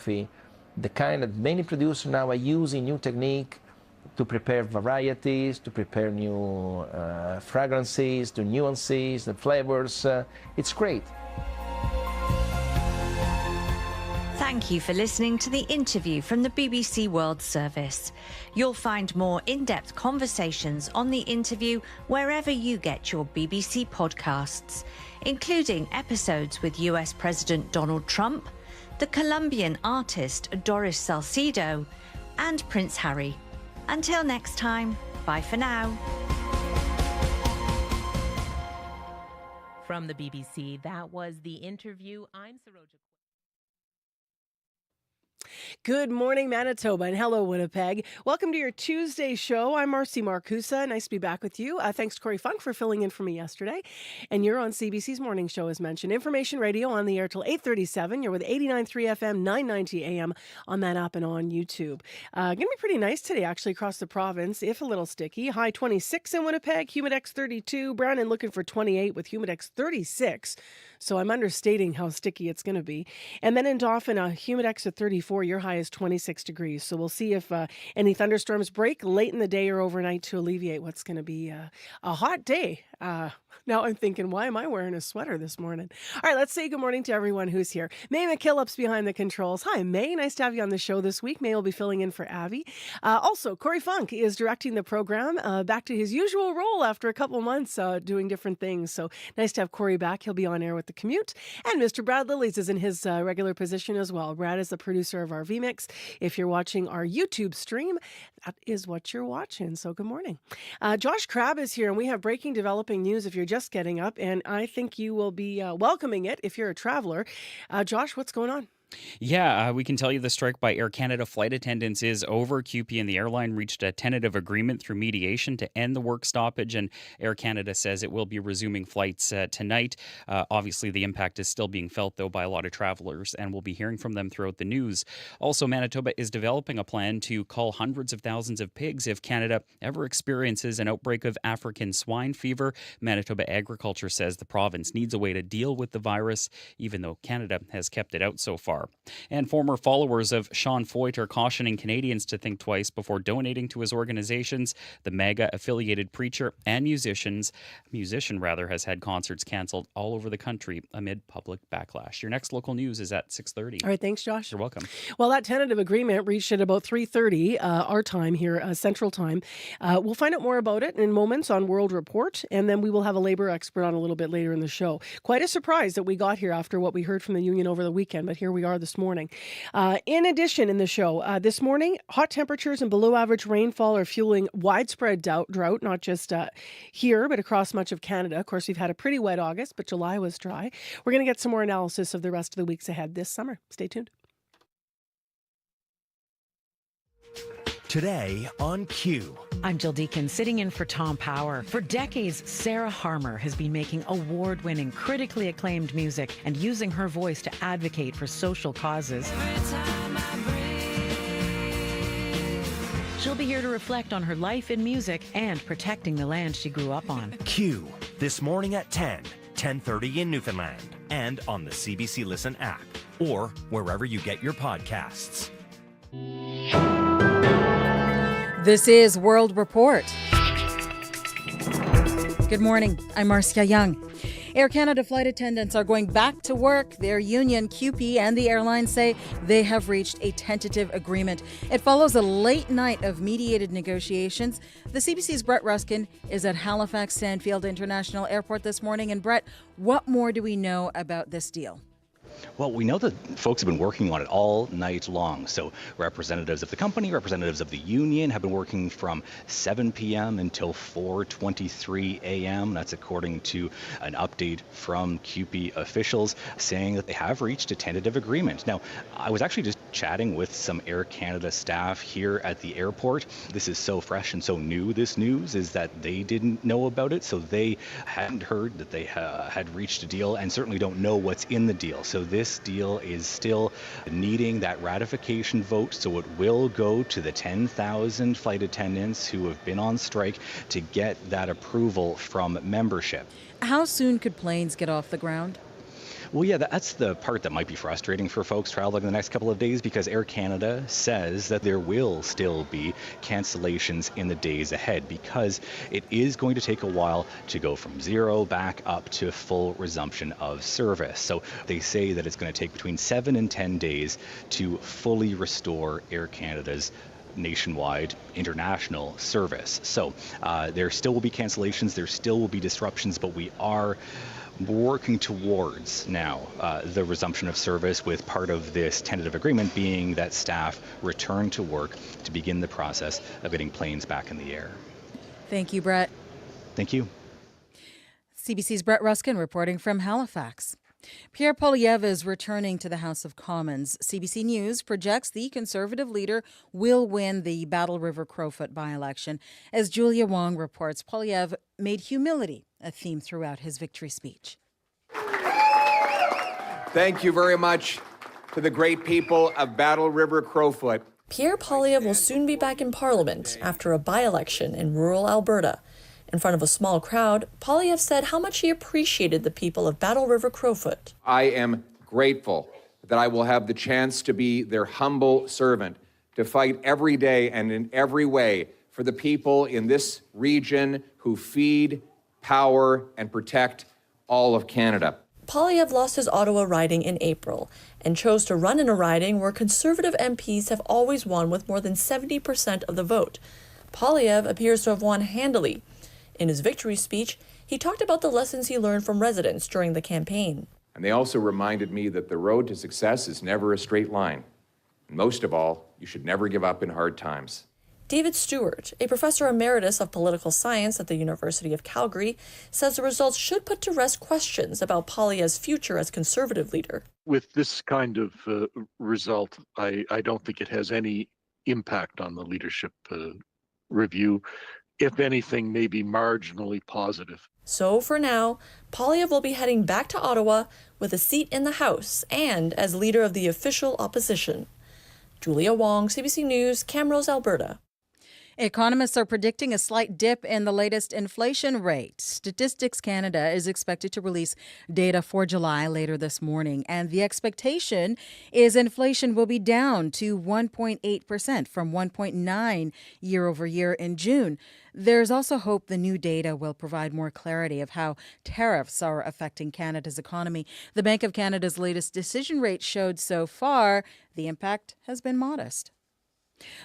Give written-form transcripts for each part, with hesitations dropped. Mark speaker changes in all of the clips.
Speaker 1: coffee, the kind that many producers now are using new technique to prepare varieties, to prepare new fragrances, the nuances, the flavors. It's great.
Speaker 2: Thank you for listening to the interview from the BBC World Service. You'll find more in-depth conversations on the interview wherever you get your BBC podcasts, including episodes with US President Donald Trump, the Colombian artist Doris Salcedo, and Prince Harry. Until next time, bye for now.
Speaker 3: From the BBC, that was the interview. I'm Saroja.
Speaker 4: Good morning, Manitoba, and hello, Winnipeg. Welcome to your Tuesday show. I'm Marcy Marcusa. Nice to be back with you. Thanks to Corey Funk for filling in for me yesterday. And you're on CBC's morning show, as mentioned. Information radio on the air till 8:37. You're with 89.3 FM, 990 AM on that app and on YouTube. Going to be pretty nice today, actually, across the province, if a little sticky. High 26 in Winnipeg, Humidex 32. Brandon looking for 28 with Humidex 36. So I'm understating how sticky it's going to be. And then in Dauphin, Humidex at 34. Your high is 26 degrees. So we'll see if any thunderstorms break late in the day or overnight to alleviate what's going to be a hot day. Now I'm thinking, why am I wearing a sweater this morning? All right, let's say good morning to everyone who's here. May McKillop's behind the controls. Hi, May. Nice to have you on the show this week. May will be filling in for Avi. Also, Corey Funk is directing the program back to his usual role after a couple months doing different things. So nice to have Corey back. He'll be on air with the commute. And Mr. Brad Lillies is in his regular position as well. Brad is the producer of our VMix. If you're watching our YouTube stream, that is what you're watching. So good morning. Josh Crabb is here, and we have breaking developing news if you're just getting up, and I think you will be welcoming it if you're a traveler. Josh, what's going on?
Speaker 5: Yeah, we can tell you the strike by Air Canada flight attendants is over. CUPE and the airline reached a tentative agreement through mediation to end the work stoppage, and Air Canada says it will be resuming flights tonight. Obviously, the impact is still being felt, though, by a lot of travelers, and we'll be hearing from them throughout the news. Also, Manitoba is developing a plan to cull hundreds of thousands of pigs if Canada ever experiences an outbreak of African swine fever. Manitoba Agriculture says the province needs a way to deal with the virus, even though Canada has kept it out so far. And former followers of Sean Foyt are cautioning Canadians to think twice before donating to his organizations. The MAGA-affiliated preacher and musician has had concerts canceled all over the country amid public backlash. Your next local news is at 6:30.
Speaker 4: All right, thanks, Josh.
Speaker 5: You're welcome.
Speaker 4: Well, that tentative agreement reached at about 3:30 our time here, Central Time. We'll find out more about it in moments on World Report, and then we will have a labor expert on a little bit later in the show. Quite a surprise that we got here after what we heard from the union over the weekend, but here we are this morning. In addition, in the show this morning, hot temperatures and below average rainfall are fueling widespread drought, not just here, but across much of Canada. Of course, we've had a pretty wet August, but July was dry. We're going to get some more analysis of the rest of the weeks ahead this summer. Stay tuned.
Speaker 6: Today on Q.
Speaker 7: I'm Jill Deacon, sitting in for Tom Power. For decades, Sarah Harmer has been making award-winning, critically acclaimed music and using her voice to advocate for social causes. She'll be here to reflect on her life in music and protecting the land she grew up on.
Speaker 6: Q, this morning at 10:30 in Newfoundland, and on the CBC Listen app, or wherever you get your podcasts.
Speaker 8: This is World Report. Good morning. I'm Marcia Young. Air Canada flight attendants are going back to work. Their union, CUPE, and the airline say they have reached a tentative agreement. It follows a late night of mediated negotiations. The CBC's Brett Ruskin is at Halifax Stanfield International Airport this morning. And Brett, what more do we know about this deal?
Speaker 9: Well, we know that folks have been working on it all night long. So representatives of the company, representatives of the union have been working from 7 p.m. until 4:23 a.m. That's according to an update from CUPE officials saying that they have reached a tentative agreement. Now, I was actually just chatting with some Air Canada staff here at the airport. This is so fresh and so new, this news, is that they didn't know about it. So they hadn't heard that they had reached a deal and certainly don't know what's in the deal. So this deal is still needing that ratification vote, so it will go to the 10,000 flight attendants who have been on strike to get that approval from membership.
Speaker 8: How soon could planes get off the ground?
Speaker 9: Well, yeah, that's the part that might be frustrating for folks traveling the next couple of days, because Air Canada says that there will still be cancellations in the days ahead, because it is going to take a while to go from zero back up to full resumption of service. So they say that it's going to take between 7 and 10 days to fully restore Air Canada's nationwide international service. So there still will be cancellations, there still will be disruptions, but we are working towards now the resumption of service, with part of this tentative agreement being that staff return to work to begin the process of getting planes back in the air.
Speaker 8: Thank you, Brett.
Speaker 9: Thank you.
Speaker 8: CBC's Brett Ruskin reporting from Halifax. Pierre Poilievre is returning to the House of Commons. CBC News projects the Conservative leader will win the Battle River Crowfoot by-election. As Julia Wong reports, Poilievre made humility a theme throughout his victory speech.
Speaker 10: Thank you very much to the great people of Battle River Crowfoot.
Speaker 11: Pierre Poilievre will soon be back in Parliament after a by-election in rural Alberta. In front of a small crowd, Poilievre said how much he appreciated the people of Battle River Crowfoot.
Speaker 10: I am grateful that I will have the chance to be their humble servant, to fight every day and in every way for the people in this region who feed, power, and protect all of Canada.
Speaker 11: Poilievre lost his Ottawa riding in April and chose to run in a riding where Conservative MPs have always won with more than 70% of the vote. Poilievre appears to have won handily. In his victory speech, he talked about the lessons he learned from residents during the campaign.
Speaker 10: And they also reminded me that the road to success is never a straight line. And most of all, you should never give up in hard times.
Speaker 11: David Stewart, a professor emeritus of political science at the University of Calgary, says the results should put to rest questions about Poilievre's future as Conservative leader.
Speaker 12: With this kind of result, I don't think it has any impact on the leadership review. If anything, maybe marginally positive.
Speaker 11: So for now, Poilievre will be heading back to Ottawa with a seat in the House and as leader of the official opposition. Julia Wong, CBC News, Camrose, Alberta.
Speaker 8: Economists are predicting a slight dip in the latest inflation rate. Statistics Canada is expected to release data for July later this morning, and the expectation is inflation will be down to 1.8% from 1.9% year over year in June. There's also hope the new data will provide more clarity of how tariffs are affecting Canada's economy. The Bank of Canada's latest decision rate showed so far the impact has been modest.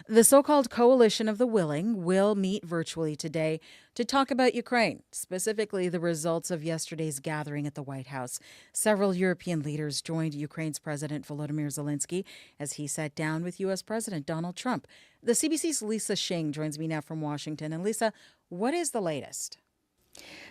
Speaker 8: The so-called Coalition of the Willing will meet virtually today to talk about Ukraine, specifically the results of yesterday's gathering at the White House. Several European leaders joined Ukraine's President Volodymyr Zelensky as he sat down with U.S. President Donald Trump. The CBC's Lisa Shing joins me now from Washington. And Lisa, what is the latest?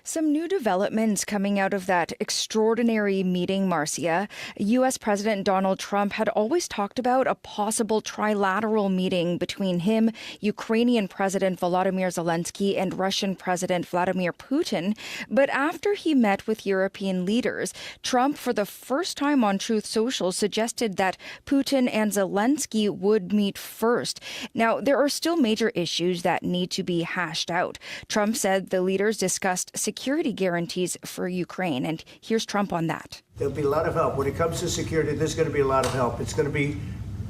Speaker 13: Some new developments coming out of that extraordinary meeting, Marcia. U.S. President Donald Trump had always talked about a possible trilateral meeting between him, Ukrainian President Volodymyr Zelensky, and Russian President Vladimir Putin. But after he met with European leaders, Trump, for the first time on Truth Social, suggested that Putin and Zelensky would meet first. Now, there are still major issues that need to be hashed out. Trump said the leaders discussed security guarantees for Ukraine. And here's Trump on that.
Speaker 14: There'll be a lot of help. When it comes to security, there's going to be a lot of help. It's going to be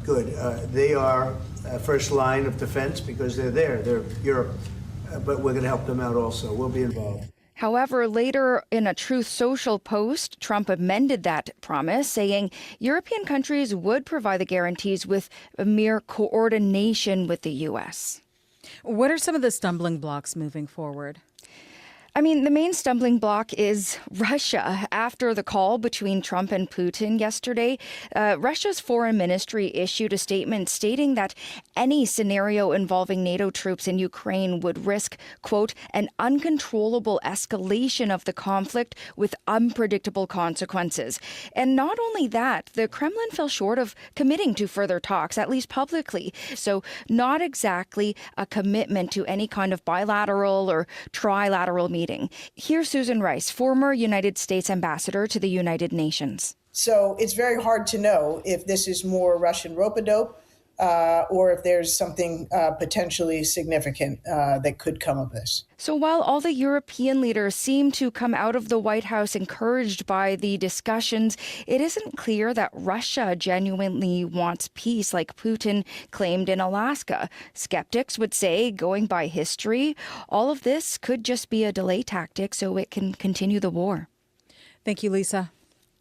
Speaker 14: good. They are first line of defense because they're there. They're Europe. But we're going to help them out also. We'll be involved.
Speaker 13: However, later in a Truth Social post, Trump amended that promise, saying European countries would provide the guarantees with a mere coordination with the U.S.
Speaker 8: What are some of the stumbling blocks moving forward?
Speaker 13: I mean, the main stumbling block is Russia. After the call between Trump and Putin yesterday, Russia's foreign ministry issued a statement stating that any scenario involving NATO troops in Ukraine would risk, quote, an uncontrollable escalation of the conflict with unpredictable consequences. And not only that, the Kremlin fell short of committing to further talks, at least publicly. So not exactly a commitment to any kind of bilateral or trilateral meeting. Here's Susan Rice, former United States ambassador to the United Nations.
Speaker 15: So it's very hard to know if this is more Russian rope-a-dope or if there's something potentially significant that could come of this.
Speaker 13: So while all the European leaders seem to come out of the White House encouraged by the discussions, it isn't clear that Russia genuinely wants peace like Putin claimed in Alaska. Skeptics would say, going by history, all of this could just be a delay tactic so it can continue the war.
Speaker 8: Thank you, Lisa.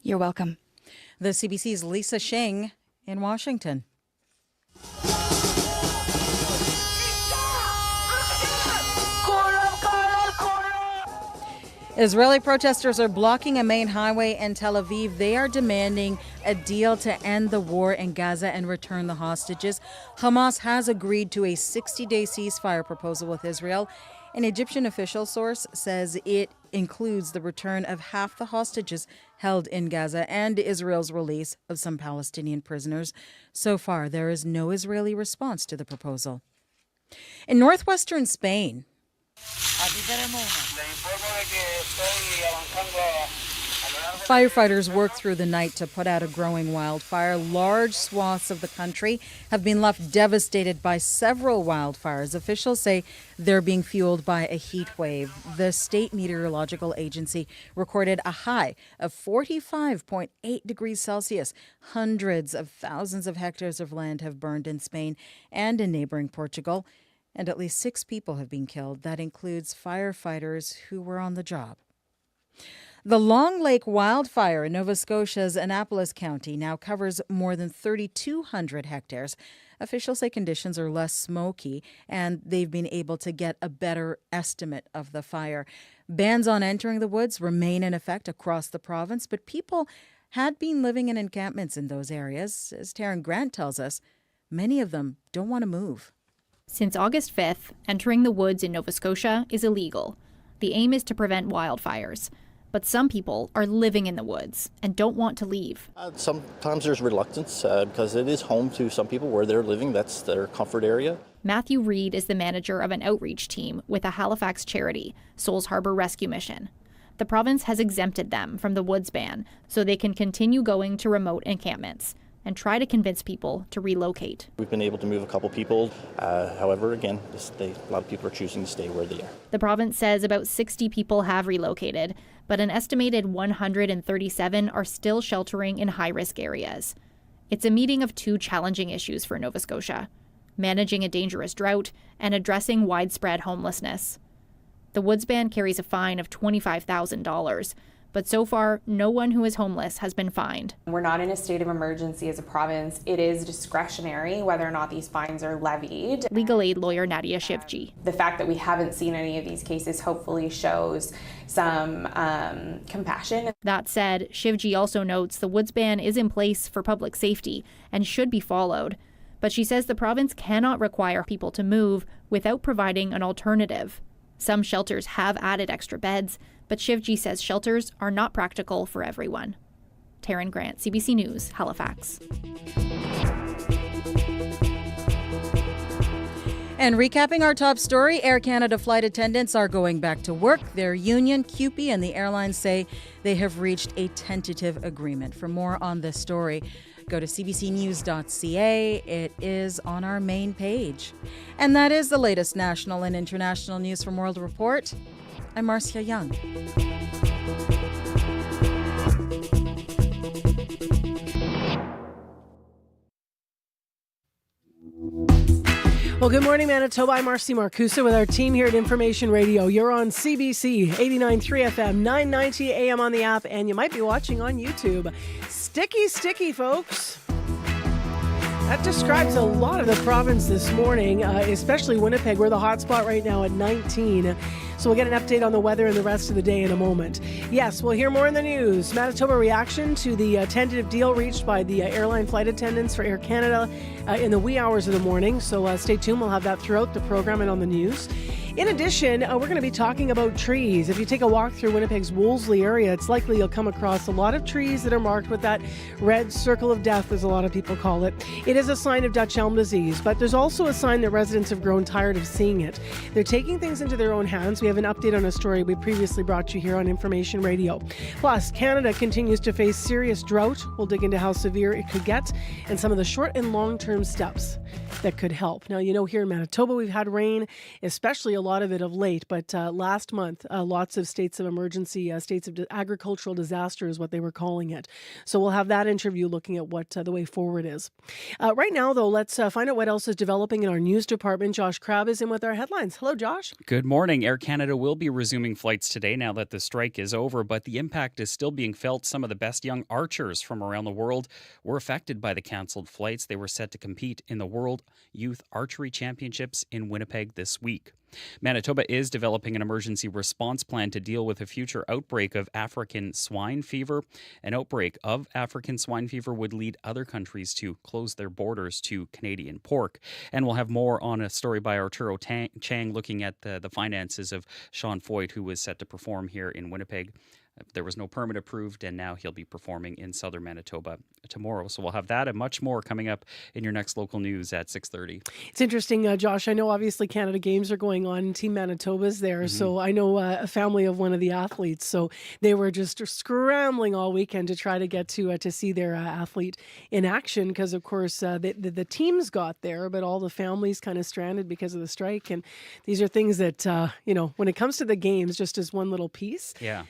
Speaker 13: You're welcome.
Speaker 8: The CBC's Lisa Shing in Washington. Israeli protesters are blocking a main highway in Tel Aviv. They are demanding a deal to end the war in Gaza and return the hostages. Hamas has agreed to a 60-day ceasefire proposal with Israel. An Egyptian official source says it includes the return of half the hostages held in Gaza and Israel's release of some Palestinian prisoners. So far, there is no Israeli response to the proposal. In northwestern Spain, firefighters worked through the night to put out a growing wildfire. Large swaths of the country have been left devastated by several wildfires. Officials say they're being fueled by a heat wave. The State Meteorological Agency recorded a high of 45.8 degrees Celsius. Hundreds of thousands of hectares of land have burned in Spain and in neighboring Portugal, and at least 6 people have been killed. That includes firefighters who were on the job. The Long Lake wildfire in Nova Scotia's Annapolis County now covers more than 3,200 hectares. Officials say conditions are less smoky, and they've been able to get a better estimate of the fire. Bans on entering the woods remain in effect across the province, but people had been living in encampments in those areas. As Taryn Grant tells us, many of them don't want to move.
Speaker 16: Since August 5th, entering the woods in Nova Scotia is illegal. The aim is to prevent wildfires. But some people are living in the woods and don't want to leave.
Speaker 17: Sometimes there's reluctance because it is home to some people where they're living. That's their comfort area.
Speaker 16: Matthew Reed is the manager of an outreach team with a Halifax charity, Souls Harbor Rescue Mission. The province has exempted them from the woods ban so they can continue going to remote encampments and try to convince people to relocate.
Speaker 17: We've been able to move a couple people. However, again, a lot of people are choosing to stay where they are.
Speaker 16: The province says about 60 people have relocated, but an estimated 137 are still sheltering in high-risk areas. It's a meeting of 2 challenging issues for Nova Scotia: managing a dangerous drought and addressing widespread homelessness. The woods ban carries a fine of $25,000, but so far, no one who is homeless has been fined.
Speaker 18: We're not in a state of emergency as a province. It is discretionary whether or not these fines are levied.
Speaker 16: Legal aid lawyer Nadia Shivji.
Speaker 18: The fact that we haven't seen any of these cases hopefully shows some compassion.
Speaker 16: That said, Shivji also notes the woods ban is in place for public safety and should be followed. But she says the province cannot require people to move without providing an alternative. Some shelters have added extra beds, but Shivji says shelters are not practical for everyone. Taryn Grant, CBC News, Halifax.
Speaker 8: And recapping our top story, Air Canada flight attendants are going back to work. Their union, CUPE, and the airlines say they have reached a tentative agreement. For more on this story, go to cbcnews.ca. It is on our main page. And that is the latest national and international news from World Report. I'm Marcia Young.
Speaker 4: Well, good morning, Manitoba. I'm Marcy Marcusa with our team here at Information Radio. You're on CBC 89.3 FM, 990 AM on the app, and you might be watching on YouTube. Sticky, folks. That describes a lot of the province this morning, especially Winnipeg. We're the hotspot right now at 19. So we'll get an update on the weather and the rest of the day in a moment. Yes, we'll hear more in the news. Manitoba reaction to the tentative deal reached by the airline flight attendants for Air Canada in the wee hours of the morning. So stay tuned. We'll have that throughout the program and on the news. In addition, we're going to be talking about trees. If you take a walk through Winnipeg's Wolsley area, it's likely you'll come across a lot of trees that are marked with that red circle of death, as a lot of people call it. It is a sign of Dutch elm disease, but there's also a sign that residents have grown tired of seeing it. They're taking things into their own hands. We have an update on a story we previously brought you here on Information Radio. Plus, Canada continues to face serious drought. We'll dig into how severe it could get and some of the short and long-term steps that could help. Now, you know, here in Manitoba, we've had rain, especially a lot of it of late, but last month, lots of states of emergency, states of agricultural disaster is what they were calling it. So we'll have that interview looking at what the way forward is. Right now, though, let's find out what else is developing in our news department. Josh Crabb is in with our headlines. Hello, Josh.
Speaker 5: Good morning. Air Canada will be resuming flights today now that the strike is over, but the impact is still being felt. Some of the best young archers from around the world were affected by the cancelled flights. They were set to compete in the World Youth Archery Championships in Winnipeg this week. Manitoba is developing an emergency response plan to deal with a future outbreak of African swine fever. An outbreak of African swine fever would lead other countries to close their borders to Canadian pork. And we'll have more on a story by Arturo Chang looking at the finances of Sean Foyt, who was set to perform here in Winnipeg. There was no permit approved, and now he'll be performing in southern Manitoba tomorrow. So we'll have that and much more coming up in your next local news at 6:30.
Speaker 4: It's interesting, Josh. I know obviously Canada Games are going on and Team Manitoba's there. So I know a family of one of the athletes. So they were just scrambling all weekend to try to get to see their athlete in action because, of course, the teams got there, but all the families kind of stranded because of the strike. And these are things that, when it comes to the games, just as one little piece.
Speaker 5: Yeah.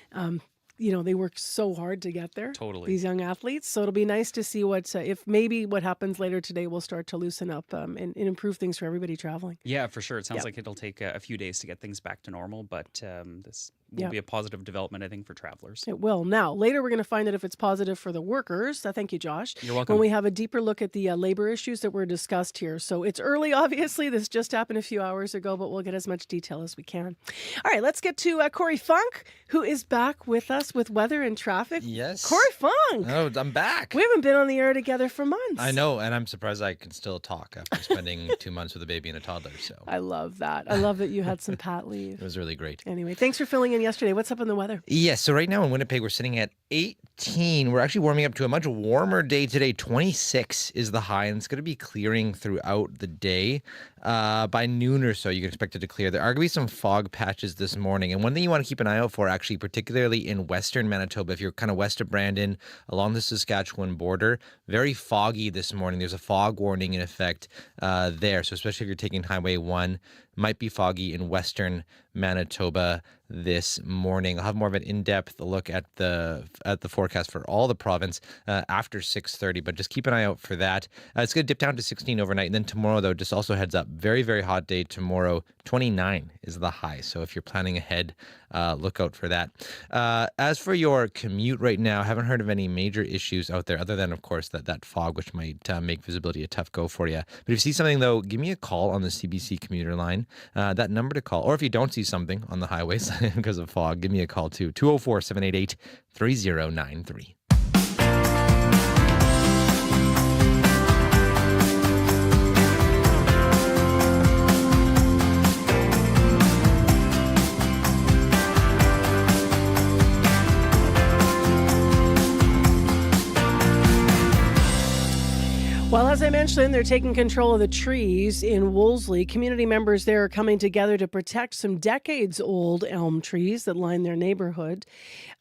Speaker 4: They work so hard to get there.
Speaker 5: Totally.
Speaker 4: These young athletes. So it'll be nice to see if maybe what happens later today will start to loosen up and improve things for everybody traveling.
Speaker 5: Yeah, for sure. It sounds like it'll take a few days to get things back to normal, but this will be a positive development, I think, for travelers.
Speaker 4: It will. Now, later we're going to find out if it's positive for the workers. Thank you, Josh.
Speaker 5: You're welcome.
Speaker 4: When we have a deeper look at the labor issues that were discussed here. So it's early, obviously. This just happened a few hours ago, but we'll get as much detail as we can. All right, let's get to Corey Funk, who is back with us with weather and traffic.
Speaker 19: Yes.
Speaker 4: Corey Funk.
Speaker 19: Oh, I'm back.
Speaker 4: We haven't been on the air together for months.
Speaker 19: I know, and I'm surprised I can still talk after spending 2 months with a baby and a toddler. So
Speaker 4: I love that. I love that you had some pat leave.
Speaker 19: It was really great.
Speaker 4: Anyway, thanks for filling in yesterday. What's up in the weather?
Speaker 19: Yes, so right now in Winnipeg, we're sitting at 18. We're actually warming up to a much warmer day today. 26 is the high, and it's going to be clearing throughout the day. By noon or so, you can expect it to clear. There are going to be some fog patches this morning. And one thing you want to keep an eye out for, actually, particularly in western Manitoba, if you're kind of west of Brandon, along the Saskatchewan border, very foggy this morning. There's a fog warning in effect there. So especially if you're taking Highway 1, might be foggy in western Manitoba this morning. I'll have more of an in-depth look at the forecast for all the province after 6:30, but just keep an eye out for that. It's going to dip down to 16 overnight, and then tomorrow, though, just also heads up, very, very hot day tomorrow. 29 is the high, so if you're planning ahead, look out for that. As for your commute right now, haven't heard of any major issues out there other than, of course, that fog, which might make visibility a tough go for you. But if you see something, though, give me a call on the CBC commuter line. That number to call, or if you don't see something on the highways because of fog, give me a call too. 204-788-3093.
Speaker 4: Well, as I mentioned, they're taking control of the trees in Wolsley. Community members there are coming together to protect some decades-old elm trees that line their neighborhood.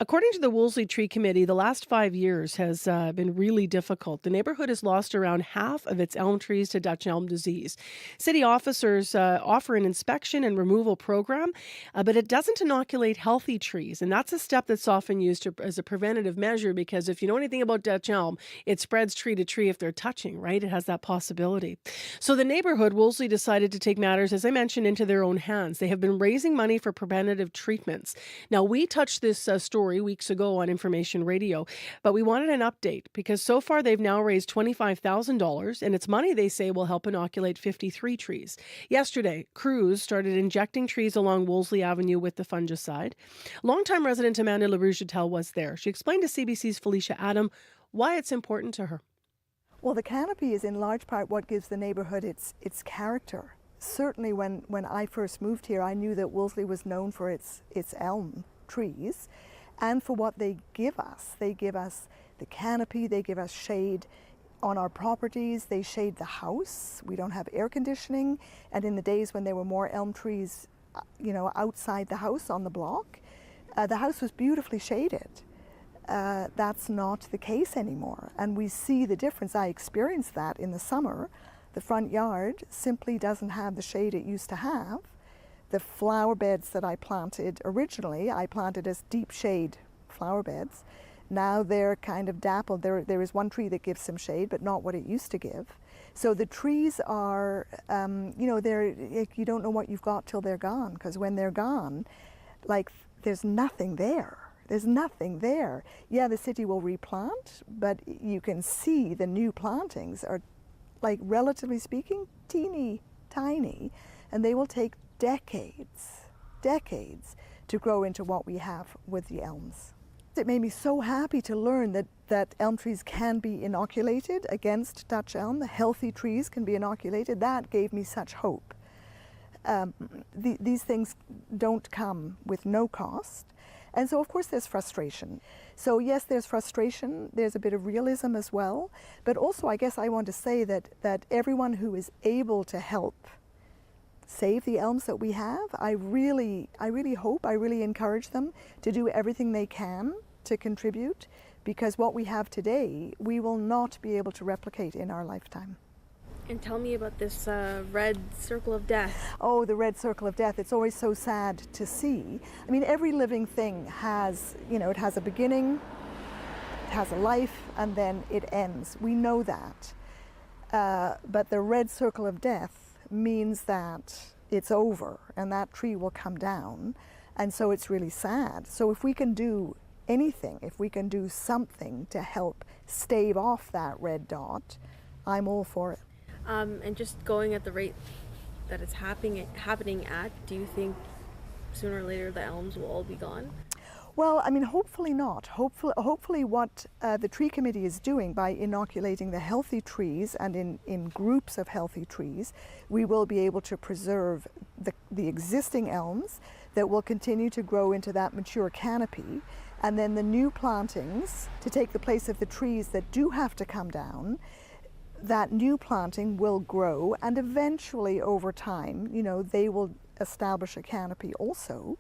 Speaker 4: According to the Wolsley Tree Committee, the last 5 years has been really difficult. The neighborhood has lost around half of its elm trees to Dutch elm disease. City officers offer an inspection and removal program, but it doesn't inoculate healthy trees. And that's a step that's often used as a preventative measure because if you know anything about Dutch elm, it spreads tree to tree if they're touching, right? It has that possibility. So the neighborhood, Wolseley, decided to take matters, as I mentioned, into their own hands. They have been raising money for preventative treatments. Now, we touched this story weeks ago on Information Radio, but we wanted an update because so far they've now raised $25,000, and it's money they say will help inoculate 53 trees. Yesterday, crews started injecting trees along Wolseley Avenue with the fungicide. Longtime resident Amanda LaRouche was there. She explained to CBC's Felicia Adam why it's important to her.
Speaker 20: Well, the canopy is in large part what gives the neighborhood its character. certainly when I first moved here, I knew that Wolsley was known for its elm trees and for what they give us. They give us the canopy, they give us shade on our properties, they shade the house. We don't have air conditioning, and in the days when there were more elm trees, outside the house on the block, the house was beautifully shaded. That's not the case anymore, and we see the difference. I experienced that in the summer. The front yard simply doesn't have the shade it used to have. The flower beds that I planted originally, I planted as deep shade flower beds. Now they're kind of dappled. There is one tree that gives some shade, but not what it used to give. So the trees are, you don't know what you've got till they're gone, because when they're gone, there's nothing there. There's nothing there. Yeah, the city will replant, but you can see the new plantings are, relatively speaking, teeny tiny, and they will take decades to grow into what we have with the elms. It made me so happy to learn that elm trees can be inoculated against Dutch elm. The healthy trees can be inoculated. That gave me such hope. These things don't come with no cost. And so, of course, there's frustration. So, yes, there's frustration. There's a bit of realism as well. But also, I guess I want to say that everyone who is able to help save the elms that we have, I really hope, I really encourage them to do everything they can to contribute, because what we have today, we will not be able to replicate in our lifetime.
Speaker 21: And tell me about this red circle of death.
Speaker 20: Oh, the red circle of death. It's always so sad to see. I mean, every living thing has, it has a beginning, it has a life, and then it ends. We know that. But the red circle of death means that it's over and that tree will come down, and so it's really sad. So if we can do anything, if we can do something to help stave off that red dot, I'm all for it.
Speaker 21: And just going at the rate that it's happening at, do you think sooner or later the elms will all be gone?
Speaker 20: Well, I mean, hopefully not. Hopefully what the tree committee is doing by inoculating the healthy trees and in groups of healthy trees, we will be able to preserve the existing elms that will continue to grow into that mature canopy, and then the new plantings to take the place of the trees that do have to come down. That new planting will grow, and eventually over time, they will establish a canopy also.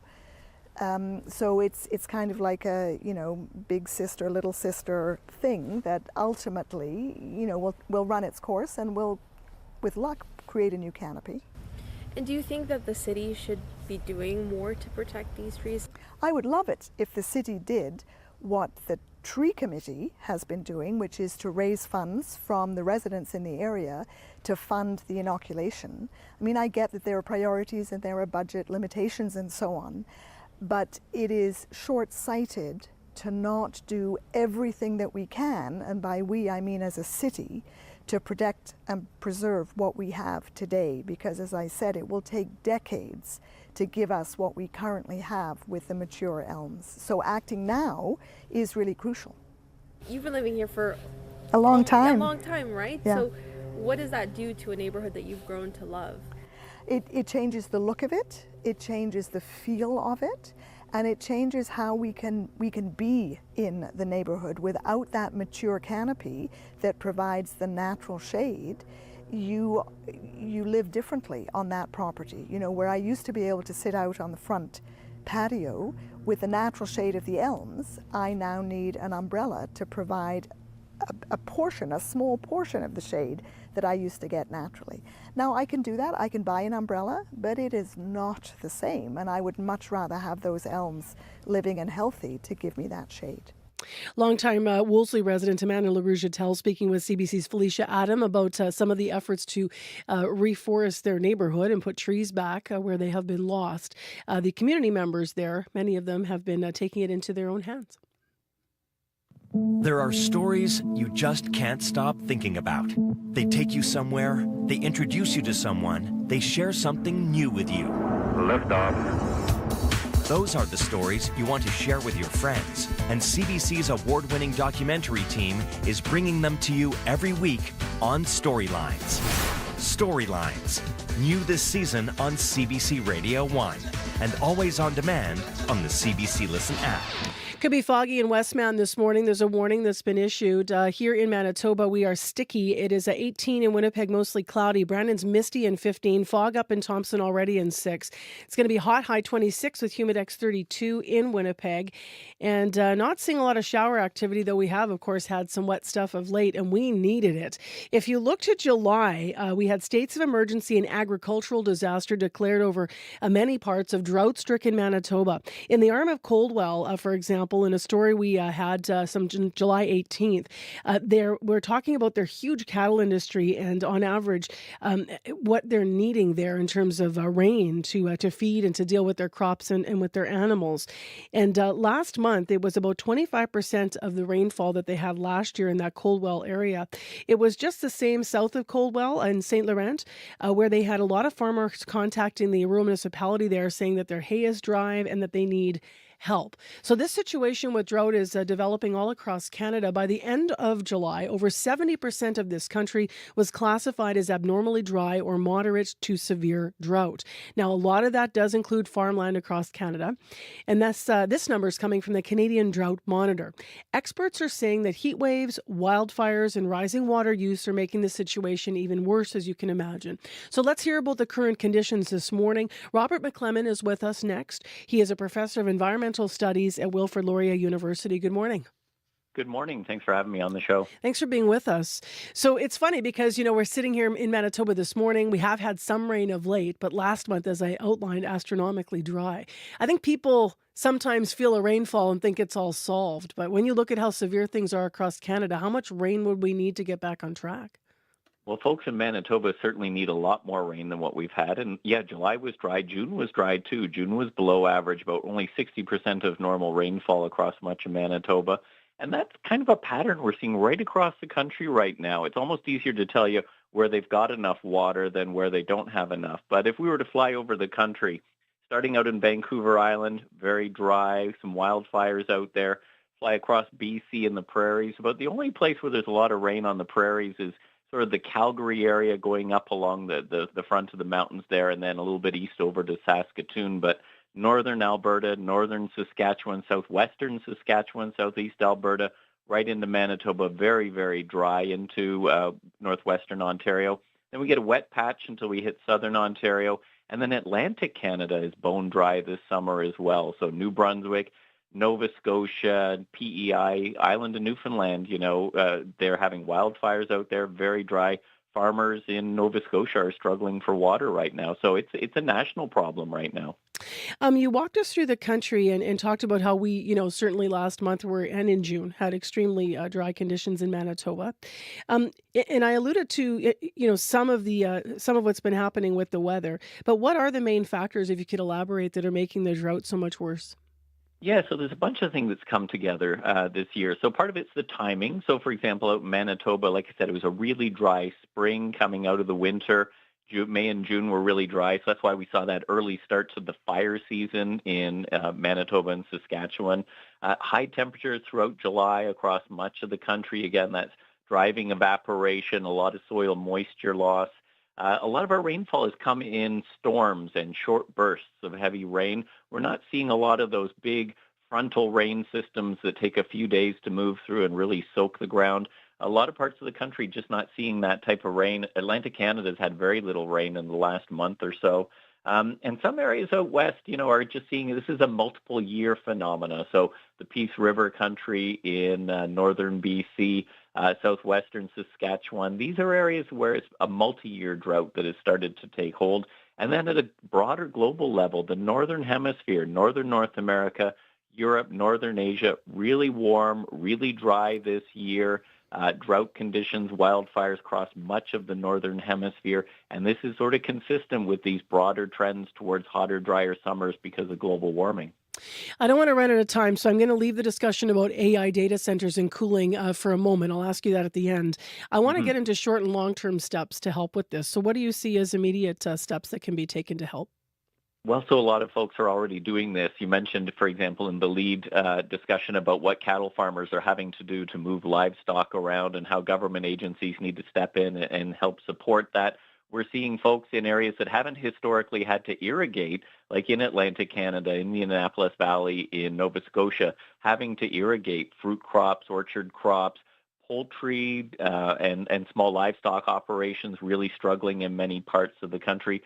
Speaker 20: So it's kind of like a, big sister, little sister thing that ultimately, will run its course and will, with luck, create a new canopy.
Speaker 21: And do you think that the city should be doing more to protect these trees?
Speaker 20: I would love it if the city did what the tree committee has been doing, which is to raise funds from the residents in the area to fund the inoculation. I mean, I get that there are priorities and there are budget limitations and so on, but it is short-sighted to not do everything that we can, and by we I mean as a city, to protect and preserve what we have today, because as I said, it will take decades to give us what we currently have with the mature elms. So acting now is really crucial.
Speaker 21: You've been living here for
Speaker 20: a long time.
Speaker 21: A long time, right?
Speaker 20: Yeah.
Speaker 21: So what does that do to a neighborhood that you've grown to love?
Speaker 20: It changes the look of it, it changes the feel of it, and it changes how we can be in the neighborhood. Without that mature canopy that provides the natural shade, you live differently on that property. Where I used to be able to sit out on the front patio with the natural shade of the elms, I now need an umbrella to provide a small portion of the shade that I used to get naturally. Now I can do that, I can buy an umbrella, but it is not the same, and I would much rather have those elms living and healthy to give me that shade.
Speaker 4: Longtime Wolseley resident Amanda LaRouche speaking with CBC's Felicia Adam about some of the efforts to reforest their neighborhood and put trees back where they have been lost. The community members there, many of them have been taking it into their own hands.
Speaker 6: There are stories you just can't stop thinking about. They take you somewhere, they introduce you to someone, they share something new with you. Lift off. Those are the stories you want to share with your friends, and CBC's award-winning documentary team is bringing them to you every week on Storylines. storylines. New this season on CBC Radio 1 and always on demand on the CBC Listen app.
Speaker 4: Could be foggy in Westmount this morning. There's a warning that's been issued. Here in Manitoba, we are sticky. It is 18 in Winnipeg, mostly cloudy. Brandon's misty and 15. Fog up in Thompson already in 6. It's going to be hot, high 26 with humidex 32 in Winnipeg. And not seeing a lot of shower activity, though we have, of course, had some wet stuff of late, and we needed it. If you look to July, we had states of emergency and agricultural disaster declared over many parts of drought-stricken Manitoba. In the arm of Coldwell, for example, in a story we had some July 18th, we're talking about their huge cattle industry and on average what they're needing there in terms of rain to feed and to deal with their crops and with their animals. And last month, it was about 25% of the rainfall that they had last year in that Coldwell area. It was just the same south of Coldwell in St. Laurent, where they had a lot of farmers contacting the rural municipality there saying that their hay is dry and that they need help. So this situation with drought is developing all across Canada. By the end of July, over 70% of this country was classified as abnormally dry or moderate to severe drought. Now, a lot of that does include farmland across Canada, and this number is coming from the Canadian Drought Monitor. Experts are saying that heat waves, wildfires, and rising water use are making the situation even worse, as you can imagine. So let's hear about the current conditions this morning. Robert McClellan is with us next. He is a professor of environmental studies at Wilfrid Laurier University. Good morning.
Speaker 1: Good morning. Thanks for having me on the show.
Speaker 4: Thanks for being with us. So it's funny because, we're sitting here in Manitoba this morning. We have had some rain of late, but last month, as I outlined, astronomically dry. I think people sometimes feel a rainfall and think it's all solved. But when you look at how severe things are across Canada, how much rain would we need to get back on track?
Speaker 1: Well, folks in Manitoba certainly need a lot more rain than what we've had. And yeah, July was dry. June was dry too. June was below average, about only 60% of normal rainfall across much of Manitoba. And that's kind of a pattern we're seeing right across the country right now. It's almost easier to tell you where they've got enough water than where they don't have enough. But if we were to fly over the country, starting out in Vancouver Island, very dry, some wildfires out there, fly across BC and the prairies. About the only place where there's a lot of rain on the prairies is sort of the Calgary area going up along the front of the mountains there and then a little bit east over to Saskatoon. But northern Alberta, northern Saskatchewan, southwestern Saskatchewan, southeast Alberta, right into Manitoba, very, very dry into northwestern Ontario. Then we get a wet patch until we hit southern Ontario. And then Atlantic Canada is bone dry this summer as well. So New Brunswick, Nova Scotia, PEI, Island of Newfoundland, they're having wildfires out there, very dry. Farmers in Nova Scotia are struggling for water right now. So it's a national problem right now.
Speaker 4: You walked us through the country and talked about how we, certainly last month and in June had extremely dry conditions in Manitoba. And I alluded to, some of what's been happening with the weather. But what are the main factors, if you could elaborate, that are making the drought so much worse?
Speaker 1: Yeah, so there's a bunch of things that's come together this year. So part of it's the timing. So, for example, out in Manitoba, like I said, it was a really dry spring coming out of the winter. May and June were really dry, so that's why we saw that early start to the fire season in Manitoba and Saskatchewan. High temperatures throughout July across much of the country. Again, that's driving evaporation, a lot of soil moisture loss. A lot of our rainfall has come in storms and short bursts of heavy rain. We're not seeing a lot of those big frontal rain systems that take a few days to move through and really soak the ground. A lot of parts of the country just not seeing that type of rain. Atlantic Canada's had very little rain in the last month or so. And some areas out west, are just seeing this is a multiple year phenomena. So the Peace River country in northern BC, southwestern Saskatchewan, these are areas where it's a multi-year drought that has started to take hold. And then at a broader global level, the northern hemisphere, northern North America, Europe, northern Asia, really warm, really dry this year. Drought conditions, wildfires across much of the northern hemisphere, and this is sort of consistent with these broader trends towards hotter, drier summers because of global warming.
Speaker 4: I don't want to run out of time, so I'm going to leave the discussion about AI data centers and cooling for a moment. I'll ask you that at the end. I want to get into short and long-term steps to help with this. So what do you see as immediate steps that can be taken to help?
Speaker 1: Well, so a lot of folks are already doing this. You mentioned, for example, in the lead discussion about what cattle farmers are having to do to move livestock around and how government agencies need to step in and help support that. We're seeing folks in areas that haven't historically had to irrigate, like in Atlantic Canada, in the Annapolis Valley, in Nova Scotia, having to irrigate fruit crops, orchard crops, poultry, and small livestock operations really struggling in many parts of the country.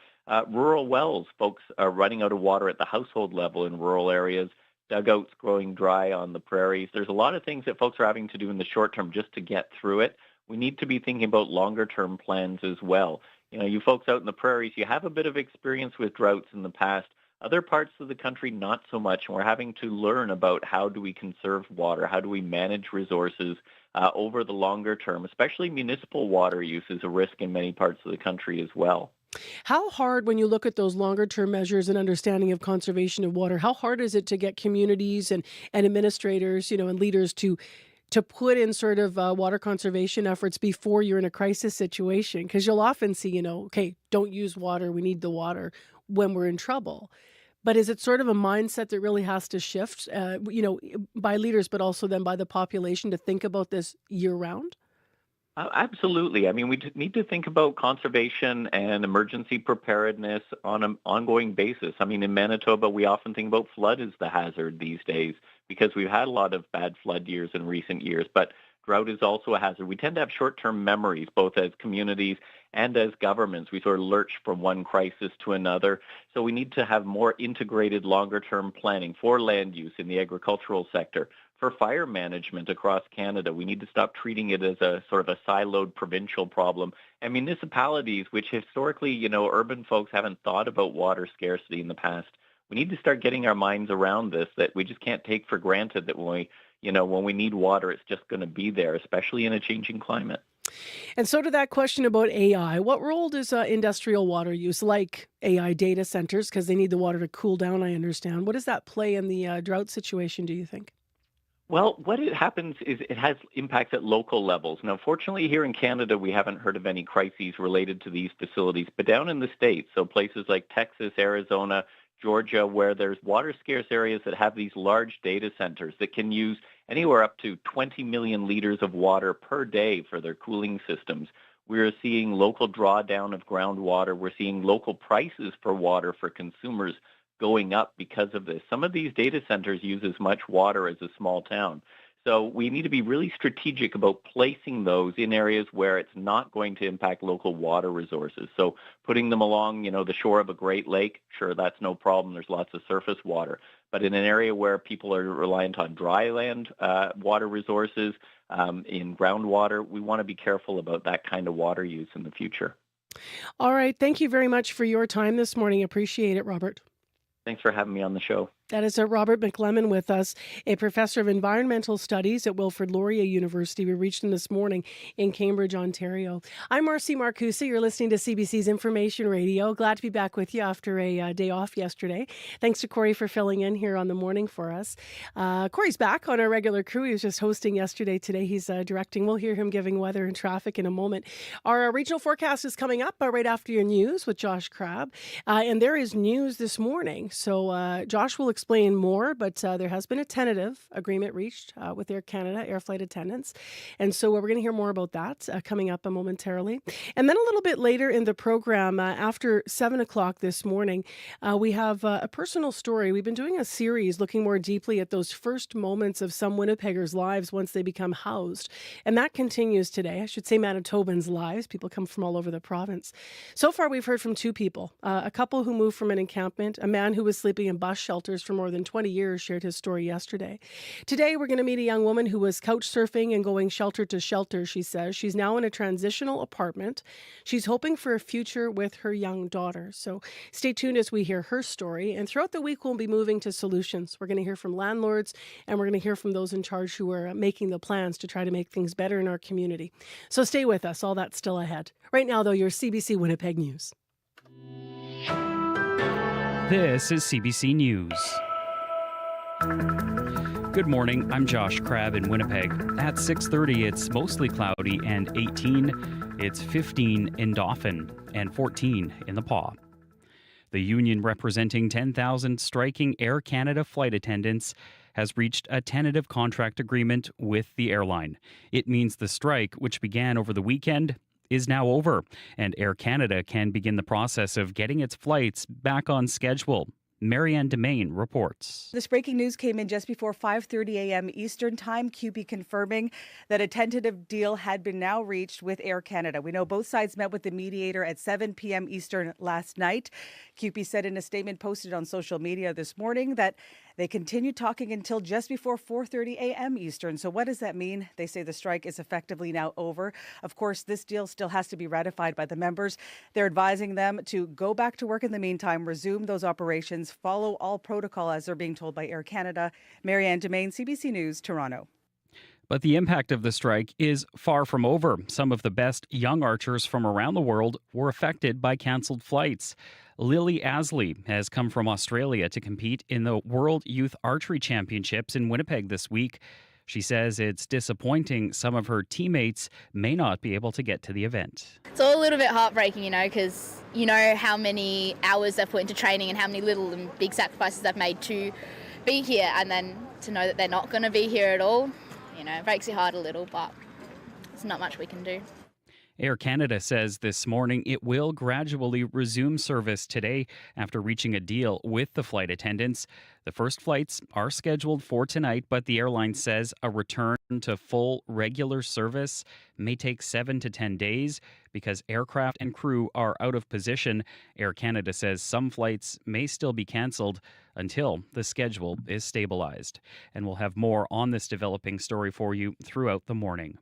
Speaker 1: Rural wells, folks are running out of water at the household level in rural areas, dugouts growing dry on the prairies. There's a lot of things that folks are having to do in the short term just to get through it. We need to be thinking about longer term plans as well. You know, you folks out in the prairies, you have a bit of experience with droughts in the past. Other parts of the country, not so much. And we're having to learn about how do we conserve water, how do we manage resources over the longer term, especially municipal water use is a risk in many parts of the country as well.
Speaker 4: How hard, when you look at those longer term measures and understanding of conservation of water, how hard is it to get communities and administrators, and leaders to put in sort of water conservation efforts before you're in a crisis situation? Because you'll often see, okay, don't use water, we need the water when we're in trouble. But is it sort of a mindset that really has to shift, by leaders, but also then by the population to think about this year round?
Speaker 1: Absolutely. I mean, we need to think about conservation and emergency preparedness on an ongoing basis. I mean, in Manitoba, we often think about flood as the hazard these days because we've had a lot of bad flood years in recent years, but drought is also a hazard. We tend to have short-term memories, both as communities and as governments. We sort of lurch from one crisis to another. So we need to have more integrated longer-term planning for land use in the agricultural sector, for fire management across Canada. We need to stop treating it as a sort of a siloed provincial problem. And municipalities, which historically, urban folks haven't thought about water scarcity in the past, we need to start getting our minds around this, that we just can't take for granted that when we need water, it's just going to be there, especially in a changing climate.
Speaker 4: And so to that question about AI, what role does industrial water use, like AI data centers, because they need the water to cool down, I understand. What does that play in the drought situation, do you think?
Speaker 1: Well, what it happens is it has impacts at local levels. Now, fortunately, here in Canada, we haven't heard of any crises related to these facilities, but down in the States, so places like Texas, Arizona, Georgia, where there's water scarce areas that have these large data centers that can use anywhere up to 20 million liters of water per day for their cooling systems. We're seeing local drawdown of groundwater. We're seeing local prices for water for consumers going up because of this. Some of these data centers use as much water as a small town. So we need to be really strategic about placing those in areas where it's not going to impact local water resources. So putting them along, the shore of a Great Lake, sure, that's no problem. There's lots of surface water. But in an area where people are reliant on dry land water resources, in groundwater, we want to be careful about that kind of water use in the future.
Speaker 4: All right. Thank you very much for your time this morning. Appreciate it, Robert.
Speaker 1: Thanks for having me on the show.
Speaker 4: That is Robert McLemmon with us, a professor of environmental studies at Wilfrid Laurier University. We reached him this morning in Cambridge, Ontario. I'm Marcy Marcusa. You're listening to CBC's Information Radio. Glad to be back with you after a day off yesterday. Thanks to Corey for filling in here on the morning for us. Corey's back on our regular crew. He was just hosting yesterday. Today he's directing. We'll hear him giving weather and traffic in a moment. Our regional forecast is coming up right after your news with Josh Crabb. And there is news this morning. So Josh will explain more, but there has been a tentative agreement reached with Air Canada air flight attendants. And so we're going to hear more about that coming up momentarily. And then a little bit later in the program, after 7 o'clock this morning, we have a personal story. We've been doing a series looking more deeply at those first moments of some Winnipeggers' lives once they become housed. And that continues today. I should say Manitobans' lives. People come from all over the province. So far, we've heard from two people. A couple who moved from an encampment, a man who was sleeping in bus shelters for more than 20 years shared his story yesterday. Today, we're going to meet a young woman who was couch surfing and going shelter to shelter, she says. She's now in a transitional apartment. She's hoping for a future with her young daughter. So stay tuned as we hear her story. And throughout the week, we'll be moving to solutions. We're going to hear from landlords and we're going to hear from those in charge who are making the plans to try to make things better in our community. So stay with us. All that's still ahead. Right now, though, your CBC Winnipeg News.
Speaker 5: This is CBC News. Good morning, I'm Josh Crabb in Winnipeg. At 6:30, it's mostly cloudy and 18. It's 15 in Dauphin and 14 in the Paw. The union representing 10,000 striking Air Canada flight attendants has reached a tentative contract agreement with the airline. It means the strike, which began over the weekend, is now over, and Air Canada can begin the process of getting its flights back on schedule. Marianne Domain reports.
Speaker 2: This breaking news came in just before 5:30 a.m. Eastern Time, CUPE confirming that a tentative deal had been now reached with Air Canada. We know both sides met with the mediator at 7 p.m. Eastern last night. CUPE said in a statement posted on social media this morning that they continued talking until just before 4:30 a.m. Eastern. So what does that mean? They say the strike is effectively now over. Of course, this deal still has to be ratified by the members. They're advising them to go back to work in the meantime, resume those operations, follow all protocol as they're being told by Air Canada. Marianne Domain, CBC News, Toronto.
Speaker 5: But the impact of the strike is far from over. Some of the best young archers from around the world were affected by cancelled flights. Lily Asley has come from Australia to compete in the World Youth Archery Championships in Winnipeg this week. She says it's disappointing some of her teammates may not be able to get to the event.
Speaker 22: It's all a little bit heartbreaking, because you know how many hours they've put into training and how many little and big sacrifices they've made to be here, and then to know that they're not going to be here at all, it breaks your heart a little, but there's not much we can do.
Speaker 5: Air Canada says this morning it will gradually resume service today after reaching a deal with the flight attendants. The first flights are scheduled for tonight, but the airline says a return to full regular service may take 7 to 10 days because aircraft and crew are out of position. Air Canada says some flights may still be cancelled until the schedule is stabilized. And we'll have more on this developing story for you throughout the morning.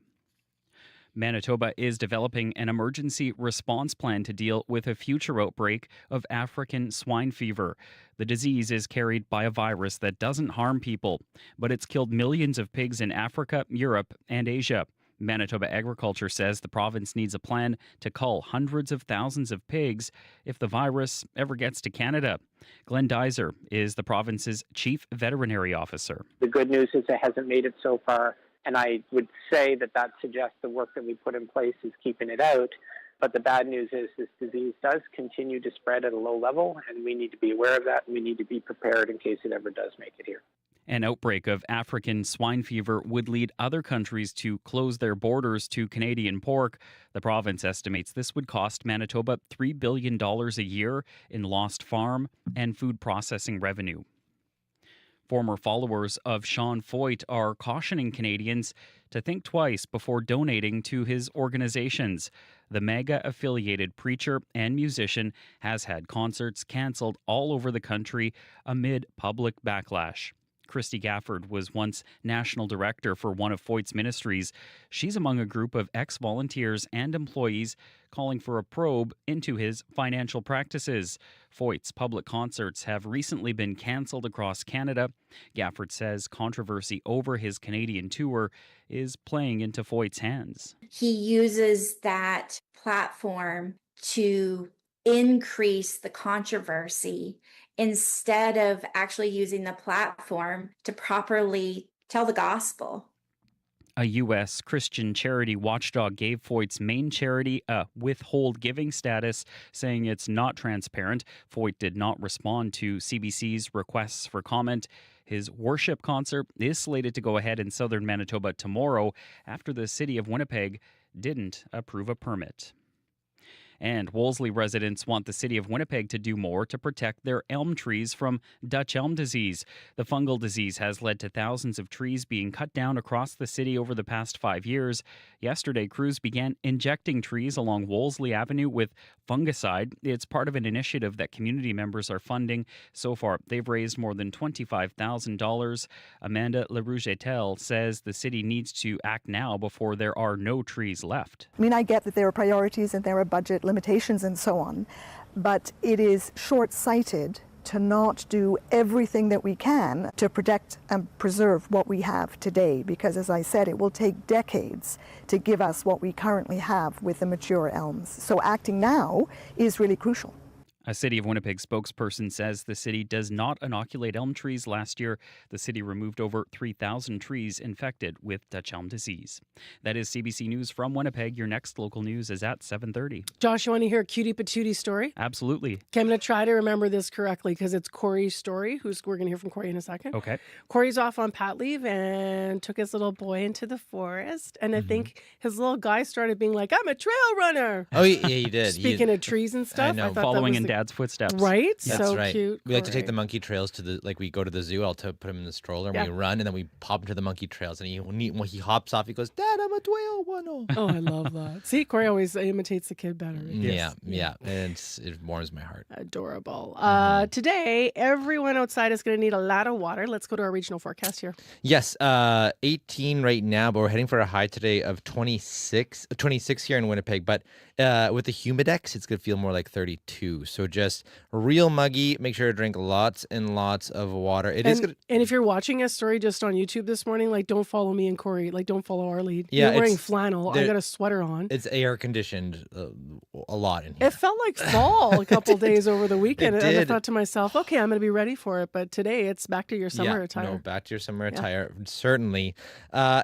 Speaker 5: Manitoba is developing an emergency response plan to deal with a future outbreak of African swine fever. The disease is carried by a virus that doesn't harm people, but it's killed millions of pigs in Africa, Europe, and Asia. Manitoba Agriculture says the province needs a plan to cull hundreds of thousands of pigs if the virus ever gets to Canada. Glenn Deiser is the province's chief veterinary officer.
Speaker 23: The good news is it hasn't made it so far. And I would say that suggests the work that we put in place is keeping it out. But the bad news is this disease does continue to spread at a low level, and we need to be aware of that, and we need to be prepared in case it ever does make it here.
Speaker 5: An outbreak of African swine fever would lead other countries to close their borders to Canadian pork. The province estimates this would cost Manitoba $3 billion a year in lost farm and food processing revenue. Former followers of Sean Foyt are cautioning Canadians to think twice before donating to his organizations. The MAGA-affiliated preacher and musician has had concerts canceled all over the country amid public backlash. Christy Gafford was once national director for one of Foyt's ministries. She's among a group of ex-volunteers and employees calling for a probe into his financial practices. Foyt's public concerts have recently been canceled across Canada. Gafford says controversy over his Canadian tour is playing into Foyt's hands.
Speaker 24: He uses that platform to increase the controversy instead of actually using the platform to properly tell the gospel.
Speaker 5: A U.S. Christian charity watchdog gave Foyt's main charity a withhold giving status, saying it's not transparent. Foyt did not respond to CBC's requests for comment. His worship concert is slated to go ahead in southern Manitoba tomorrow after the city of Winnipeg didn't approve a permit. And Wolsley residents want the city of Winnipeg to do more to protect their elm trees from Dutch elm disease. The fungal disease has led to thousands of trees being cut down across the city over the past 5 years. Yesterday, crews began injecting trees along Wolsley Avenue with fungicide. It's part of an initiative that community members are funding. So far, they've raised more than $25,000. Amanda LaRougetel says the city needs to act now before there are no trees left.
Speaker 20: I mean, I get that there are priorities and there are budget limitations and so on, but it is short-sighted to not do everything that we can to protect and preserve what we have today, because as I said, it will take decades to give us what we currently have with the mature elms. So acting now is really crucial.
Speaker 5: A City of Winnipeg spokesperson says the city does not inoculate elm trees. Last year, the city removed over 3,000 trees infected with Dutch elm disease. That is CBC News from Winnipeg. Your next local news is at 7:30.
Speaker 4: Josh, you want to hear a cutie patootie story?
Speaker 5: Absolutely.
Speaker 4: Okay, I'm going to try to remember this correctly because it's Corey's story. We're going to hear from Corey in a second.
Speaker 5: Okay.
Speaker 4: Corey's off on pat leave and took his little boy into the forest. And I think his little guy started being like, I'm a trail runner.
Speaker 19: Oh, yeah, he did.
Speaker 4: Speaking of trees and stuff.
Speaker 19: I know.
Speaker 5: Following in Dad's footsteps.
Speaker 4: Right?
Speaker 19: That's
Speaker 4: so
Speaker 19: right.
Speaker 4: cute.
Speaker 19: We like to
Speaker 4: Corey.
Speaker 19: take the monkey trails to the, like we go to the zoo, I'll put him in the stroller and
Speaker 4: Yeah.
Speaker 19: we run and then we pop into the monkey trails and when he hops off, he goes, Dad, I'm a trail runner.
Speaker 4: Oh, I love that. See, Corey always imitates the kid better.
Speaker 19: Yeah. And it warms my heart.
Speaker 4: Adorable. Today, everyone outside is going to need a lot of water. Let's go to our regional forecast here.
Speaker 19: Yes, 18 right now, but we're heading for a high today of 26 here in Winnipeg. But with the humidex, it's going to feel more like 32. So just real muggy. Make sure to drink lots and lots of water. It is good.
Speaker 4: And if you're watching a story just on YouTube this morning, like don't follow me and Corey. Like don't follow our lead.
Speaker 19: Yeah,
Speaker 4: You're wearing
Speaker 19: it's-
Speaker 4: flannel. I got a sweater on.
Speaker 19: It's air conditioned a lot in here.
Speaker 4: It felt like fall a couple days over the weekend.
Speaker 19: It
Speaker 4: And I
Speaker 19: did.
Speaker 4: thought to myself, okay, I'm going to be ready for it. But today it's back to your summer attire.
Speaker 19: No, back to your summer attire, certainly. So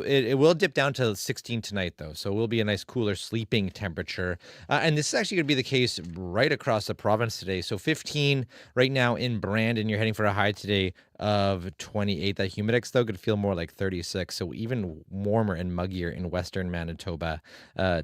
Speaker 19: it will dip down to 16 tonight, though. So it will be a nice cooler sleeping temperature. And this is actually going to be the case right across the province today. So 15 right now in Brandon. You're heading for a high today of 28. That humidex, though, could feel more like 36. So even warmer and muggier in western Manitoba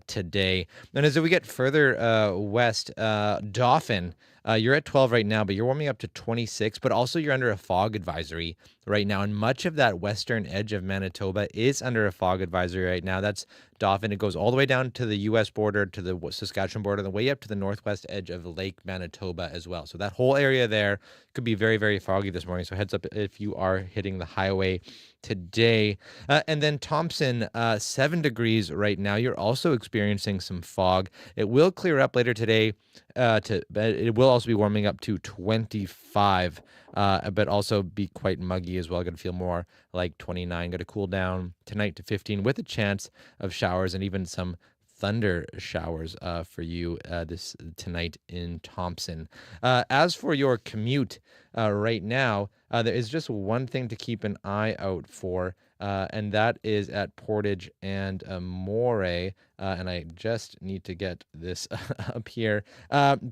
Speaker 19: today. And as we get further west, Dauphin, you're at 12 right now, but you're warming up to 26. But also you're under a fog advisory right now. And much of that western edge of Manitoba is under a fog advisory right now. That's Dauphin. It goes all the way down to the U.S. border, to the Saskatchewan border, and the way up to the northwest edge of Lake Manitoba as well. So that whole area there could be very, very foggy this morning. So heads up if you are hitting the highway today. And then Thompson, 7 degrees right now. You're also experiencing some fog. It will clear up later today. But it will also be warming up to 25, but also be quite muggy as well. Going to feel more like 29. Going to cool down tonight to 15 with a chance of showers and even some thunder showers for you this tonight in Thompson. As for your commute right now, there is just one thing to keep an eye out for, and that is at Portage and Moray. And I just need to get this up here.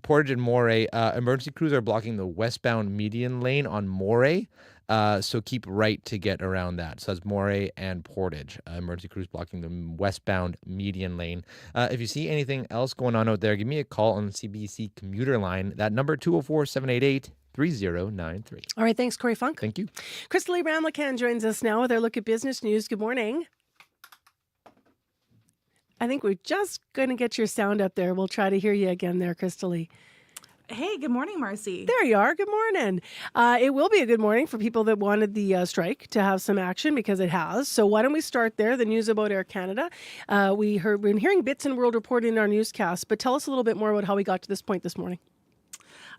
Speaker 19: Portage and Moray, emergency crews are blocking the westbound median lane on Moray. So keep right to get around that. So that's Moray and Portage. Emergency crews blocking the westbound median lane. If you see anything else going on out there, give me a call on the CBC commuter line. That number, 204-788-3093.
Speaker 4: All right, thanks, Corey Funk.
Speaker 19: Thank you.
Speaker 4: Crystal Lee Ramlakan joins us now with our look at business news. Good morning. I think we're just going to get your sound up there. We'll try to hear you again there, Crystal Lee.
Speaker 3: Hey, good morning, Marcy.
Speaker 4: There you are. Good morning. It will be a good morning for people that wanted the strike to have some action, because it has. So why don't we start there? The news about Air Canada. We've been hearing bits in World Report in our newscast, but tell us a little bit more about how we got to this point this morning.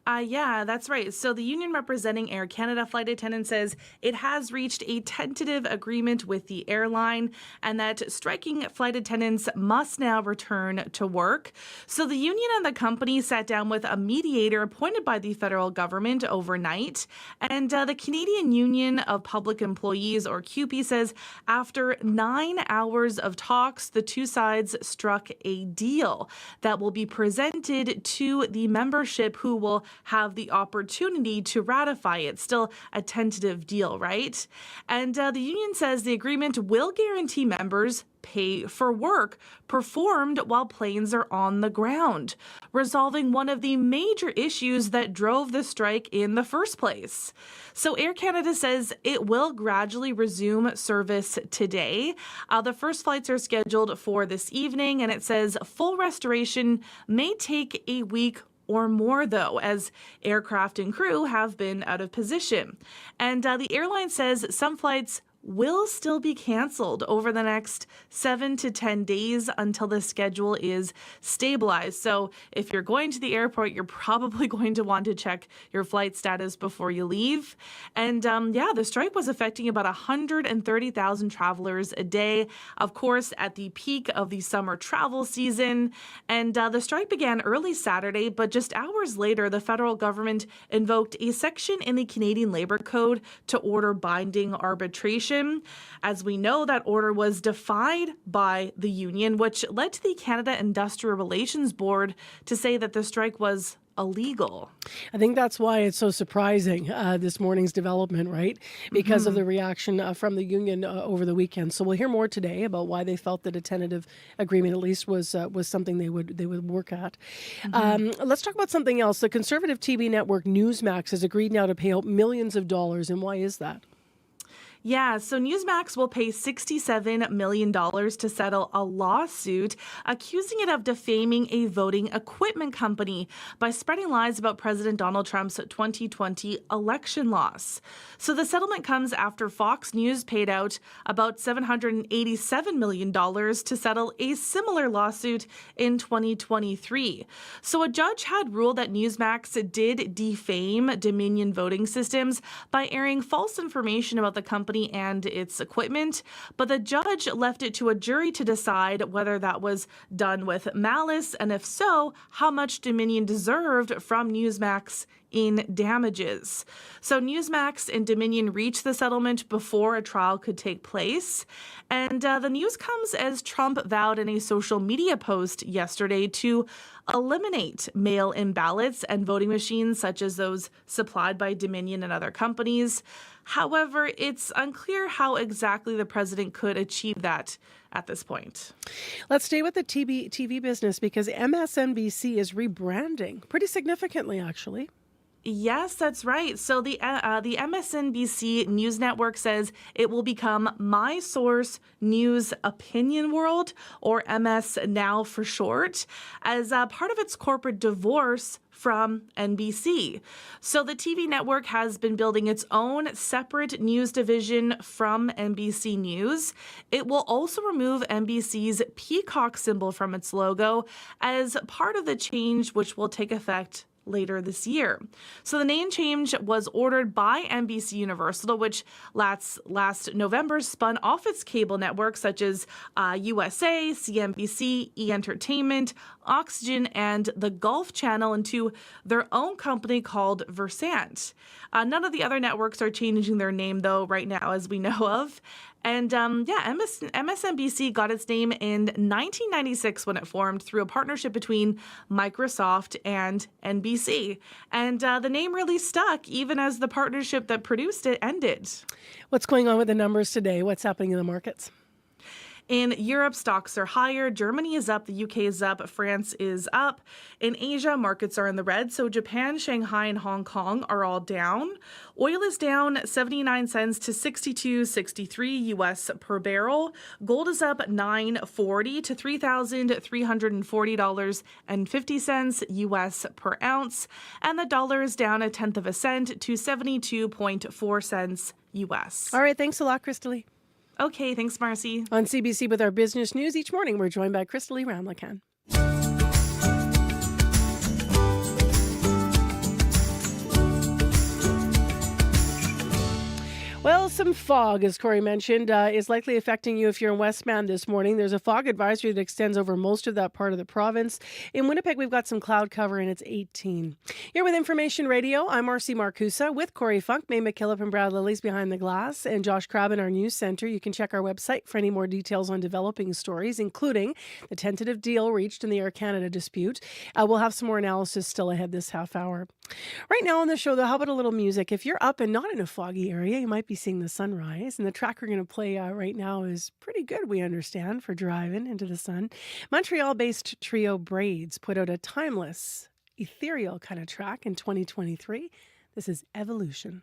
Speaker 3: Yeah, that's right. So the union representing Air Canada flight attendants says it has reached a tentative agreement with the airline and that striking flight attendants must now return to work. So the union and the company sat down with a mediator appointed by the federal government overnight. And the Canadian Union of Public Employees, or CUPE, says after 9 hours of talks, the two sides struck a deal that will be presented to the membership, who will have the opportunity to ratify it. Still a tentative deal, right? And the union says the agreement will guarantee members pay for work performed while planes are on the ground, resolving one of the major issues that drove the strike in the first place. So Air Canada says it will gradually resume service today. The first flights are scheduled for this evening, and it says full restoration may take a week or more, though, as aircraft and crew have been out of position. And the airline says some flights will still be canceled over the next 7 to 10 days until the schedule is stabilized. So if you're going to the airport, you're probably going to want to check your flight status before you leave. And the strike was affecting about 130,000 travelers a day, of course, at the peak of the summer travel season. And the strike began early Saturday, but just hours later, the federal government invoked a section in the Canadian Labor Code to order binding arbitration. As we know, that order was defied by the union, which led to the Canada Industrial Relations Board to say that the strike was illegal.
Speaker 4: I think that's why it's so surprising, this morning's development, right? Because of the reaction from the union over the weekend. So we'll hear more today about why they felt that a tentative agreement at least was something they would work at. Let's talk about something else. The conservative TV network Newsmax has agreed now to pay out millions of dollars. And why is that?
Speaker 3: Yeah, so Newsmax will pay $67 million to settle a lawsuit accusing it of defaming a voting equipment company by spreading lies about President Donald Trump's 2020 election loss. So the settlement comes after Fox News paid out about $787 million to settle a similar lawsuit in 2023. So a judge had ruled that Newsmax did defame Dominion voting systems by airing false information about the company and its equipment, but the judge left it to a jury to decide whether that was done with malice, and if so, how much Dominion deserved from Newsmax in damages. So Newsmax and Dominion reached the settlement before a trial could take place. And the news comes as Trump vowed in a social media post yesterday to eliminate mail-in ballots and voting machines such as those supplied by Dominion and other companies. However, it's unclear how exactly the president could achieve that at this point.
Speaker 4: Let's stay with the TV business because MSNBC is rebranding pretty significantly, actually.
Speaker 3: Yes, that's right. So the MSNBC News Network says it will become My Source News Opinion World, or MS Now for short, as part of its corporate divorce from NBC. So the TV network has been building its own separate news division from NBC News. It will also remove NBC's peacock symbol from its logo as part of the change, which will take effect later this year. So the name change was ordered by NBC Universal, which last November spun off its cable networks such as USA, CNBC, E! Entertainment, Oxygen, and the Golf Channel into their own company called Versant. None of the other networks are changing their name, though, right now, as we know of. And MSNBC got its name in 1996 when it formed through a partnership between Microsoft and NBC. And the name really stuck even as the partnership that produced it ended.
Speaker 4: What's going on with the numbers today? What's happening in the markets?
Speaker 3: In Europe, stocks are higher. Germany is up. The UK is up. France is up. In Asia, markets are in the red. So Japan, Shanghai, and Hong Kong are all down. Oil is down 79 cents to $62.63 US per barrel. Gold is up $9.40 to $3,340.50 US per ounce. And the dollar is down 1/10 cent to 72.4 cents US.
Speaker 4: All right. Thanks a lot, Crystalie.
Speaker 3: Okay, thanks, Marcy.
Speaker 4: On CBC with our business news each morning, we're joined by Crystalie Ramlakan. Well, some fog, as Corey mentioned, is likely affecting you if you're in Westman this morning. There's a fog advisory that extends over most of that part of the province. In Winnipeg, we've got some cloud cover, and it's 18. Here with Information Radio, I'm Marcy Marcusa with Corey Funk, May McKillop, and Brad Lilly's behind the glass, and Josh Crabb in our news center. You can check our website for any more details on developing stories, including the tentative deal reached in the Air Canada dispute. We'll have some more analysis still ahead this half hour. Right now on the show, though, how about a little music? If you're up and not in a foggy area, you might be seeing the sunrise, and the track we're going to play right now is pretty good, we understand, for driving into the sun. Montreal-based trio Braids put out a timeless, ethereal kind of track in 2023. This is Evolution.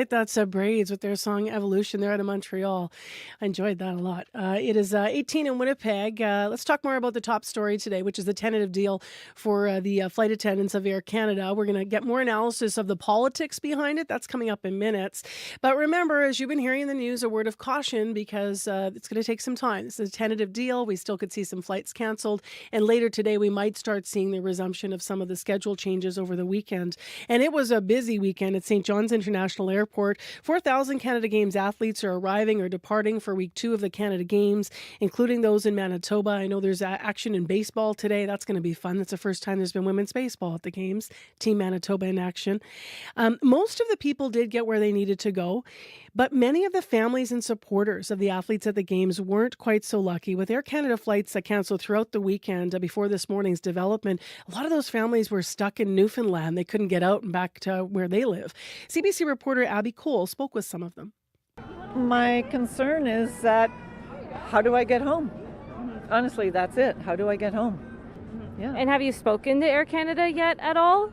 Speaker 4: it. That's Braids with their song Evolution. They're out of Montreal. I enjoyed that a lot. It is 18 in Winnipeg. Let's talk more about the top story today, which is the tentative deal for the flight attendants of Air Canada. We're going to get more analysis of the politics behind it. That's coming up in minutes. But remember, as you've been hearing in the news, a word of caution because it's going to take some time. This is a tentative deal. We still could see some flights canceled. And later today, we might start seeing the resumption of some of the schedule changes over the weekend. And it was a busy weekend at St. John's International Airport. 4,000 Canada Games athletes are arriving or departing for week 2 of the Canada Games, including those in Manitoba. I know there's action in baseball today. That's going to be fun. That's the first time there's been women's baseball at the Games. Team Manitoba in action. Most of the people did get where they needed to go, but many of the families and supporters of the athletes at the Games weren't quite so lucky. With Air Canada flights that canceled throughout the weekend before this morning's development, a lot of those families were stuck in Newfoundland. They couldn't get out and back to where they live. CBC reporter Abby Cole spoke with some of them.
Speaker 7: My concern is that how do I get home? Honestly, that's it. How do I get home? Yeah.
Speaker 9: And have you spoken to Air Canada yet at all?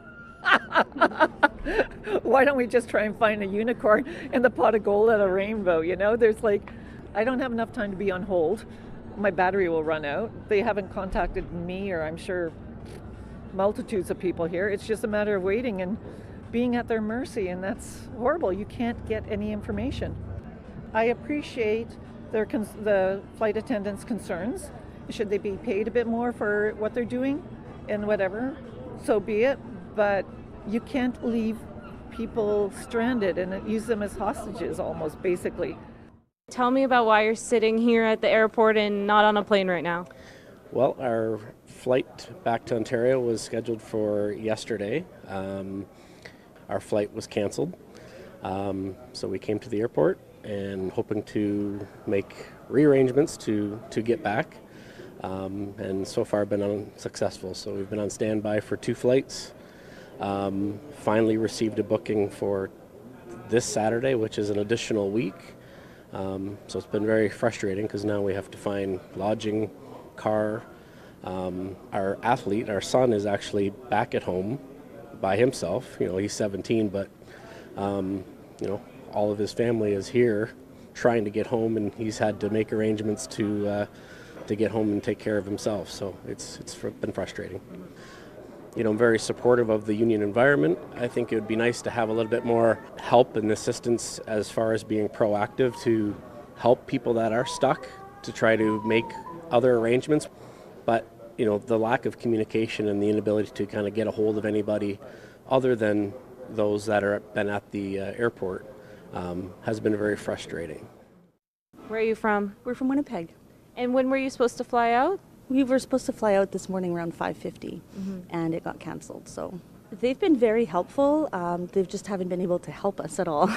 Speaker 7: Why don't we just try and find a unicorn in the pot of gold at a rainbow? You know, I don't have enough time to be on hold. My battery will run out. They haven't contacted me, or I'm sure multitudes of people here. It's just a matter of waiting and being at their mercy, and that's horrible. You can't get any information. I appreciate the flight attendants' concerns. Should they be paid a bit more for what they're doing and whatever, so be it. But you can't leave people stranded and use them as hostages almost, basically.
Speaker 9: Tell me about why you're sitting here at the airport and not on a plane right now.
Speaker 10: Well, our flight back to Ontario was scheduled for yesterday. Our flight was canceled. So we came to the airport and hoping to make rearrangements to get back. And so far been unsuccessful. So we've been on standby for 2 flights. Finally received a booking for this Saturday, which is an additional week. So it's been very frustrating because now we have to find lodging, car. Our athlete, our son, is actually back at home by himself. You know, he's 17, but you know, all of his family is here trying to get home, and he's had to make arrangements to get home and take care of himself. So it's been frustrating. You know, I'm very supportive of the union environment. I think it would be nice to have a little bit more help and assistance as far as being proactive to help people that are stuck to try to make other arrangements. But, you know, the lack of communication and the inability to kind of get a hold of anybody other than those that are been at the airport has been very frustrating.
Speaker 9: Where are you from?
Speaker 12: We're from Winnipeg.
Speaker 9: And when were you supposed to fly out?
Speaker 12: We were supposed to fly out this morning around 5:50, and it got canceled. So they've been very helpful. They just haven't been able to help us at all.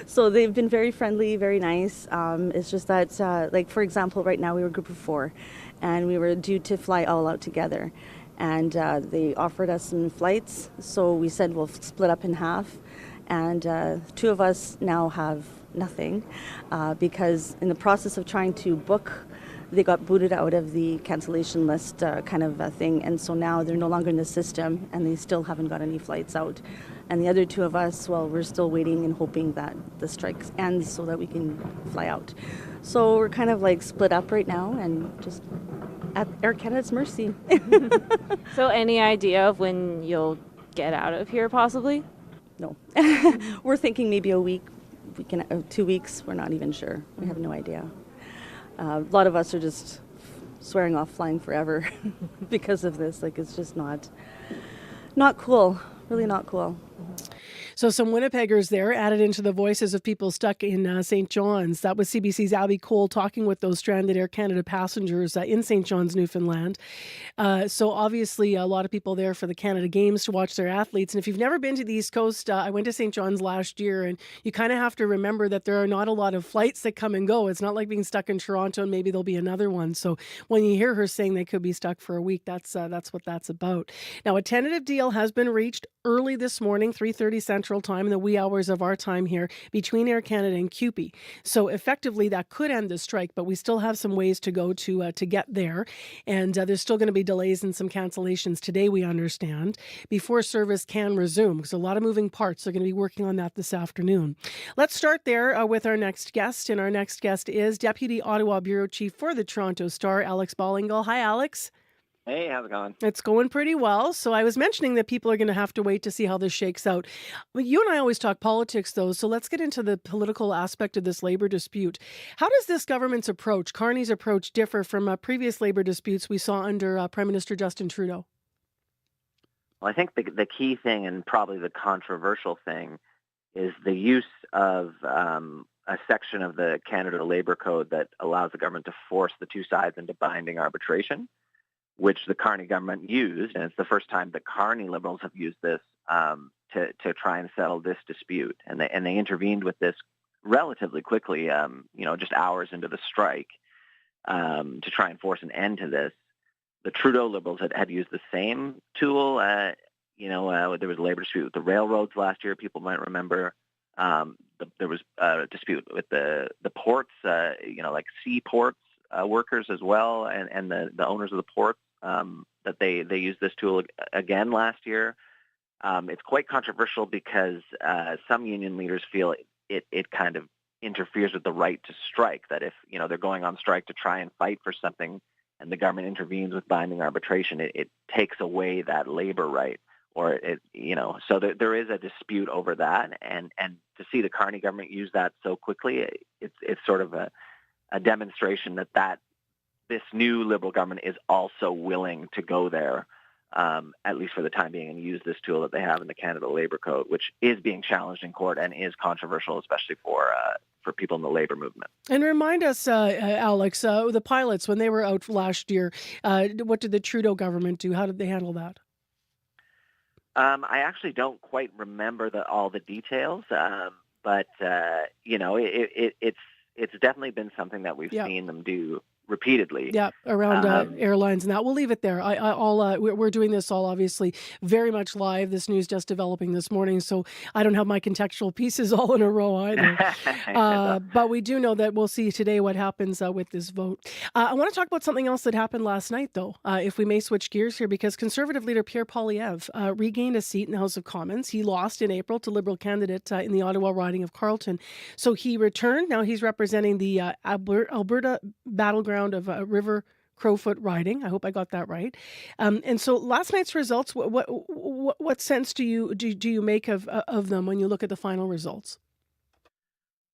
Speaker 12: So they've been very friendly, very nice. It's just that, like, for example, right now we were a group of 4, and we were due to fly all out together. And they offered us some flights, so we said we'll split up in half. And 2 of us now have nothing because in the process of trying to book, they got booted out of the cancellation list kind of a thing, and so now they're no longer in the system, and they still haven't got any flights out. And the other 2 of us, well, we're still waiting and hoping that the strike ends so that we can fly out. So we're kind of like split up right now and just at Air Canada's mercy.
Speaker 9: So any idea of when you'll get out of here possibly?
Speaker 12: No. We're thinking maybe a week, 2 weeks. We're not even sure. We have no idea. A lot of us are just swearing off flying forever because of this. Like, it's just not cool. Really not cool.
Speaker 4: So some Winnipeggers there added into the voices of people stuck in St. John's. That was CBC's Abby Cole talking with those stranded Air Canada passengers in St. John's, Newfoundland. So obviously a lot of people there for the Canada Games to watch their athletes. And if you've never been to the East Coast, I went to St. John's last year, and you kind of have to remember that there are not a lot of flights that come and go. It's not like being stuck in Toronto and maybe there'll be another one. So when you hear her saying they could be stuck for a week, that's what that's about. Now, a tentative deal has been reached early this morning morning, 3:30 Central Time, in the wee hours of our time here, between Air Canada and CUPE. So effectively, that could end the strike, but we still have some ways to go to get there. And there's still going to be delays and some cancellations today, we understand, before service can resume, because a lot of moving parts. They're going to be working on that this afternoon. Let's start there with our next guest. And our next guest is Deputy Ottawa Bureau Chief for the Toronto Star, Alex Ballingall. Hi, Alex.
Speaker 11: Hey, how's it going?
Speaker 4: It's going pretty well. So I was mentioning that people are going to have to wait to see how this shakes out. But you and I always talk politics, though, so let's get into the political aspect of this labor dispute. How does this government's approach, Carney's approach, differ from previous labor disputes we saw under Prime Minister Justin Trudeau?
Speaker 11: Well, I think the key thing, and probably the controversial thing, is the use of a section of the Canada Labour Code that allows the government to force the two sides into binding arbitration, which the Carney government used, and it's the first time the Carney Liberals have used this to try and settle this dispute. And they intervened with this relatively quickly, just hours into the strike, to try and force an end to this. The Trudeau Liberals had used the same tool. There was a labor dispute with the railroads last year, people might remember. There was a dispute with the ports, like seaports workers as well, and the owners of the ports, that they used this tool again last year. It's quite controversial because some union leaders feel it kind of interferes with the right to strike, that if they're going on strike to try and fight for something and the government intervenes with binding arbitration, it takes away that labor right. Or so there is a dispute over that, and to see the Carney government use that so quickly, it's sort of a demonstration that this new Liberal government is also willing to go there, at least for the time being, and use this tool that they have in the Canada Labour Code, which is being challenged in court and is controversial, especially for people in the labour movement.
Speaker 4: And remind us, Alex, the pilots, when they were out last year, what did the Trudeau government do? How did they handle that?
Speaker 11: I actually don't quite remember all the details, but it's definitely been something that we've seen them do repeatedly.
Speaker 4: Yeah, around airlines and that. We'll leave it there. We're doing this all obviously very much live. This news just developing this morning, so I don't have my contextual pieces all in a row either. But we do know that we'll see today what happens with this vote. I want to talk about something else that happened last night, though, if we may switch gears here, because Conservative leader Pierre Poilievre regained a seat in the House of Commons. He lost in April to Liberal candidate in the Ottawa riding of Carleton. So he returned. Now he's representing the Alberta battleground of River Crowfoot riding. I hope I got that right. And so last night's results, what sense do you make of them when you look at the final results?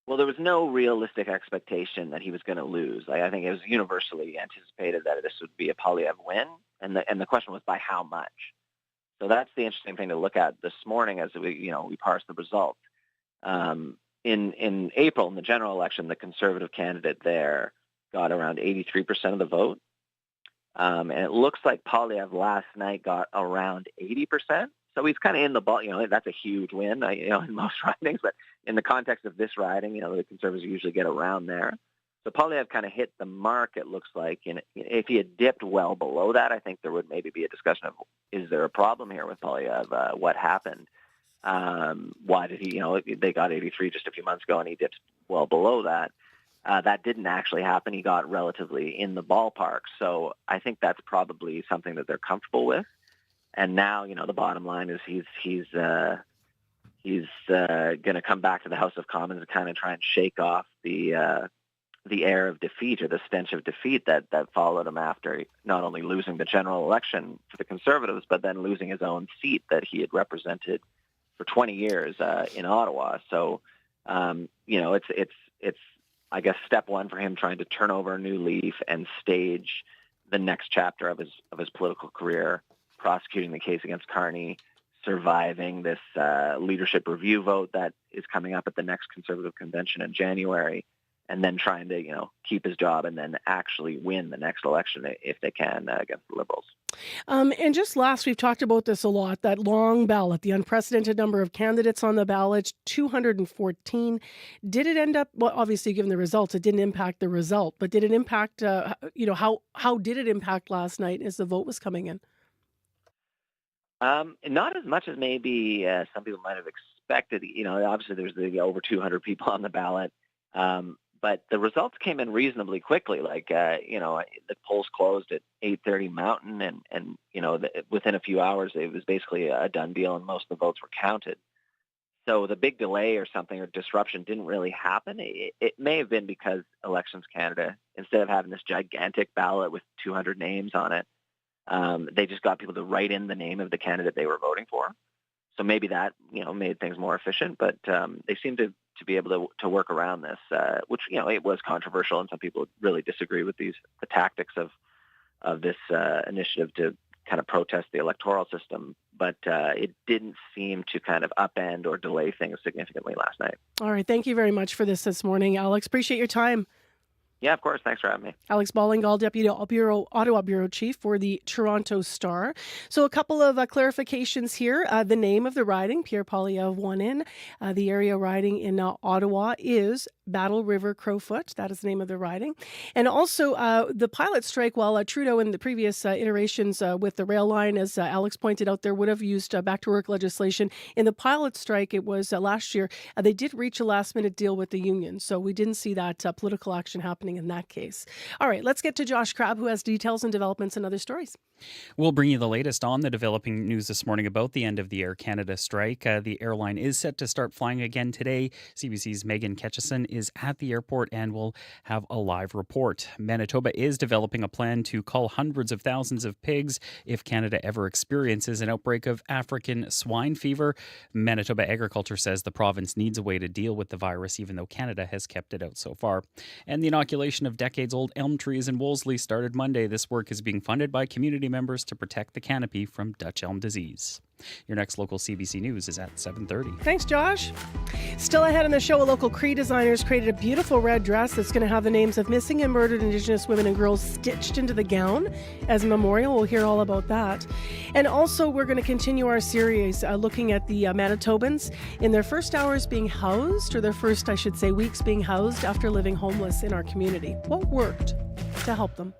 Speaker 11: Well, there was no realistic expectation that he was going to lose. I think it was universally anticipated that this would be a Poilievre win, and the question was by how much. So that's the interesting thing to look at this morning as we parse the results. In April, in the general election, the Conservative candidate there got around 83% of the vote. And it looks like Poilievre last night got around 80%. So he's kind of in the ball. That's a huge win, in most ridings. But in the context of this riding, the Conservatives usually get around there. So Poilievre kind of hit the mark, it looks like. And if he had dipped well below that, I think there would maybe be a discussion of, is there a problem here with Poilievre? What happened? Why did he, they got 83 just a few months ago and he dipped well below that. That didn't actually happen. He got relatively in the ballpark. So I think that's probably something that they're comfortable with. And now, the bottom line is he's going to come back to the House of Commons and kind of try and shake off the air of defeat or the stench of defeat that followed him after not only losing the general election for the Conservatives, but then losing his own seat that he had represented for 20 years in Ottawa. So, it's I guess step one for him trying to turn over a new leaf and stage the next chapter of his political career, prosecuting the case against Carney, surviving this leadership review vote that is coming up at the next Conservative convention in January, and then trying to keep his job and then actually win the next election if they can against the Liberals.
Speaker 4: And just last, we've talked about this a lot, that long ballot, the unprecedented number of candidates on the ballot, 214. Did it end up, well, obviously, given the results, it didn't impact the result, but did it impact, how did it impact last night as the vote was coming in?
Speaker 11: Not as much as maybe some people might have expected. Obviously there's the over 200 people on the ballot, but the results came in reasonably quickly. The polls closed at 8:30 Mountain, and within a few hours it was basically a done deal, and most of the votes were counted. So the big delay or something or disruption didn't really happen. It may have been because Elections Canada, instead of having this gigantic ballot with 200 names on it, they just got people to write in the name of the candidate they were voting for. So maybe that, made things more efficient, but they seem to be able to work around this, which, it was controversial, and some people really disagree with the tactics of this initiative to kind of protest the electoral system. But it didn't seem to kind of upend or delay things significantly last night.
Speaker 4: All right. Thank you very much for this morning, Alex. Appreciate your time.
Speaker 11: Yeah, of course. Thanks for having me. Alex
Speaker 4: Ballingall, Deputy Ottawa Bureau Chief for the Toronto Star. So a couple of clarifications here. The name of the riding, Pierre Poilievre won in. The area riding in Ottawa is Battle River Crowfoot. That is the name of the riding. And also the pilot strike, while Trudeau in the previous iterations with the rail line, as Alex pointed out, there would have used back-to-work legislation. In the pilot strike, it was last year, they did reach a last-minute deal with the union. So we didn't see that political action happening in that case. All right, let's get to Josh Crabb, who has details and developments and other stories.
Speaker 5: We'll bring you the latest on the developing news this morning about the end of the Air Canada strike. The airline is set to start flying again today. CBC's Megan Ketchison is at the airport and will have a live report. Manitoba is developing a plan to cull hundreds of thousands of pigs if Canada ever experiences an outbreak of African swine fever. Manitoba Agriculture says the province needs a way to deal with the virus, even though Canada has kept it out so far. And the inoculation of decades-old elm trees in Wolsley started Monday. This work is being funded by community members to protect the canopy from Dutch elm disease. Your next local CBC News is at 7:30.
Speaker 4: Thanks, Josh. Still ahead in the show, a local Cree designers created a beautiful red dress that's going to have the names of missing and murdered Indigenous women and girls stitched into the gown as a memorial. We'll hear all about that. And also, we're going to continue our series looking at the Manitobans in their first hours being housed, or their first, I should say, weeks being housed after living homeless in our community. What worked to help them?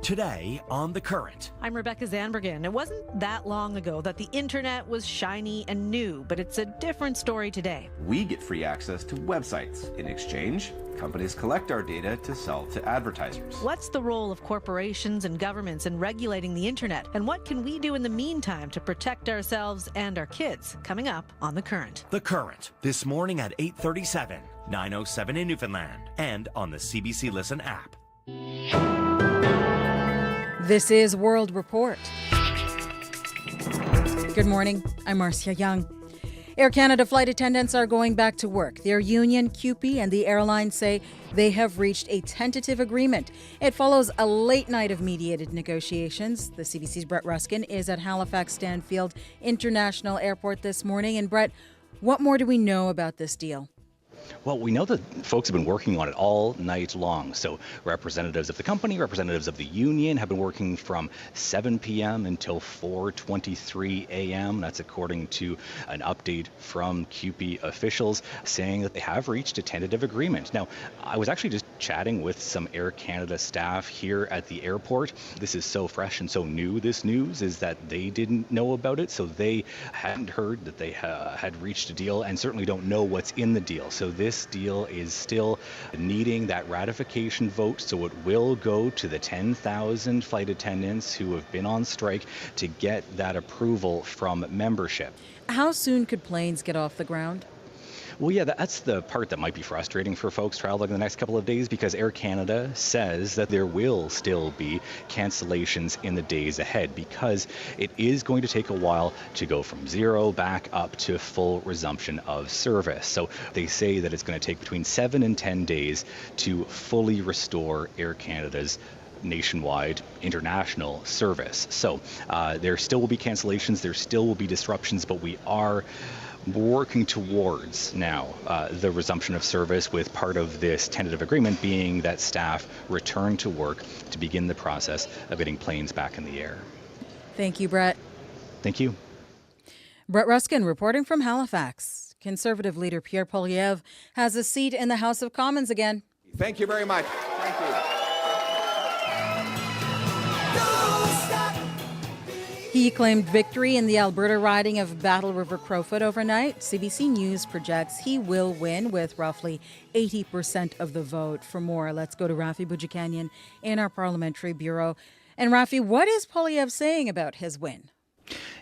Speaker 6: Today on The Current.
Speaker 13: I'm Rebecca Zanbergen. It wasn't that long ago that the internet was shiny and new, but it's a different story today.
Speaker 14: We get free access to websites. In exchange, companies collect our data to sell to advertisers.
Speaker 13: What's the role of corporations and governments in regulating the internet? And what can we do in the meantime to protect ourselves and our kids? Coming up on The Current.
Speaker 6: The Current, this morning at 8:37, 9:07 in Newfoundland, and on the CBC Listen app.
Speaker 8: This is World Report. Good morning. I'm Marcia Young. Air Canada flight attendants are going back to work. Their union, CUPE, and the airline say they have reached a tentative agreement. It follows a late night of mediated negotiations. The CBC's Brett Ruskin is at Halifax Stanfield International Airport this morning. And Brett, what more do we know about this deal?
Speaker 15: Well, we know that folks have been working on it all night long. So representatives of the company, representatives of the union have been working from 7 p.m. until 4:23 a.m. That's according to an update from CUPE officials saying that they have reached a tentative agreement. Now, I was actually just chatting with some Air Canada staff here at the airport. This is so fresh and so new, this news, is that they didn't know about it. So they hadn't heard that they had reached a deal, and certainly don't know what's in the deal. So this deal is still needing that ratification vote, so it will go to the 10,000 flight attendants who have been on strike to get that approval from membership.
Speaker 8: How soon could planes get off the ground?
Speaker 15: Well, yeah, that's the part that might be frustrating for folks traveling the next couple of days, because Air Canada says that there will still be cancellations in the days ahead, because it is going to take a while to go from zero back up to full resumption of service. So they say that it's going to take between 7 and 10 days to fully restore Air Canada's nationwide international service. So there still will be cancellations, there still will be disruptions, but we are working towards now the resumption of service, with part of this tentative agreement being that staff return to work to begin the process of getting planes back in the air.
Speaker 8: Thank you, Brett.
Speaker 15: Thank you.
Speaker 8: Brett Ruskin reporting from Halifax. Conservative leader Pierre Poilievre has a seat in the House of Commons again.
Speaker 17: Thank you very much. Thank you.
Speaker 8: He claimed victory in the Alberta riding of Battle River Crowfoot overnight. CBC News projects he will win with roughly 80% of the vote. For more, let's go to Rafi Boudjikanian in our parliamentary bureau. And Rafi, what is Poilievre saying about his win?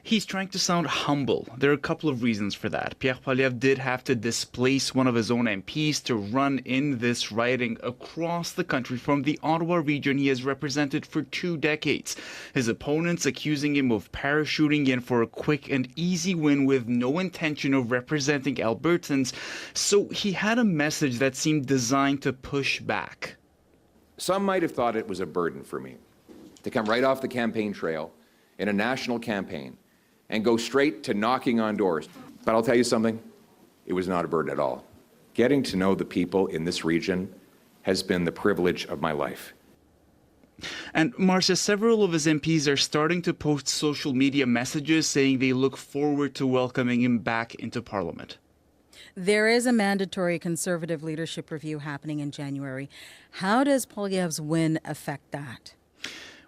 Speaker 16: He's trying to sound humble. There are a couple of reasons for that. Pierre Poilievre did have to displace one of his own MPs to run in this riding across the country from the Ottawa region he has represented for 2 decades. His opponents accusing him of parachuting in for a quick and easy win with no intention of representing Albertans. So he had a message that seemed designed to push back.
Speaker 17: Some might have thought it was a burden for me to come right off the campaign trail in a national campaign and go straight to knocking on doors. But I'll tell you something, it was not a burden at all. Getting to know the people in this region has been the privilege of my life.
Speaker 16: And Marcia, several of his MPs are starting to post social media messages saying they look forward to welcoming him back into Parliament.
Speaker 8: There is a mandatory Conservative leadership review happening in January. How does Poilievre's win affect that?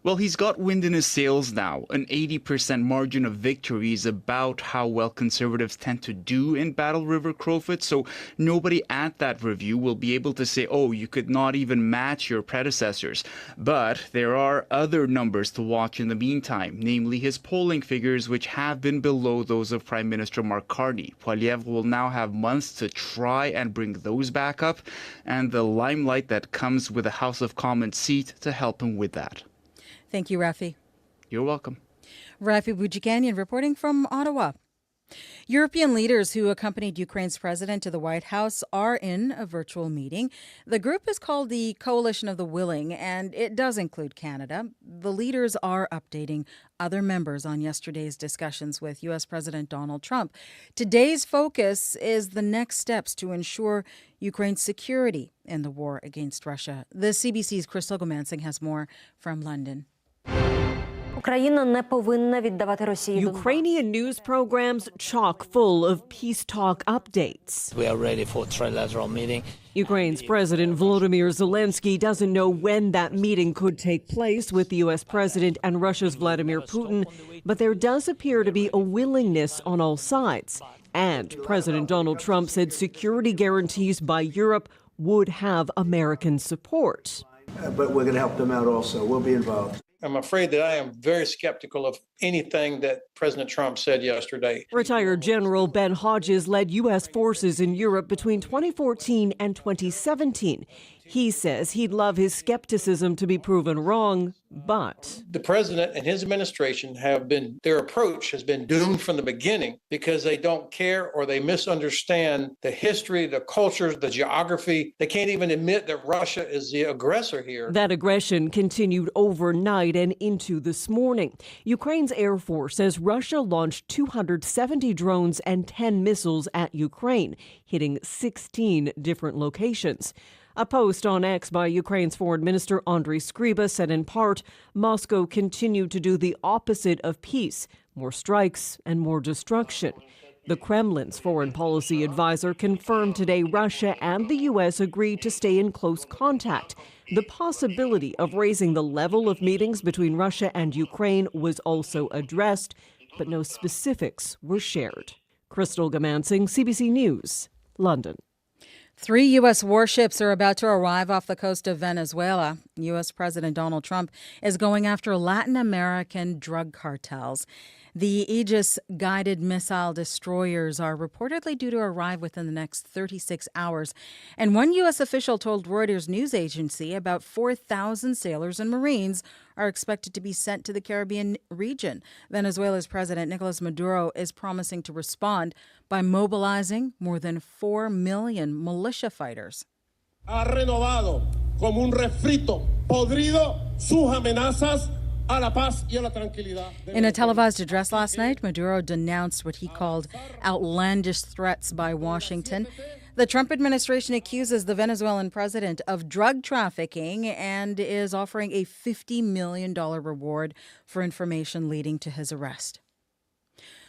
Speaker 16: Well, he's got wind in his sails now. An 80% margin of victory is about how well Conservatives tend to do in Battle River Crowfoot, so nobody at that review will be able to say, oh, you could not even match your predecessors. But there are other numbers to watch in the meantime, namely his polling figures, which have been below those of Prime Minister Mark Carney. Poilievre will now have months to try and bring those back up, and the limelight that comes with a House of Commons seat to help him with that.
Speaker 8: Thank you, Rafi.
Speaker 16: You're welcome.
Speaker 8: Rafi Boudjikanian reporting from Ottawa. European leaders who accompanied Ukraine's president to the White House are in a virtual meeting. The group is called the Coalition of the Willing, and it does include Canada. The leaders are updating other members on yesterday's discussions with U.S. President Donald Trump. Today's focus is the next steps to ensure Ukraine's security in the war against Russia. The CBC's Crystal Gomansing has more from London.
Speaker 18: Ukrainian news programs chock full of peace talk updates.
Speaker 21: We are ready for a trilateral meeting.
Speaker 18: Ukraine's President Volodymyr Zelensky doesn't know when that meeting could take place with the U.S. President and Russia's Vladimir Putin, but there does appear to be a willingness on all sides. And President Donald Trump said security guarantees by Europe would have American support.
Speaker 25: But we're going to help them out also. We'll be involved.
Speaker 26: I'm afraid that I am very skeptical of anything that President Trump said yesterday.
Speaker 18: Retired General Ben Hodges led U.S. forces in Europe between 2014 and 2017. He says he'd love his skepticism to be proven wrong, but
Speaker 26: the president and his administration their approach has been doomed from the beginning because they don't care or they misunderstand the history, the cultures, the geography. They can't even admit that Russia is the aggressor here.
Speaker 18: That aggression continued overnight and into this morning. Ukraine's Air Force says Russia launched 270 drones and 10 missiles at Ukraine, hitting 16 different locations. A post on X by Ukraine's Foreign Minister Andriy Skryba said in part, Moscow continued to do the opposite of peace, more strikes and more destruction. The Kremlin's foreign policy advisor confirmed today Russia and the U.S. agreed to stay in close contact. The possibility of raising the level of meetings between Russia and Ukraine was also addressed, but no specifics were shared. Crystal Gomansing, CBC News, London.
Speaker 8: 3 U.S. warships are about to arrive off the coast of Venezuela. U.S. President Donald Trump is going after Latin American drug cartels. The Aegis guided missile destroyers are reportedly due to arrive within the next 36 hours. And one U.S. official told Reuters news agency about 4,000 sailors and Marines are expected to be sent to the Caribbean region. Venezuela's President Nicolas Maduro is promising to respond by mobilizing more than 4 million militia fighters.
Speaker 27: Ha renovado como un refrito podrido sus amenazas.
Speaker 8: In a televised address last night, Maduro denounced what he called outlandish threats by Washington. The Trump administration accuses the Venezuelan president of drug trafficking and is offering a $50 million reward for information leading to his arrest.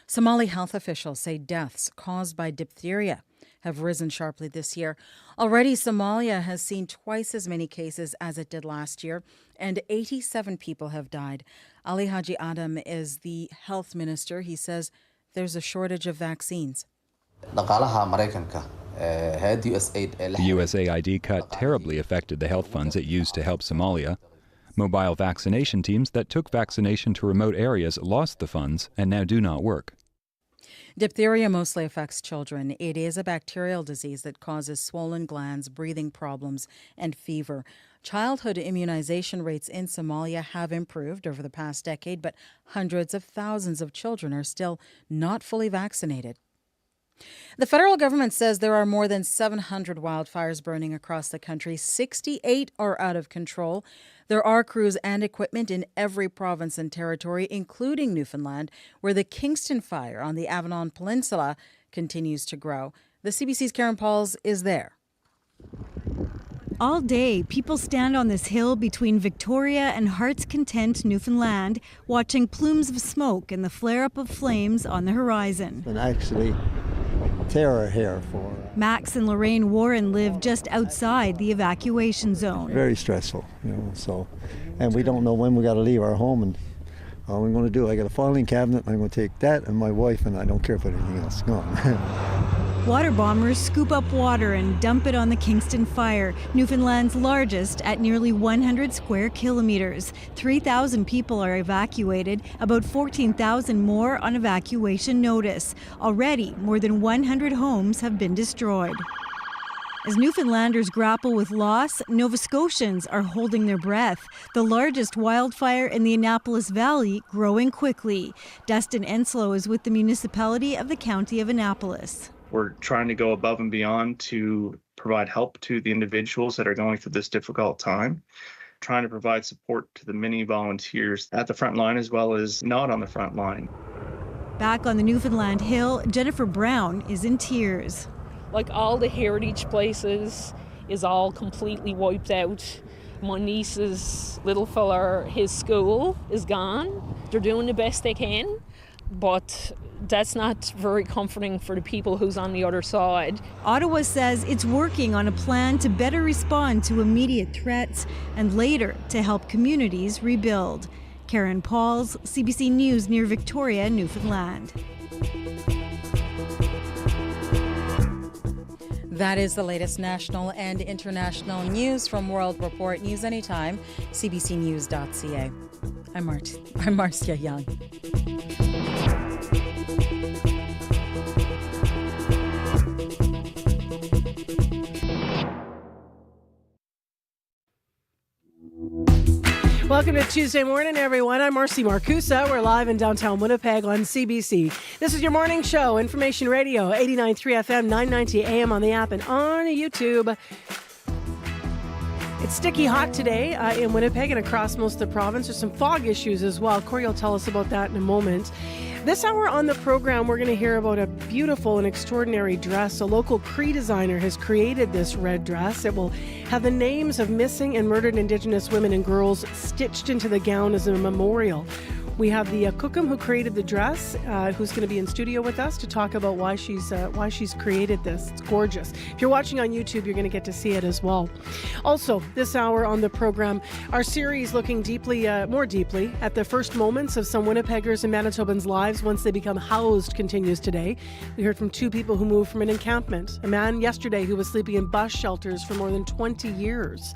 Speaker 8: Somali health officials say deaths caused by diphtheria have risen sharply this year. Already, Somalia has seen twice as many cases as it did last year, and 87 people have died. Ali Haji Adam is the health minister. He says there's a shortage of vaccines.
Speaker 1: The USAID cut terribly affected the health funds it used to help Somalia. Mobile vaccination teams that took vaccination to remote areas lost the funds and now do not work.
Speaker 8: Diphtheria mostly affects children. It is a bacterial disease that causes swollen glands, breathing problems, and fever. Childhood immunization rates in Somalia have improved over the past decade, but hundreds of thousands of children are still not fully vaccinated. The federal government says there are more than 700 wildfires burning across the country. 68 are out of control. There are crews and equipment in every province and territory, including Newfoundland, where the Kingston Fire on the Avalon Peninsula continues to grow. The CBC's Karen Pauls is there.
Speaker 2: All day, people stand on this hill between Victoria and Heart's Content, Newfoundland, watching plumes of smoke and the flare-up of flames on the horizon.
Speaker 19: And actually terror here for...
Speaker 2: Max and Lorraine Warren live just outside the evacuation zone.
Speaker 19: Very stressful, so... And we don't know when we got to leave our home, and all we're going to do, I got a filing cabinet, and I'm going to take that and my wife, and I don't care if anything else is gone.
Speaker 2: Water bombers scoop up water and dump it on the Kingston Fire, Newfoundland's largest at nearly 100 square kilometers. 3,000 people are evacuated, about 14,000 more on evacuation notice. Already, more than 100 homes have been destroyed. As Newfoundlanders grapple with loss, Nova Scotians are holding their breath. The largest wildfire in the Annapolis Valley growing quickly. Dustin Enslow is with the municipality of the County of Annapolis.
Speaker 20: We're trying to go above and beyond to provide help to the individuals that are going through this difficult time, trying to provide support to the many volunteers at the front line as well as not on the front line.
Speaker 2: Back on the Newfoundland Hill, Jennifer Brown is in tears.
Speaker 22: Like all the heritage places is all completely wiped out. My niece's little fella, his school is gone. They're doing the best they can, but that's not very comforting for the people who's on the other side.
Speaker 2: Ottawa says it's working on a plan to better respond to immediate threats and later to help communities rebuild. Karen Pauls, CBC News near Victoria, Newfoundland.
Speaker 8: That is the latest national and international news from World Report. News anytime, cbcnews.ca. I'm Marcia Young.
Speaker 4: Welcome to Tuesday morning, everyone. I'm Marcy Marcusa. We're live in downtown Winnipeg on CBC. This is your morning show, Information Radio, 89.3 FM, 990 AM on the app and on YouTube. It's sticky hot today in Winnipeg and across most of the province. There's some fog issues as well. Corey will tell us about that in a moment. This hour on the program, we're going to hear about a beautiful and extraordinary dress. A local Cree designer has created this red dress. It will have the names of missing and murdered Indigenous women and girls stitched into the gown as a memorial. We have the Cookham who created the dress, who's going to be in studio with us to talk about why she's created this. It's gorgeous. If you're watching on YouTube, you're going to get to see it as well. Also, this hour on the program, our series looking more deeply at the first moments of some Winnipeggers and Manitobans' lives once they become housed continues today. We heard from two people who moved from an encampment. A man yesterday who was sleeping in bus shelters for more than 20 years.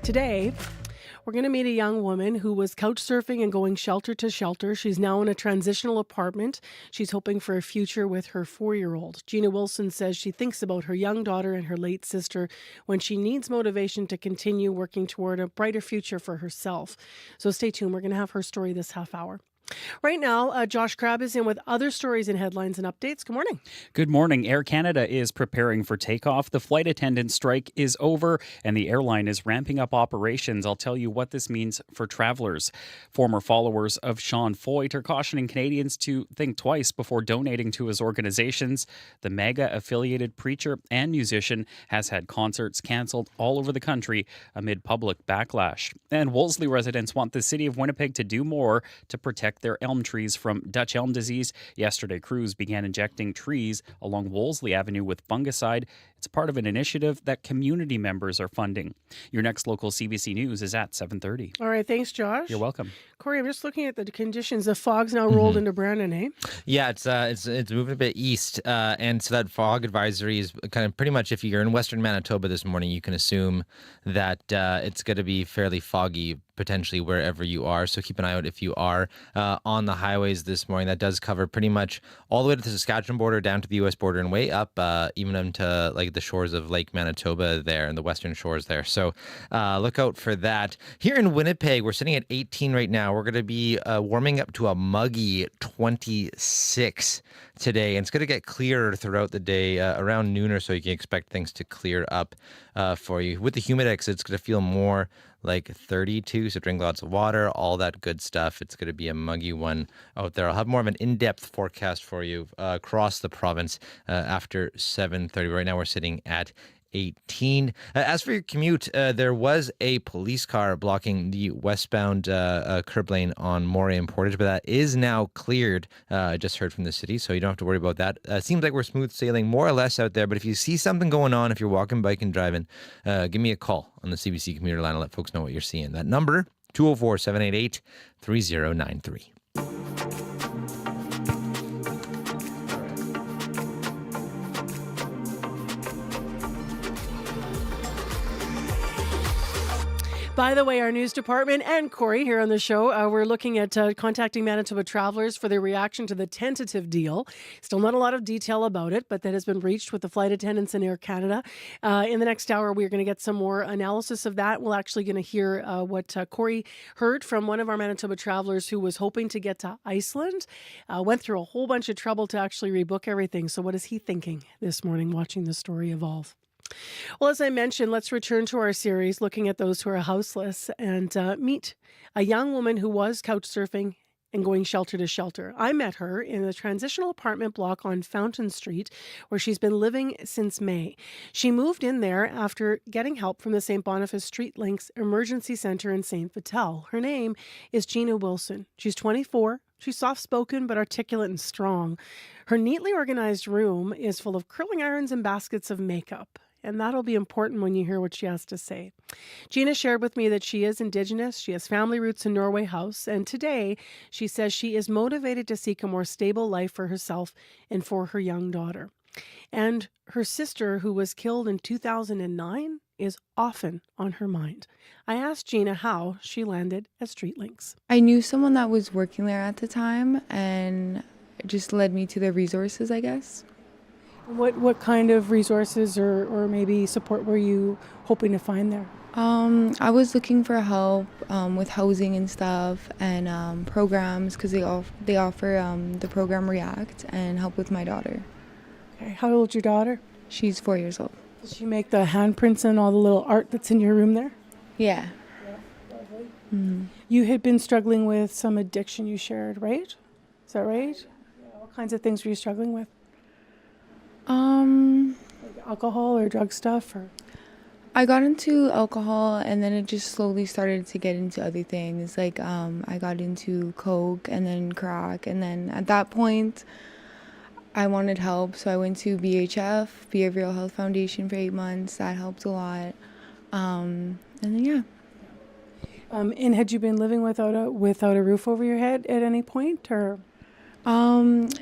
Speaker 4: Today, we're going to meet a young woman who was couch surfing and going shelter to shelter. She's now in a transitional apartment. She's hoping for a future with her 4-year-old. Gina Wilson says she thinks about her young daughter and her late sister when she needs motivation to continue working toward a brighter future for herself. So stay tuned. We're going to have her story this half hour. Right now, Josh Crabb is in with other stories and headlines and updates. Good morning.
Speaker 5: Good morning. Air Canada is preparing for takeoff. The flight attendant strike is over and the airline is ramping up operations. I'll tell you what this means for travelers. Former followers of Sean Foyt are cautioning Canadians to think twice before donating to his organizations. The MAGA-affiliated preacher and musician has had concerts canceled all over the country amid public backlash. And Wolsley residents want the city of Winnipeg to do more to protect protect their elm trees from Dutch elm disease. Yesterday, crews began injecting trees along Wolsley Avenue with fungicide. It's part of an initiative that community members are funding. Your next local CBC News is at 7:30.
Speaker 4: All right, thanks, Josh.
Speaker 5: You're welcome.
Speaker 4: Corey, I'm just looking at the conditions. The fog's now rolled into Brandon, eh?
Speaker 3: Yeah, it's moving a bit east, and so that fog advisory is kind of pretty much, if you're in Western Manitoba this morning, you can assume that it's going to be fairly foggy potentially wherever you are. So keep an eye out if you are on the highways this morning. That does cover pretty much all the way to the Saskatchewan border, down to the U.S. border, and way up even into like the shores of Lake Manitoba there and the western shores there. So look out for that. Here in Winnipeg, we're sitting at 18 right now. We're going to be warming up to a muggy 26 today, and it's going to get clearer throughout the day. Around noon or so, you can expect things to clear up for you. With the humidex, it's going to feel more like 32, so drink lots of water, all that good stuff. It's going to be a muggy one out there. I'll have more of an in-depth forecast for you across the province after 7:30. Right now, we're sitting at 18. As for your commute, there was a police car blocking the westbound curb lane on Moray and Portage, but that is now cleared. I just heard from the city, so you don't have to worry about that. Seems like we're smooth sailing more or less out there, but if you see something going on, if you're walking, biking, driving, give me a call on the CBC commuter line. I'll let folks know what you're seeing. That number, 204-788-3093.
Speaker 4: By the way, our news department and Corey here on the show, we're looking at contacting Manitoba travelers for their reaction to the tentative deal. Still not a lot of detail about it, but that has been reached with the flight attendants in Air Canada. In the next hour, we're going to get some more analysis of that. We're actually going to hear what Corey heard from one of our Manitoba travelers who was hoping to get to Iceland, went through a whole bunch of trouble to actually rebook everything. So what is he thinking this morning watching the story evolve? Well, as I mentioned, let's return to our series looking at those who are houseless and meet a young woman who was couch surfing and going shelter to shelter. I met her in a transitional apartment block on Fountain Street where she's been living since May. She moved in there after getting help from the St. Boniface Street Links Emergency Center in St. Vital. Her name is Gina Wilson. She's 24. She's soft-spoken but articulate and strong. Her neatly organized room is full of curling irons and baskets of makeup. And that'll be important when you hear what she has to say. Gina shared with me that she is Indigenous. She has family roots in Norway House. And today, she says she is motivated to seek a more stable life for herself and for her young daughter. And her sister, who was killed in 2009, is often on her mind. I asked Gina how she landed at Street Links.
Speaker 7: I knew someone that was working there at the time, and it just led me to the resources, I guess.
Speaker 4: What kind of resources or maybe support were you hoping to find there?
Speaker 7: I was looking for help with housing and stuff and programs because they offer the program React and help with my daughter.
Speaker 4: Okay, how old's your daughter?
Speaker 7: She's 4 years old.
Speaker 4: Does she make the handprints and all the little art that's in your room there?
Speaker 7: Yeah.
Speaker 4: Mm-hmm. You had been struggling with some addiction, you shared, right? Is that right? Yeah. What kinds of things were you struggling with? Like alcohol or drug stuff? Or
Speaker 7: I got into alcohol and then it just slowly started to get into other things. Like I got into coke and then crack, and then at that point I wanted help, so I went to BHF, Behavioral Health Foundation, for 8 months. That helped a lot. And then yeah.
Speaker 4: And had you been living without a roof over your head at any point, or?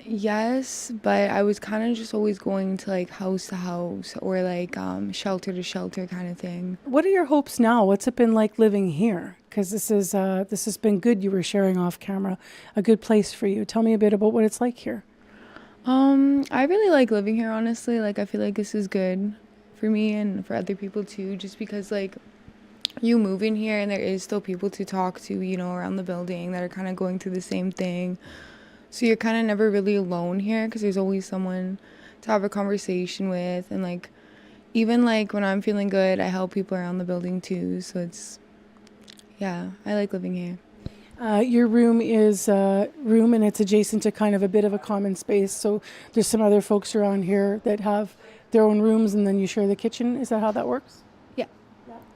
Speaker 7: Yes, but I was kind of just always going to like house to house or like shelter to shelter kind of thing.
Speaker 4: What are your hopes now? What's it been like living here? Because this has been good. You were sharing off camera, a good place for you. Tell me a bit about what it's like here.
Speaker 7: I really like living here, honestly. Like I feel like this is good for me and for other people too, just because like you move in here and there is still people to talk to, you know, around the building that are kind of going through the same thing. So you're kind of never really alone here because there's always someone to have a conversation with. And like, even like when I'm feeling good, I help people around the building too. So it's, yeah, I like living here.
Speaker 4: Your room is room and it's adjacent to kind of a bit of a common space. So there's some other folks around here that have their own rooms and then you share the kitchen. Is that how that works?
Speaker 7: Yeah.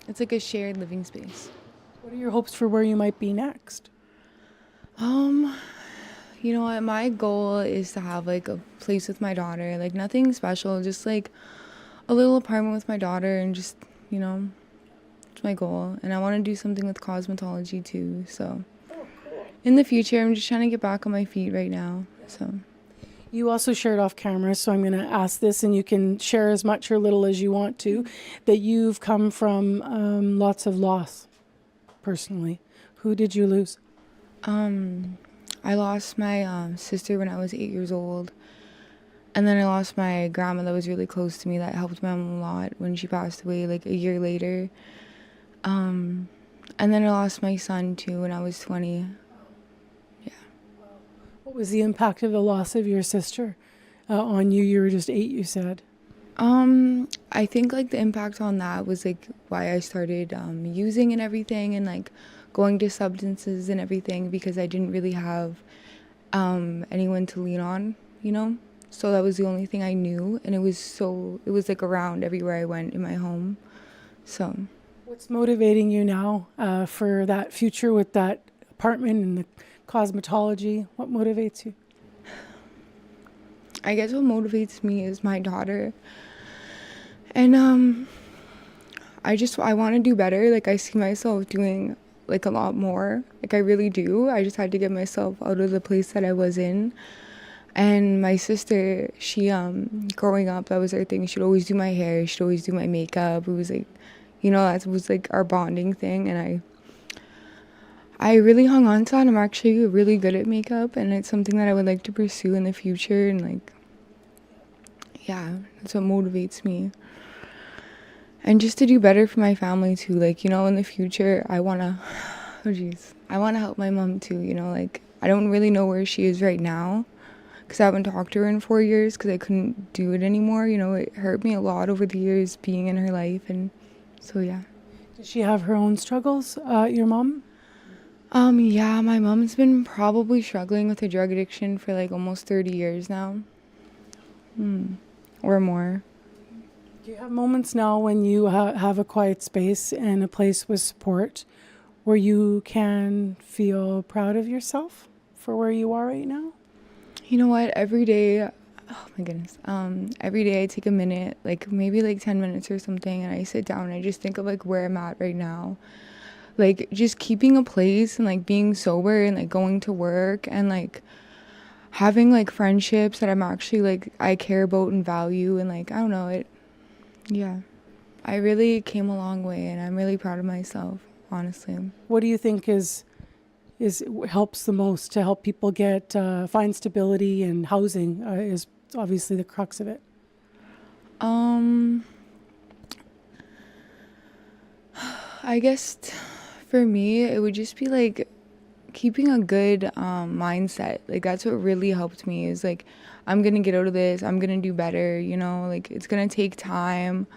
Speaker 7: It's like a shared living space.
Speaker 4: What are your hopes for where you might be next?
Speaker 7: You know what? My goal is to have like a place with my daughter, like nothing special, just like a little apartment with my daughter, and just, you know, it's my goal. And I want to do something with cosmetology too. So in the future, I'm just trying to get back on my feet right now. So
Speaker 4: You also shared off camera, so I'm going to ask this, and you can share as much or little as you want to, that you've come from lots of loss personally. Who did you lose?
Speaker 7: I lost my sister when I was 8 years old. And then I lost my grandma that was really close to me, that helped my mom a lot when she passed away like a year later. And then I lost my son too when I was 20.
Speaker 4: What was the impact of the loss of your sister on you? You were just 8, you said.
Speaker 7: I think like the impact on that was like why I started using and everything, and like going to substances and everything, because I didn't really have anyone to lean on, you know? So that was the only thing I knew, and it was like around everywhere I went in my home. So
Speaker 4: What's motivating you now for that future with that apartment and the cosmetology? What motivates you?
Speaker 7: I guess what motivates me is my daughter. And I want to do better. Like, I see myself doing like a lot more. Like, I really do. I just had to get myself out of the place that I was in. And my sister, she growing up, that was her thing. She'd always do my hair, she'd always do my makeup. It was like, you know, that was like our bonding thing. And I really hung on to that. I'm actually really good at makeup, and it's something that I would like to pursue in the future. And like, yeah, that's what motivates me. And just to do better for my family too. Like, you know, in the future, I want to help my mom too, you know. Like, I don't really know where she is right now, because I haven't talked to her in 4 years because I couldn't do it anymore. You know, it hurt me a lot over the years being in her life. And so, yeah.
Speaker 4: Does she have her own struggles, your mom?
Speaker 7: Yeah, my mom's been probably struggling with a drug addiction for like almost 30 years now. Or more.
Speaker 4: Do you have moments now when you have a quiet space and a place with support where you can feel proud of yourself for where you are right now?
Speaker 7: You know what? Every day, oh my goodness. Every day I take a minute, like maybe like 10 minutes or something, and I sit down and I just think of like where I'm at right now. Like, just keeping a place and like being sober and like going to work and like having like friendships that I'm actually like I care about and value, and like, I don't know, yeah, I really came a long way, and I'm really proud of myself, honestly.
Speaker 4: What do you think helps the most to help people get find stability, and housing is obviously the crux of it?
Speaker 7: I guess for me, it would just be like keeping a good mindset. Like, that's what really helped me, is like, I'm gonna get out of this, I'm gonna do better, you know. Like, it's gonna take time,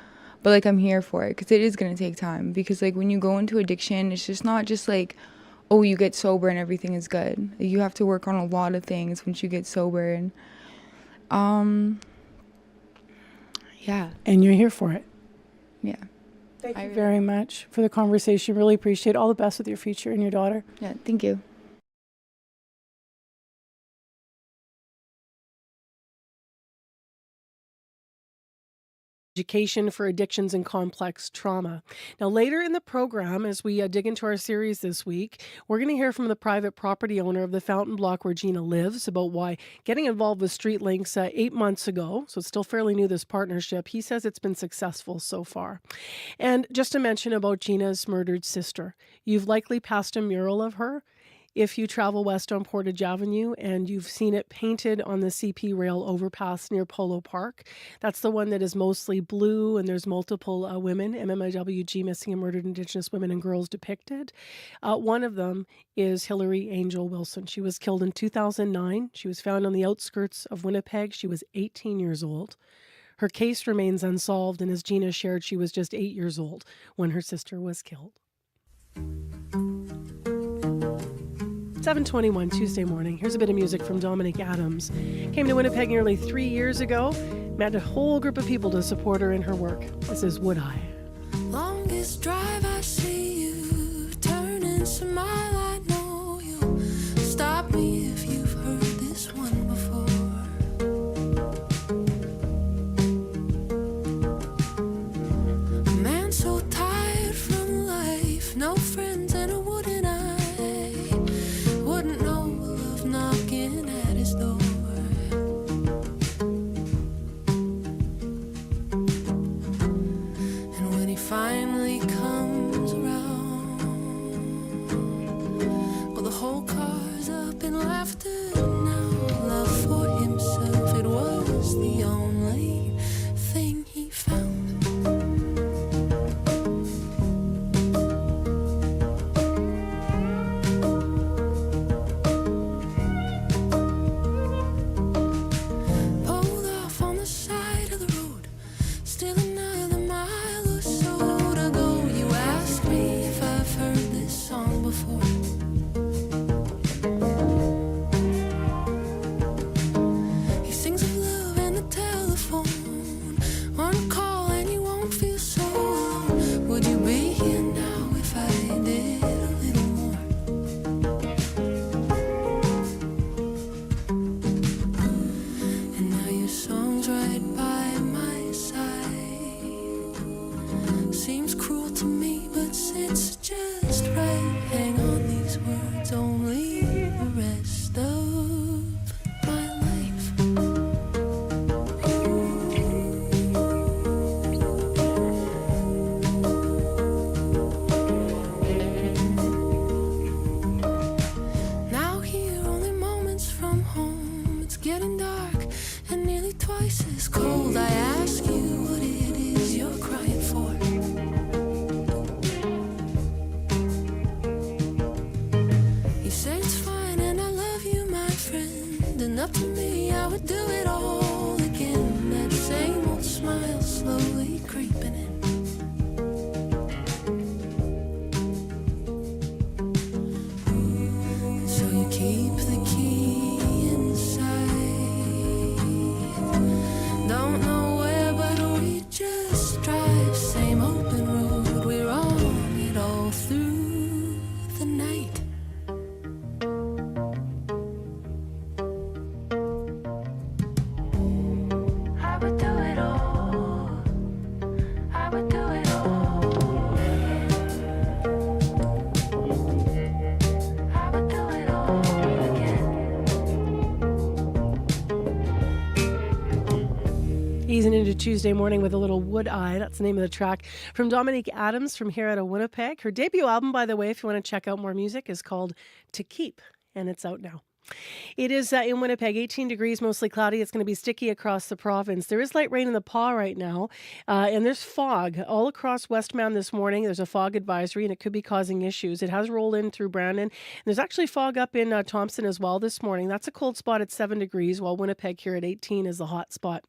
Speaker 7: but like, I'm here for it, because it is gonna take time. Because like, when you go into addiction, it's just not just like, oh, you get sober and everything is good. You have to work on a lot of things once you get sober. And yeah.
Speaker 4: And you're here for it.
Speaker 7: Yeah.
Speaker 4: Thank you very much for the conversation. Really appreciate it. All the best with your future and your daughter.
Speaker 7: Yeah, thank you.
Speaker 4: Education for addictions and complex trauma. Now, later in the program, as we dig into our series this week, we're going to hear from the private property owner of the fountain block where Gina lives about why getting involved with Street Links 8 months ago, so it's still fairly new, this partnership, he says it's been successful so far. And just to mention about Gina's murdered sister, you've likely passed a mural of her if you travel west on Portage Avenue, and you've seen it painted on the CP rail overpass near Polo Park. That's the one that is mostly blue, and there's multiple women, MMIWG, missing and murdered Indigenous women and girls depicted. One of them is Hillary Angel Wilson. She was killed in 2009. She was found on the outskirts of Winnipeg. She was 18 years old. Her case remains unsolved, and as Gina shared, she was just 8 years old when her sister was killed. 7:21 Tuesday morning. Here's a bit of music from Dominic Adams. Came to Winnipeg nearly 3 years ago. Met a whole group of people to support her in her work. This is Would I.
Speaker 9: Longest drive I see you turn and smile. I know you stop. up to me, I would do it all again. That same old smile slowly creeping in. So you keep the key inside. Don't know where, but we just drive. Same open road, we're on it all through the night. I would do it all. I would do it all. I would do it all again.
Speaker 4: Easing into Tuesday morning with a little Wood Eye. That's the name of the track from Dominique Adams from here out of Winnipeg. Her debut album, by the way, if you want to check out more music, is called To Keep, and it's out now. It is in Winnipeg, 18 degrees, mostly cloudy. It's going to be sticky across the province. There is light rain in the Pas right now, and there's fog all across Westmount this morning. There's a fog advisory, and it could be causing issues. It has rolled in through Brandon. And there's actually fog up in Thompson as well this morning. That's a cold spot at 7 degrees, while Winnipeg here at 18 is the hot spot.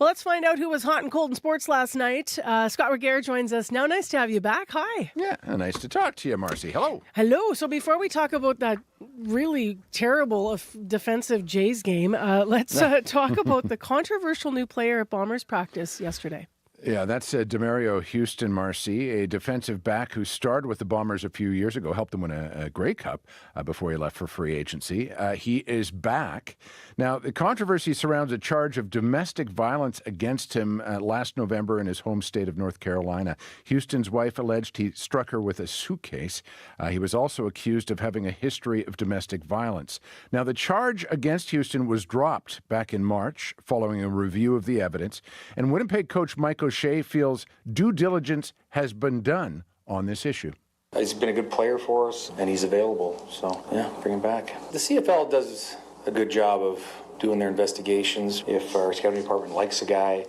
Speaker 4: Well, let's find out who was hot and cold in sports last night. Scott Regehr joins us now. Nice to have you back. Hi.
Speaker 10: Yeah, nice to talk to you, Marcy. Hello.
Speaker 4: Hello. So before we talk about that really terrible defensive Jays game, let's talk about the controversial new player at Bombers practice yesterday.
Speaker 10: Yeah, that's Demario Houston, Marcy, a defensive back who starred with the Bombers a few years ago, helped them win a Grey Cup before he left for free agency. He is back. Now, the controversy surrounds a charge of domestic violence against him last November in his home state of North Carolina. Houston's wife alleged he struck her with a suitcase. He was also accused of having a history of domestic violence. Now, the charge against Houston was dropped back in March following a review of the evidence, and Winnipeg coach Mike O'Shea feels due diligence has been done on this issue.
Speaker 11: He's been a good player for us, and he's available. So, yeah, bring him back. The CFL does a good job of doing their investigations. If our scouting department likes a guy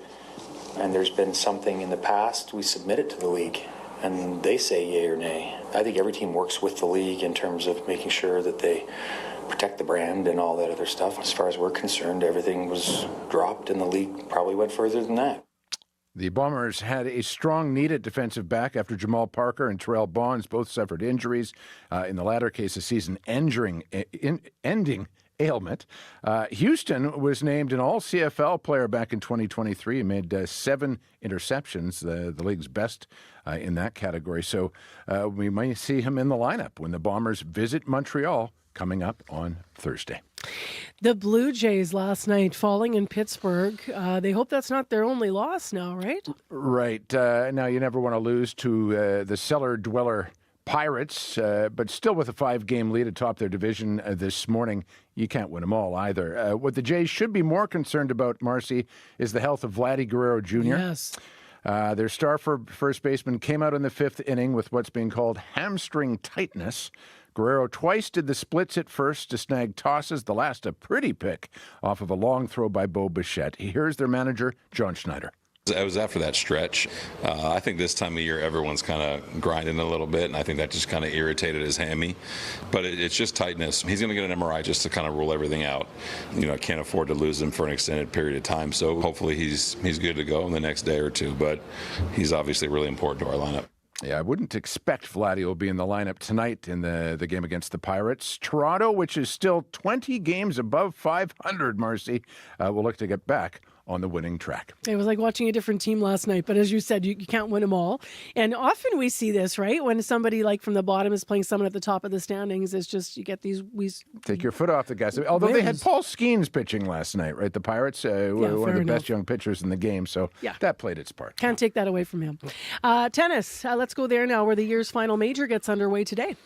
Speaker 11: and there's been something in the past, we submit it to the league, and they say yay or nay. I think every team works with the league in terms of making sure that they protect the brand and all that other stuff. As far as we're concerned, everything was dropped, and the league probably went further than that.
Speaker 10: The Bombers had a strong need at defensive back after Jamal Parker and Terrell Bonds both suffered injuries. In the latter case, a season-ending ailment. Houston was named an all-CFL player back in 2023. He made 7 interceptions, the league's best in that category. So we might see him in the lineup when the Bombers visit Montreal coming up on Thursday.
Speaker 4: The Blue Jays last night falling in Pittsburgh. They hope that's not their only loss now, right?
Speaker 10: Right. Now, you never want to lose to the cellar-dweller Pirates, but still with a 5-game lead atop their division this morning, you can't win them all either. What the Jays should be more concerned about, Marcy, is the health of Vladdy Guerrero Jr.
Speaker 4: Yes.
Speaker 10: Their star for first baseman came out in the 5th inning with what's being called hamstring tightness. Guerrero twice did the splits at first to snag tosses, the last a pretty pick off of a long throw by Bo Bichette. Here's their manager, John Schneider.
Speaker 12: It was after that stretch. I think this time of year everyone's kind of grinding a little bit, and I think that just kind of irritated his hammy. But it's just tightness. He's going to get an MRI just to kind of rule everything out. You know, can't afford to lose him for an extended period of time. So hopefully he's good to go in the next day or two. But he's obviously really important to our lineup.
Speaker 10: Yeah, I wouldn't expect Vladdy will be in the lineup tonight in the game against the Pirates. Toronto, which is still 20 games above 500, Marcy, will look to get back on the winning track.
Speaker 4: It was like watching a different team last night, but as you said, you can't win them all. And often we see this, right? When somebody like from the bottom is playing someone at the top of the standings, it's just you get these...
Speaker 10: Take your foot off the gas. Although they had Paul Skeens pitching last night, right? The Pirates, one of the best young pitchers in the game, so that played its part.
Speaker 4: Can't take that away from him. Tennis, let's go there now where the year's final major gets underway today.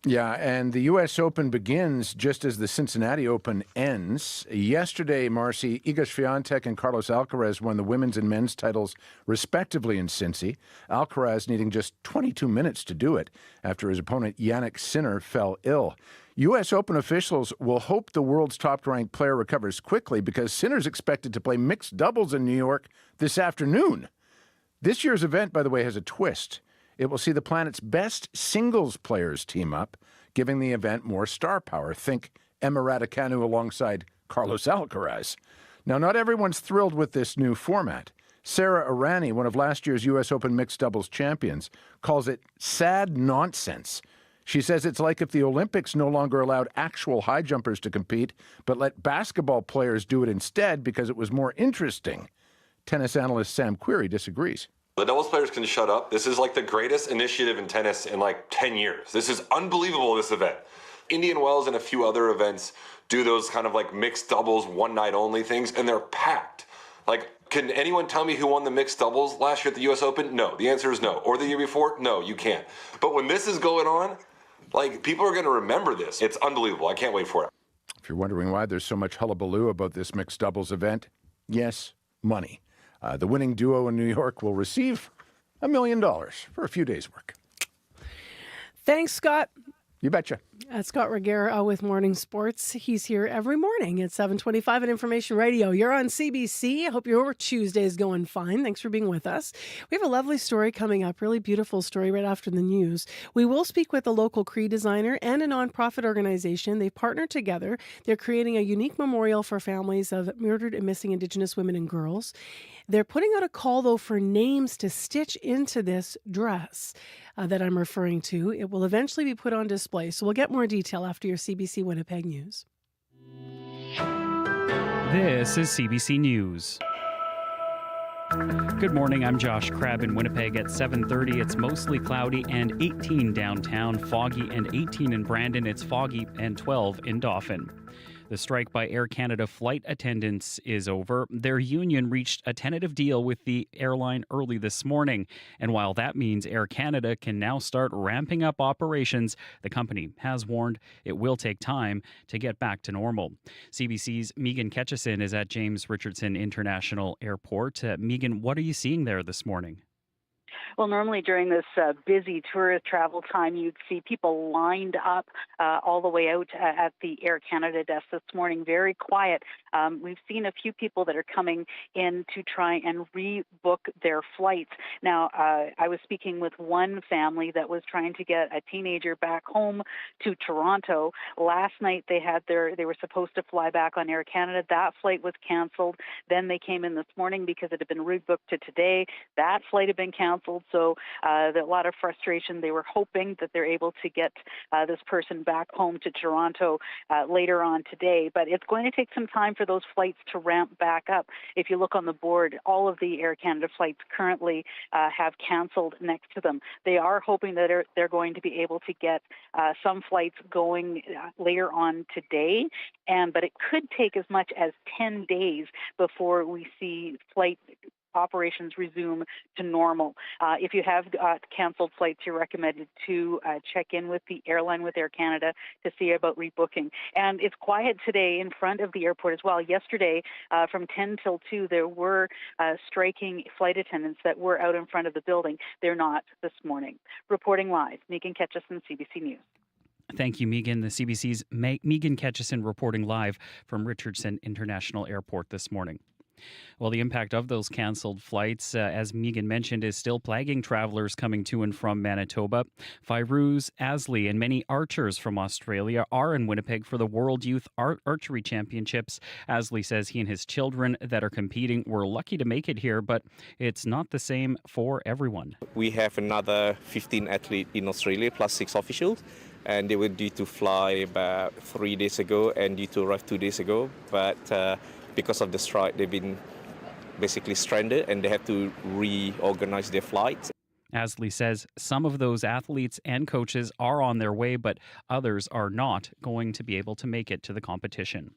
Speaker 10: Yeah, and the U.S. Open begins just as the Cincinnati Open ends. Yesterday, Marcy, Iga Swiatek and Carlos Alcaraz won the women's and men's titles respectively in Cincy. Alcaraz needing just 22 minutes to do it after his opponent Jannik Sinner fell ill. U.S. Open officials will hope the world's top-ranked player recovers quickly because Sinner's expected to play mixed doubles in New York this afternoon. This year's event, by the way, has a twist. It will see the planet's best singles players team up, giving the event more star power. Think Emma Raducanu alongside Carlos Alcaraz. Now, not everyone's thrilled with this new format. Sarah Irani, one of last year's U.S. Open mixed doubles champions, calls it sad nonsense. She says it's like if the Olympics no longer allowed actual high jumpers to compete, but let basketball players do it instead because it was more interesting. Tennis analyst Sam Query disagrees.
Speaker 6: The doubles players can shut up. This is like the greatest initiative in tennis in like 10 years. This is unbelievable, this event. Indian Wells and a few other events do those kind of like mixed doubles, one night only things, and they're packed. Like, can anyone tell me who won the mixed doubles last year at the U.S. Open? No. The answer is no. Or the year before? No, you can't. But when this is going on, like, people are going to remember this. It's unbelievable. I can't wait for it.
Speaker 10: If you're wondering why there's so much hullabaloo about this mixed doubles event, yes, money. The winning duo in New York will receive $1 million for a few days' work.
Speaker 4: Thanks, Scott.
Speaker 10: You betcha.
Speaker 4: Scott Regera with Morning Sports. He's here every morning at 7:25 at Information Radio. You're on CBC. I hope your Tuesday is going fine. Thanks for being with us. We have a lovely story coming up, really beautiful story right after the news. We will speak with a local Cree designer and a nonprofit organization. They've partnered together. They're creating a unique memorial for families of murdered and missing Indigenous women and girls. They're putting out a call, though, for names to stitch into this dress that I'm referring to. It will eventually be put on display. So we'll get more detail after your CBC Winnipeg News.
Speaker 5: This is CBC News. Good morning, I'm Josh Crabb in Winnipeg at 7:30. It's mostly cloudy and 18 downtown, foggy and 18 in Brandon. It's foggy and 12 in Dauphin. The strike by Air Canada flight attendants is over. Their union reached a tentative deal with the airline early this morning. And while that means Air Canada can now start ramping up operations, the company has warned it will take time to get back to normal. CBC's Megan Ketchison is at James Richardson International Airport. Megan, what are you seeing there this morning?
Speaker 13: Well, normally during this busy tourist travel time, you'd see people lined up all the way out at the Air Canada desk this morning. Very quiet. We've seen a few people that are coming in to try and rebook their flights. Now, I was speaking with one family that was trying to get a teenager back home to Toronto. Last night they were supposed to fly back on Air Canada. That flight was canceled. Then they came in this morning because it had been rebooked to today. That flight had been canceled. So a lot of frustration. They were hoping that they're able to get this person back home to Toronto later on today. But it's going to take some time for those flights to ramp back up. If you look on the board, all of the Air Canada flights currently have canceled next to them. They are hoping that they're going to be able to get some flights going later on today. But it could take as much as 10 days before we see flight operations resume to normal. If you have got canceled flights, you're recommended to check in with the airline, with Air Canada, to see about rebooking. And it's quiet today in front of the airport as well. Yesterday, from 10 till 2, there were striking flight attendants that were out in front of the building. They're not this morning. Reporting live, Megan Ketchison, CBC News.
Speaker 5: Thank you, Megan. The CBC's Megan Ketchison reporting live from Richardson International Airport this morning. Well, the impact of those canceled flights, as Megan mentioned, is still plaguing travelers coming to and from Manitoba. Fairuz Asley and many archers from Australia are in Winnipeg for the World Youth Archery Championships. Asley says he and his children that are competing were lucky to make it here, but it's not the same for everyone.
Speaker 14: We have another 15 athletes in Australia plus 6 officials, and they were due to fly about 3 days ago and due to arrive 2 days ago, but because of the strike, they've been basically stranded and they have to reorganize their flights.
Speaker 5: Asley says some of those athletes and coaches are on their way, but others are not going to be able to make it to the competition.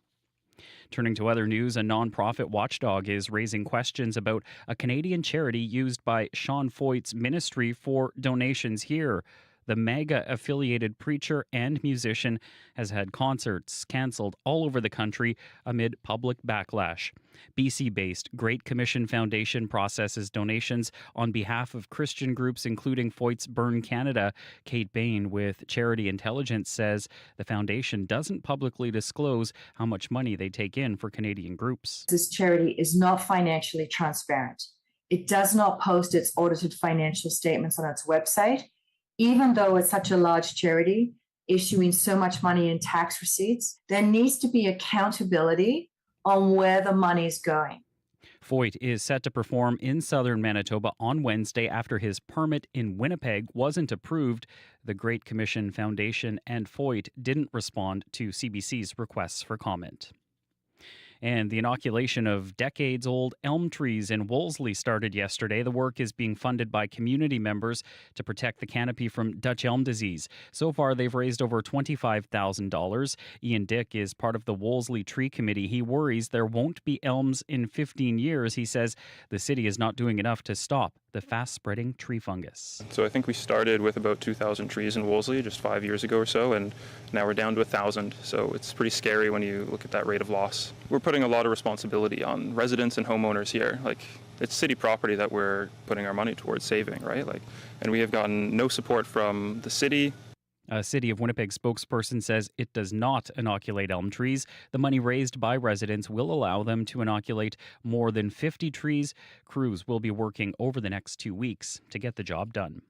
Speaker 5: Turning to other news, a nonprofit watchdog is raising questions about a Canadian charity used by Sean Foyt's ministry for donations here. The MAGA-affiliated preacher and musician has had concerts canceled all over the country amid public backlash. BC-based Great Commission Foundation processes donations on behalf of Christian groups, including Foyt's Burn Canada. Kate Bain with Charity Intelligence says the foundation doesn't publicly disclose how much money they take in for Canadian groups.
Speaker 15: This charity is not financially transparent. It does not post its audited financial statements on its website. Even though it's such a large charity, issuing so much money in tax receipts. There needs to be accountability on where the money's going.
Speaker 5: Foyt is set to perform in southern Manitoba on Wednesday after his permit in Winnipeg wasn't approved. The Great Commission Foundation and Foyt didn't respond to CBC's requests for comment. And the inoculation of decades-old elm trees in Wolsley started yesterday. The work is being funded by community members to protect the canopy from Dutch elm disease. So far, they've raised over $25,000. Ian Dick is part of the Wolsley Tree Committee. He worries there won't be elms in 15 years. He says the city is not doing enough to stop the fast-spreading tree fungus.
Speaker 16: So I think we started with about 2,000 trees in Wolsley just 5 years ago or so, and now we're down to 1,000. So it's pretty scary when you look at that rate of loss. We're putting a lot of responsibility on residents and homeowners here. Like, it's city property that we're putting our money towards saving, right? And we have gotten no support from the city.
Speaker 5: A City of Winnipeg spokesperson says it does not inoculate elm trees. The money raised by residents will allow them to inoculate more than 50 trees. Crews will be working over the next 2 weeks to get the job done.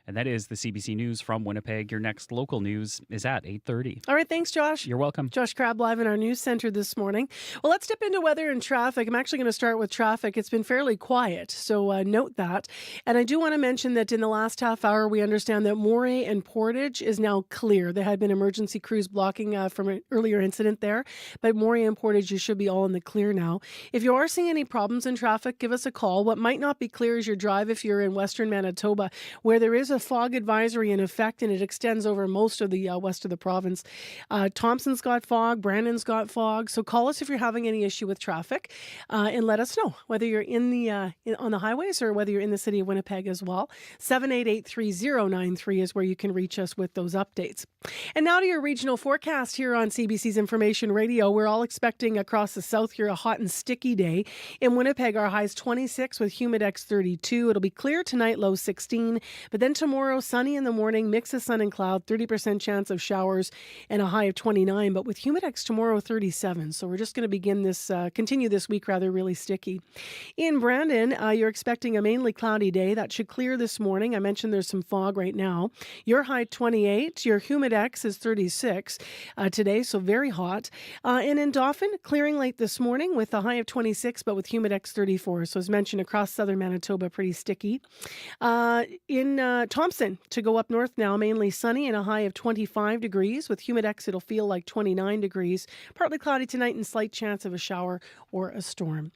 Speaker 5: And that is the CBC News from Winnipeg. Your next local news is at 8:30.
Speaker 4: All right, thanks, Josh.
Speaker 5: You're welcome.
Speaker 4: Josh Crabb live in our news center this morning. Well, let's dip into weather and traffic. I'm actually going to start with traffic. It's been fairly quiet, so note that. And I do want to mention that in the last half hour, we understand that Moray and Portage is now clear. There had been emergency crews blocking from an earlier incident there, but Moray and Portage, you should be all in the clear now. If you are seeing any problems in traffic, give us a call. What might not be clear is your drive if you're in western Manitoba, where there is a fog advisory in effect, and it extends over most of the west of the province. Thompson's got fog, Brandon's got fog, so call us if you're having any issue with traffic, and let us know whether you're in the on the highways or whether you're in the city of Winnipeg as well. 788-3093 is where you can reach us with those updates. And now to your regional forecast here on CBC's Information Radio. We're all expecting across the south here a hot and sticky day. In Winnipeg, our high's 26 with humidex 32. It'll be clear tonight, low 16, but then tomorrow, sunny in the morning, mix of sun and cloud, 30% chance of showers, and a high of 29. But with humidex tomorrow, 37. So we're just going to continue this week rather really sticky. In Brandon, you're expecting a mainly cloudy day. That should clear this morning. I mentioned there's some fog right now. Your high 28. Your humidex is 36 today, so very hot. And in Dauphin, clearing late this morning with a high of 26, but with humidex 34. So as mentioned, across southern Manitoba, pretty sticky. In Thompson, to go up north now, mainly sunny and a high of 25 degrees. With humidex, it'll feel like 29 degrees. Partly cloudy tonight and slight chance of a shower or a storm.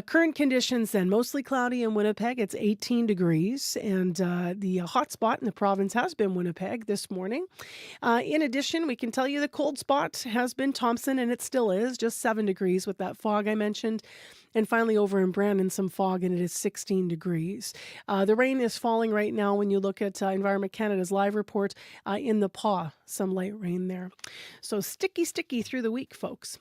Speaker 4: Current conditions then, mostly cloudy in Winnipeg. It's 18 degrees, and the hot spot in the province has been Winnipeg this morning. In addition, we can tell you the cold spot has been Thompson, and it still is, just 7 degrees with that fog I mentioned. And finally, over in Brandon, some fog, and it is 16 degrees. The rain is falling right now when you look at Environment Canada's live report in the Paw. Some light rain there. So sticky through the week, folks.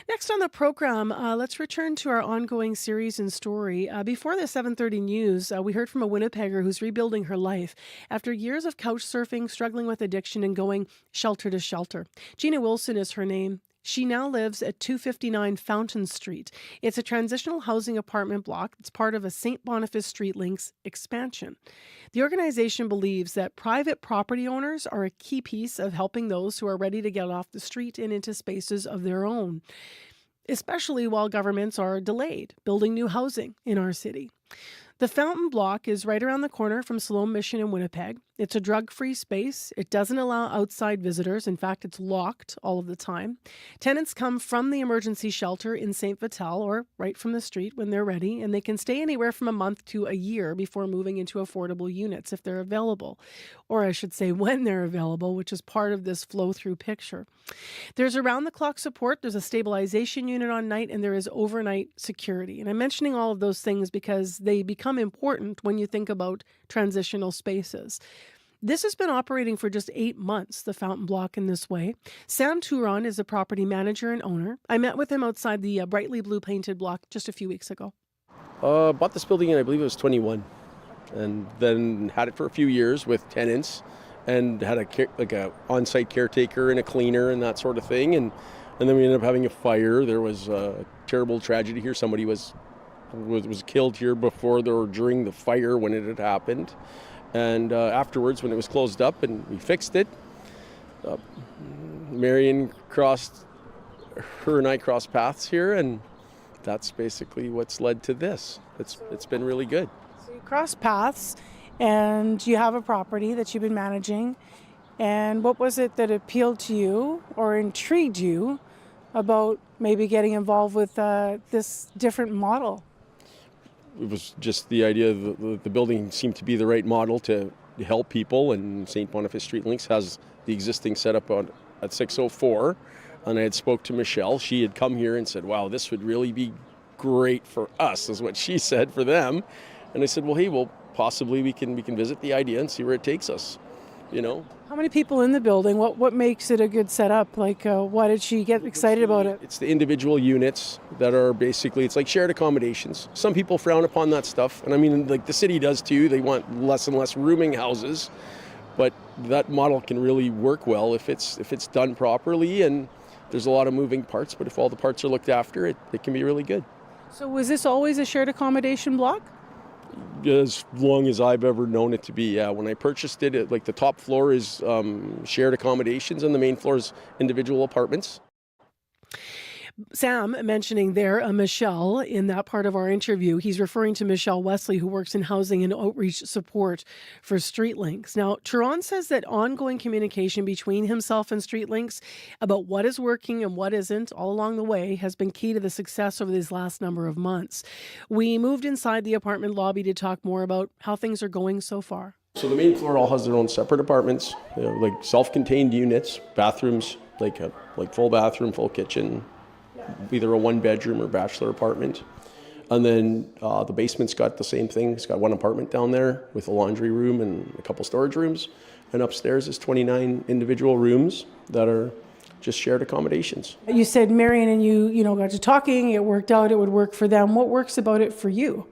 Speaker 4: Next on the program, let's return to our ongoing series and story. Before the 7:30 news, we heard from a Winnipegger who's rebuilding her life after years of couch surfing, struggling with addiction, and going shelter to shelter. Gina Wilson is her name. She now lives at 259 Fountain Street. It's a transitional housing apartment block that's part of a St. Boniface Street Links expansion. The organization believes that private property owners are a key piece of helping those who are ready to get off the street and into spaces of their own, especially while governments are delayed building new housing in our city. The Fountain Block is right around the corner from Siloam Mission in Winnipeg. It's a drug-free space. It doesn't allow outside visitors. In fact, it's locked all of the time. Tenants come from the emergency shelter in St. Vital or right from the street when they're ready, and they can stay anywhere from a month to a year before moving into affordable units if they're available. Or I should say when they're available, which is part of this flow-through picture. There's around-the-clock support. There's a stabilization unit on night, and there is overnight security. And I'm mentioning all of those things because they become important when you think about transitional spaces. This has been operating for just 8 months, the Fountain Block, in this way. Sam Turon is the property manager and owner. I met with him outside the brightly blue painted block just a few weeks ago.
Speaker 17: Bought this building in, I believe it was 21, and then had it for a few years with tenants and had a on-site caretaker and a cleaner and that sort of thing. And then we ended up having a fire. There was a terrible tragedy here. Somebody was killed here before or during the fire when it had happened. And afterwards, when it was closed up and we fixed it, Marion her and I crossed paths here, and that's basically what's led to this. It's been really good.
Speaker 4: So you cross paths, and you have a property that you've been managing. And what was it that appealed to you or intrigued you about maybe getting involved with this different model?
Speaker 17: It was just the idea that the building seemed to be the right model to help people, and St. Boniface Street Links has the existing setup at 604. And I had spoke to Michelle. She had come here and said, wow, this would really be great for us, is what she said, for them. And I said, well, hey, possibly we can visit the idea and see where it takes us, you know.
Speaker 4: How many people in the building? What makes it a good setup? Like, why did she get excited about it?
Speaker 17: It's the individual units that are basically, it's like shared accommodations. Some people frown upon that stuff. And I mean, like the city does too. They want less and less rooming houses. But that model can really work well if it's done properly, and there's a lot of moving parts. But if all the parts are looked after, it can be really good.
Speaker 4: So was this always a shared accommodation block?
Speaker 17: As long as I've ever known it to be, yeah. When I purchased it, like the top floor is shared accommodations and the main floor is individual apartments.
Speaker 4: Sam mentioning there Michelle in that part of our interview. He's referring to Michelle Wolsley, who works in housing and outreach support for Street Links. Now, Turon says that ongoing communication between himself and Street Links about what is working and what isn't all along the way has been key to the success over these last number of months. We moved inside the apartment lobby to talk more about how things are going so far.
Speaker 17: So the main floor all has their own separate apartments, like self-contained units, bathrooms, like full bathroom, full kitchen, either a one-bedroom or bachelor apartment. And then the basement's got the same thing. It's got one apartment down there with a laundry room and a couple storage rooms. And upstairs is 29 individual rooms that are just shared accommodations.
Speaker 4: You said Marion and you got to talking, it worked out, it would work for them. What works about it for you?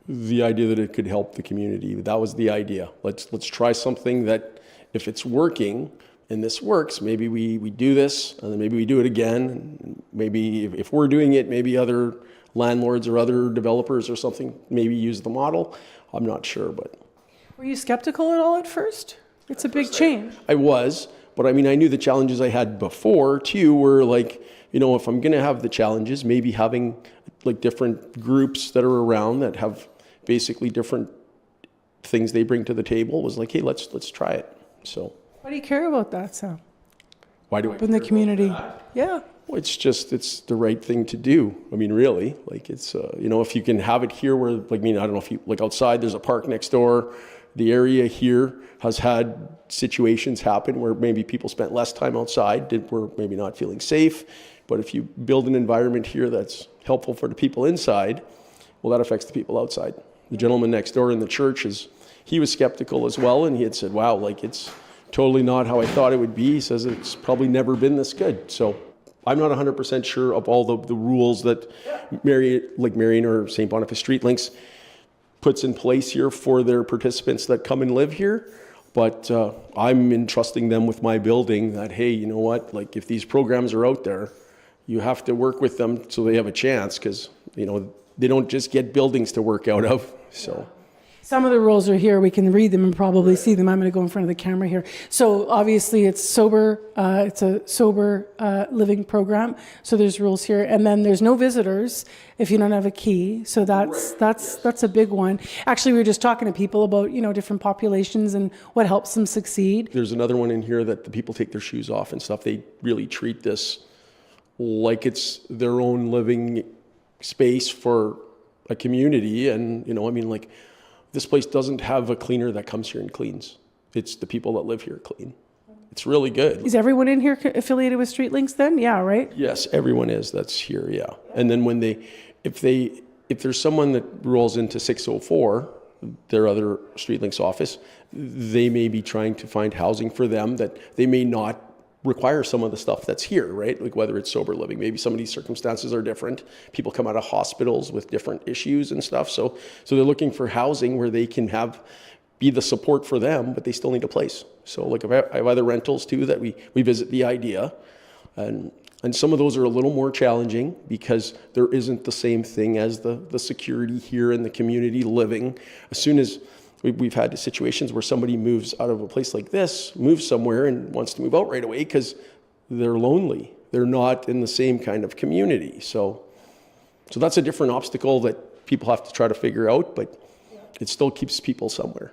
Speaker 17: The idea that it could help the community. That was the idea. Let's try something that if it's working, and this works, maybe we do this, and then maybe we do it again. And maybe if we're doing it, maybe other landlords or other developers or something maybe use the model. I'm not sure, but.
Speaker 4: Were you skeptical at all at first? It's a big change.
Speaker 17: I was, but I mean, I knew the challenges I had before too were like, if I'm gonna have the challenges, maybe having like different groups that are around that have basically different things they bring to the table was like, hey, let's try it. So.
Speaker 4: Why do you care about that, Sam?
Speaker 17: Why do I
Speaker 4: in the community? Yeah.
Speaker 17: Well, it's the right thing to do. I mean, really, like it's, if you can have it here where, like, I don't know if you, like outside, there's a park next door. The area here has had situations happen where maybe people spent less time outside, were maybe not feeling safe. But if you build an environment here that's helpful for the people inside, well, that affects the people outside. The gentleman next door in the church he was skeptical as well. And he had said, wow, like it's totally not how I thought it would be. He says it's probably never been this good. So I'm not 100% sure of all the rules that Marion or St. Boniface Street Links puts in place here for their participants that come and live here. But I'm entrusting them with my building that, hey, you know what, like if these programs are out there, you have to work with them so they have a chance, because, they don't just get buildings to work out of. So.
Speaker 4: Some of the rules are here. We can read them and probably see them. I'm going to go in front of the camera here. So obviously it's sober. It's a sober living program. So there's rules here, and then there's no visitors if you don't have a key. So that's a big one. Actually, we were just talking to people about different populations and what helps them succeed.
Speaker 17: There's another one in here that the people take their shoes off and stuff. They really treat this like it's their own living space for a community, and like. This place doesn't have a cleaner that comes here and cleans. It's the people that live here clean. It's really good.
Speaker 4: Is everyone in here affiliated with Street Links then? Yeah, right?
Speaker 17: Yes, everyone is that's here, yeah. And then if there's someone that rolls into 604, their other Street Links office, they may be trying to find housing for them that they may not require some of the stuff that's here, right? Like whether it's sober living, maybe some of these circumstances are different. People come out of hospitals with different issues and stuff. So they're looking for housing where they can be the support for them, but they still need a place. So like I have other rentals too that we visit the idea, and some of those are a little more challenging because there isn't the same thing as the security here in the community living. As soon as We've had situations where somebody moves out of a place like this, moves somewhere and wants to move out right away because they're lonely. They're not in the same kind of community. So that's a different obstacle that people have to try to figure out, but it still keeps people somewhere.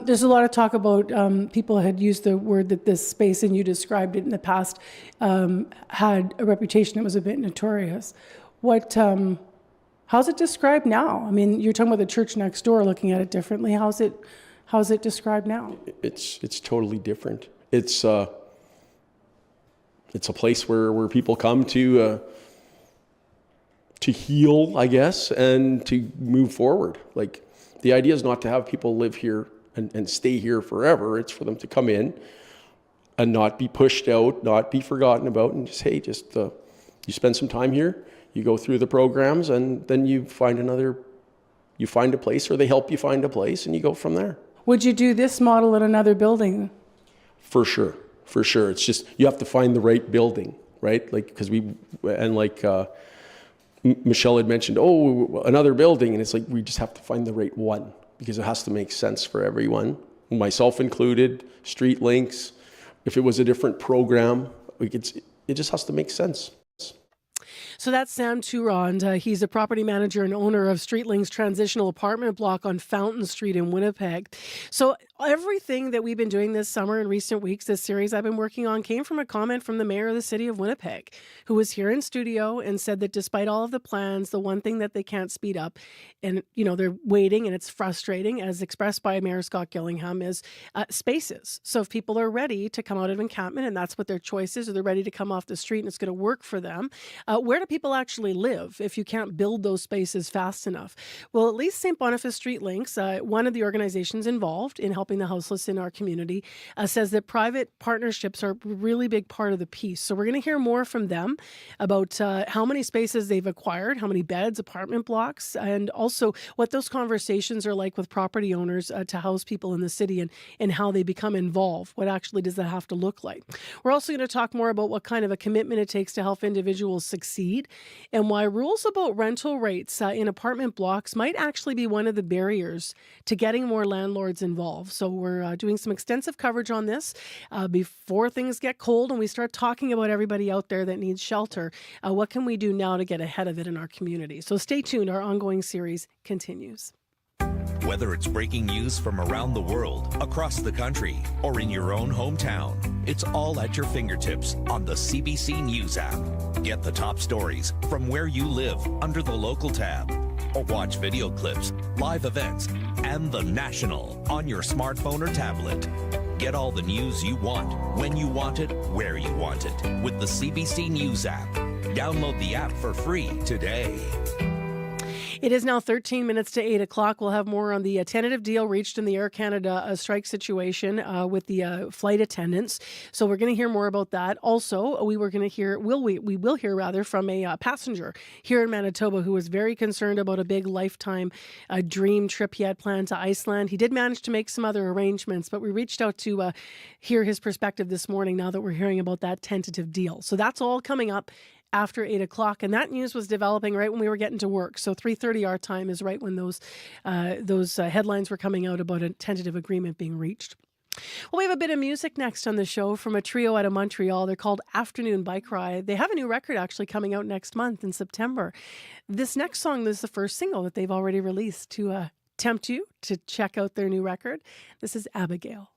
Speaker 4: There's a lot of talk about people had used the word that this space, and you described it in the past, had a reputation that was a bit notorious. How's it described now? I mean, you're talking about the church next door looking at it differently. How's it described now?
Speaker 17: It's totally different. It's a place where people come to heal, I guess, and to move forward. Like, the idea is not to have people live here and stay here forever. It's for them to come in and not be pushed out, not be forgotten about, and just, hey, you spend some time here, you go through the programs, and then you find a place, or they help you find a place, and you go from there.
Speaker 4: Would you do this model in another building? For sure.
Speaker 17: It's just, you have to find the right building, right? Like, because Michelle had mentioned, another building, and it's like, we just have to find the right one, because it has to make sense for everyone, myself included, street links. If it was a different program, it just has to make sense.
Speaker 4: So that's Sam Turand. He's a property manager and owner of Streetling's transitional apartment block on Fountain Street in Winnipeg. So everything that we've been doing this summer in recent weeks, this series I've been working on, came from a comment from the mayor of the city of Winnipeg, who was here in studio and said that despite all of the plans, the one thing that they can't speed up, and they're waiting, and it's frustrating, as expressed by Mayor Scott Gillingham, is spaces. So if people are ready to come out of encampment, and that's what their choice is, or they're ready to come off the street and it's going to work for them, where do people actually live if you can't build those spaces fast enough? Well, at least St. Boniface Street Links, one of the organizations involved in helping the houseless in our community, says that private partnerships are a really big part of the piece. So we're going to hear more from them about how many spaces they've acquired, how many beds, apartment blocks, and also what those conversations are like with property owners to house people in the city, and how they become involved. What actually does that have to look like? We're also going to talk more about what kind of a commitment it takes to help individuals succeed, and why rules about rental rates in apartment blocks might actually be one of the barriers to getting more landlords involved. So we're doing some extensive coverage on this before things get cold and we start talking about everybody out there that needs shelter. What can we do now to get ahead of it in our community? So stay tuned. Our ongoing series continues.
Speaker 18: Whether it's breaking news from around the world, across the country, or in your own hometown, it's all at your fingertips on the CBC News app. Get the top stories from where you live under the local tab, or watch video clips, live events, and the national on your smartphone or tablet. Get all the news you want, when you want it, where you want it, with the CBC News app. Download the app for free today.
Speaker 4: It is now 13 minutes to 8 o'clock. We'll have more on the tentative deal reached in the Air Canada strike situation with the flight attendants. So we're going to hear more about that. Also, we will hear from a passenger here in Manitoba who was very concerned about a big lifetime dream trip he had planned to Iceland. He did manage to make some other arrangements, but we reached out to hear his perspective this morning now that we're hearing about that tentative deal. So that's all coming up after 8 o'clock. And that news was developing right when we were getting to work. So 3:30 our time is right when those headlines were coming out about a tentative agreement being reached. Well, we have a bit of music next on the show from a trio out of Montreal. They're called Afternoon Bike Ride. They have a new record actually coming out next month in September. This next song, this is the first single that they've already released to tempt you to check out their new record. This is Abigail.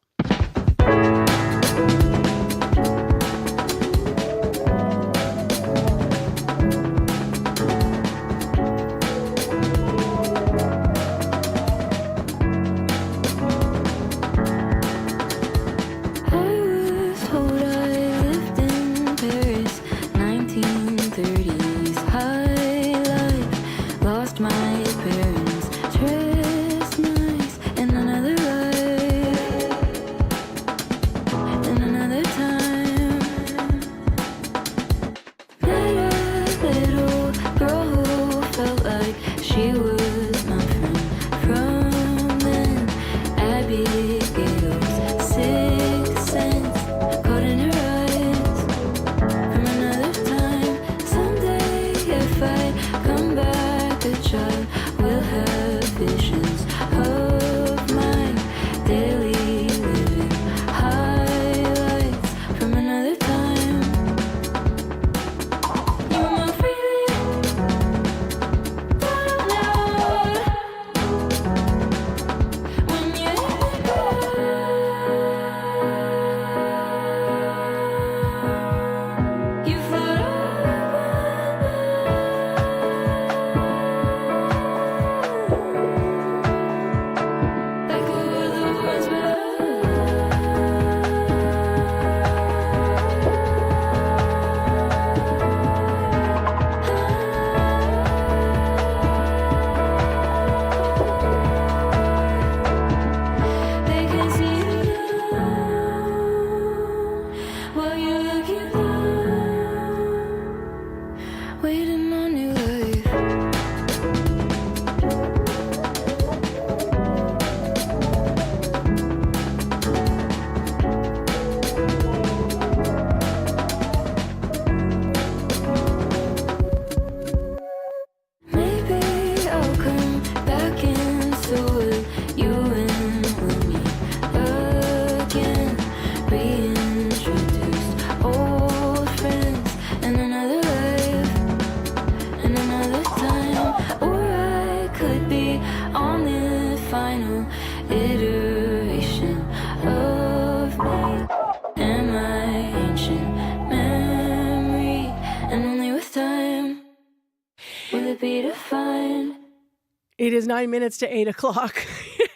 Speaker 4: It is 9 minutes to 8 o'clock.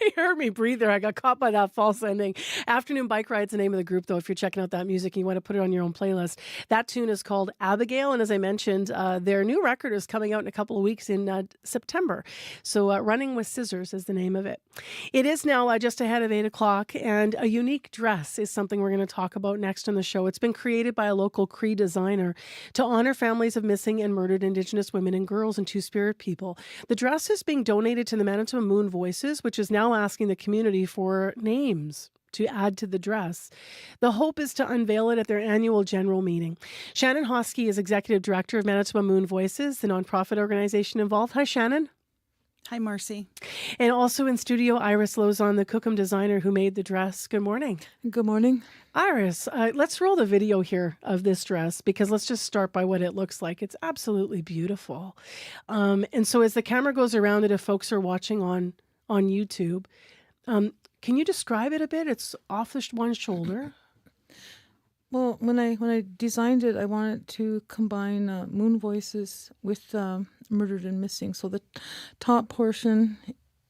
Speaker 4: You heard me breathe there. I got caught by that false ending. Afternoon Bike Ride's the name of the group, though, if you're checking out that music and you want to put it on your own playlist. That tune is called Abigail, and as I mentioned, their new record is coming out in a couple of weeks in September. So Running with Scissors is the name of it. It is now just ahead of 8 o'clock, and a unique dress is something we're going to talk about next on the show. It's been created by a local Cree designer to honor families of missing and murdered Indigenous women and girls and Two-Spirit people. The dress is being donated to the Manitoba Moon Voices, which is now asking the community for names to add to the dress. The hope is to unveil it at their annual general meeting. Shannon Hosky is Executive Director of Manitoba Moon Voices, the nonprofit organization involved. Hi, Shannon.
Speaker 1: Hi, Marcy.
Speaker 4: And also in studio, Iris Lozon, the Cookham designer who made the dress. Good morning.
Speaker 1: Good morning.
Speaker 4: Iris, let's roll the video here of this dress, because let's just start by what it looks like. It's absolutely beautiful. And so as the camera goes around it, if folks are watching on YouTube, can you describe it a bit? It's off one shoulder.
Speaker 1: Well, when I designed it, I wanted to combine moon voices with murdered and missing. So the top portion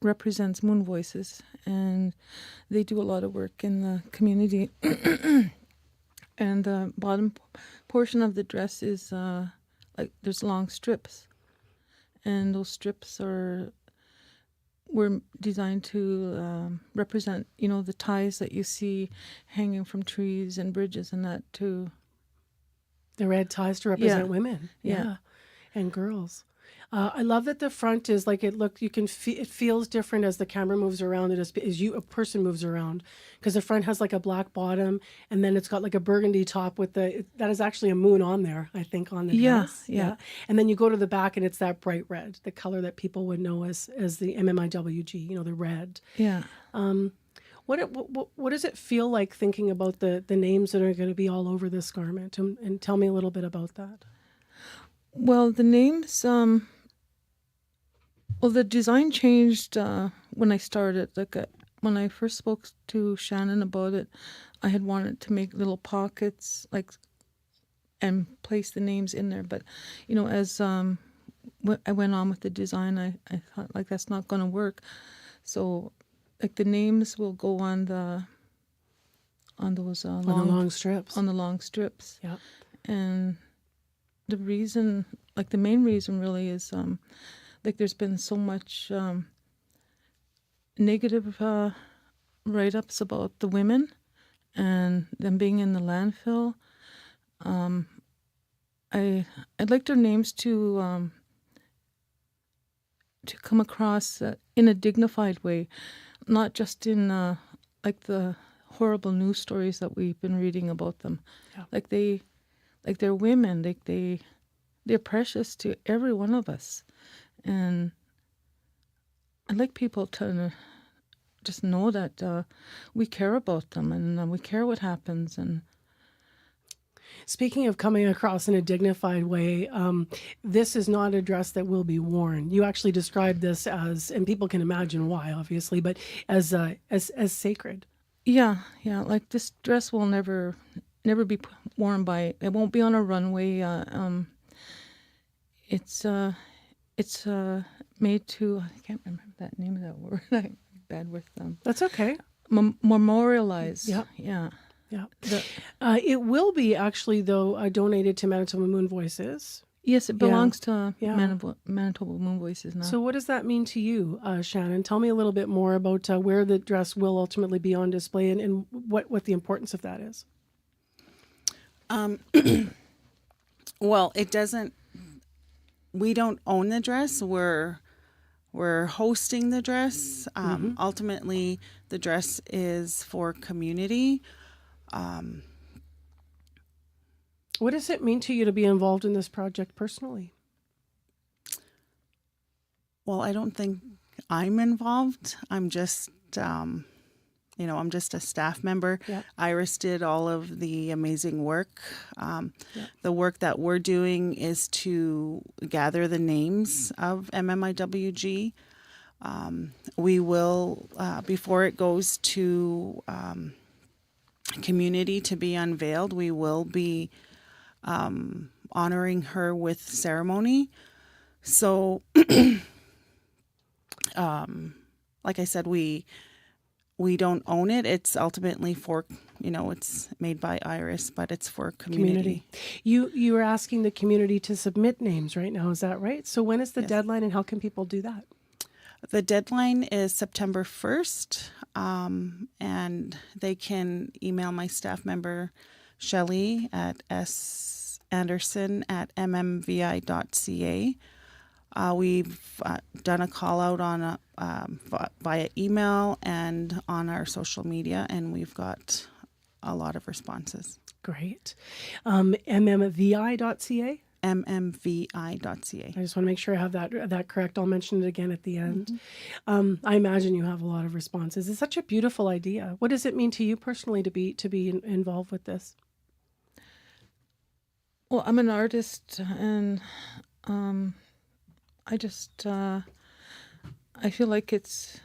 Speaker 1: represents moon voices, and they do a lot of work in the community. And the bottom portion of the dress is like there's long strips, and those strips were designed to represent, the ties that you see hanging from trees and bridges and that too.
Speaker 4: The red ties to represent women.
Speaker 1: Yeah.
Speaker 4: And girls. I love that the front is like it feels different as the camera moves around it, as a person moves around, because the front has like a black bottom, and then it's got like a burgundy top that is actually a moon on there, I think, on the dress.
Speaker 1: Yeah.
Speaker 4: And then you go to the back and it's that bright red, the color that people would know as the MMIWG, the red.
Speaker 1: Yeah.
Speaker 4: What does it feel like thinking about the names that are going to be all over this garment? And tell me a little bit about that.
Speaker 1: Well, the names, the design changed when I started. When I first spoke to Shannon about it, I had wanted to make little pockets, and place the names in there. But, as I went on with the design, I thought, that's not going to work. So, the names will go on those
Speaker 4: long strips.
Speaker 1: On the long strips.
Speaker 4: Yeah.
Speaker 1: And the reason, the main reason really is, there's been so much negative write-ups about the women and them being in the landfill. I'd like their names to come across in a dignified way, not just in the horrible news stories that we've been reading about them. Yeah. They're women. They're precious to every one of us. And I'd like people to just know that we care about them, and we care what happens. And
Speaker 4: speaking of coming across in a dignified way, this is not a dress that will be worn. You actually described this as, and people can imagine why, obviously, but as sacred.
Speaker 1: Yeah. This dress will never be worn it won't be on a runway. It's made to, I can't remember that name of that word. I'm bad with them.
Speaker 4: That's okay.
Speaker 1: Memorialize.
Speaker 4: Yep.
Speaker 1: Yeah.
Speaker 4: Yeah. It will be actually, though, donated to Manitoba Moon Voices.
Speaker 1: Yes, it belongs to Manitoba Moon Voices now.
Speaker 4: So what does that mean to you, Shannon? Tell me a little bit more about where the dress will ultimately be on display, and what the importance of that is.
Speaker 21: Well, it doesn't. We don't own the dress. We're hosting the dress. Ultimately, the dress is for community.
Speaker 4: What does it mean to you to be involved in this project personally?
Speaker 21: Well, I don't think I'm involved. I'm just, I'm just a staff member.
Speaker 4: Yeah.
Speaker 21: Iris did all of the amazing work. The work that we're doing is to gather the names of MMIWG. We will, before it goes to community to be unveiled, we will be honoring her with ceremony. So like I said, we don't own it. It's ultimately for, it's made by Iris, but it's for community.
Speaker 4: You were asking the community to submit names right now, is that right? So when is the deadline and how can people do that?
Speaker 21: The deadline is September 1st, and they can email my staff member, Shelley, at sanderson@mmvi.ca. We've done a call out on via email and on our social media, and we've got a lot of responses.
Speaker 4: Great. mmvi.ca?
Speaker 21: mmvi.ca.
Speaker 4: I just want to make sure I have that correct. I'll mention it again at the end. I imagine you have a lot of responses. It's such a beautiful idea. What does it mean to you personally to be involved with this?
Speaker 1: Well, I'm an artist, and I just I feel like it's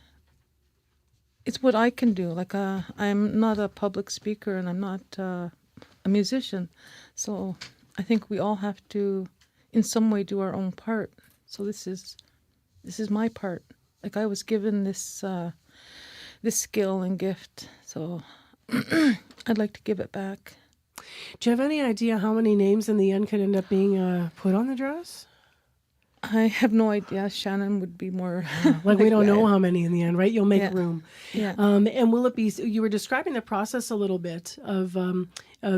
Speaker 1: what I can do. Like I'm not a public speaker, and I'm not a musician, so I think we all have to, in some way, do our own part. So this is my part. Like I was given this skill and gift, so I'd like to give it back.
Speaker 4: Do you have any idea how many names in the end could end up being put on the dress?
Speaker 1: I have no idea. Shannon would be more
Speaker 4: like we don't know how many in the end, right? You'll make room.
Speaker 1: Yeah.
Speaker 4: And will it be? You were describing the process a little bit of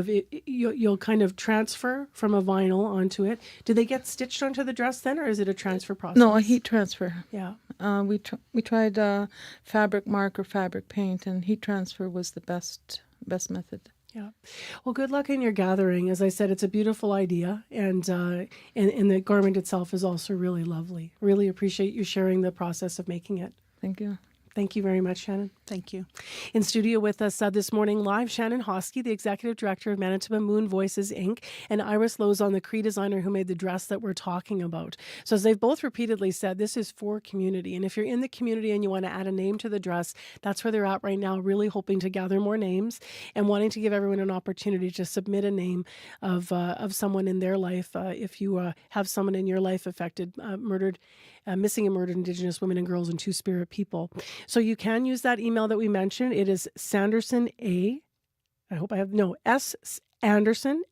Speaker 4: it, you'll kind of transfer from a vinyl onto it. Do they get stitched onto the dress then, or is it a transfer process?
Speaker 1: No, a heat transfer.
Speaker 4: Yeah.
Speaker 1: We tried fabric mark or fabric paint, and heat transfer was the best method.
Speaker 4: Yeah. Well, good luck in your gathering. As I said, it's a beautiful idea, and the garment itself is also really lovely. Really appreciate you sharing the process of making it.
Speaker 1: Thank you.
Speaker 4: Thank you very much, Shannon.
Speaker 21: Thank you.
Speaker 4: In studio with us this morning live, Shannon Hosky, the Executive Director of Manitoba Moon Voices, Inc., and Iris Lozon, the Cree designer who made the dress that we're talking about. So as they've both repeatedly said, this is for community. And if you're in the community and you want to add a name to the dress, that's where they're at right now, really hoping to gather more names and wanting to give everyone an opportunity to submit a name of someone in their life. If you have someone in your life affected, murdered, missing and murdered Indigenous women and girls and Two-Spirit people. So you can use that email that we mentioned. It is Sanderson S. Anderson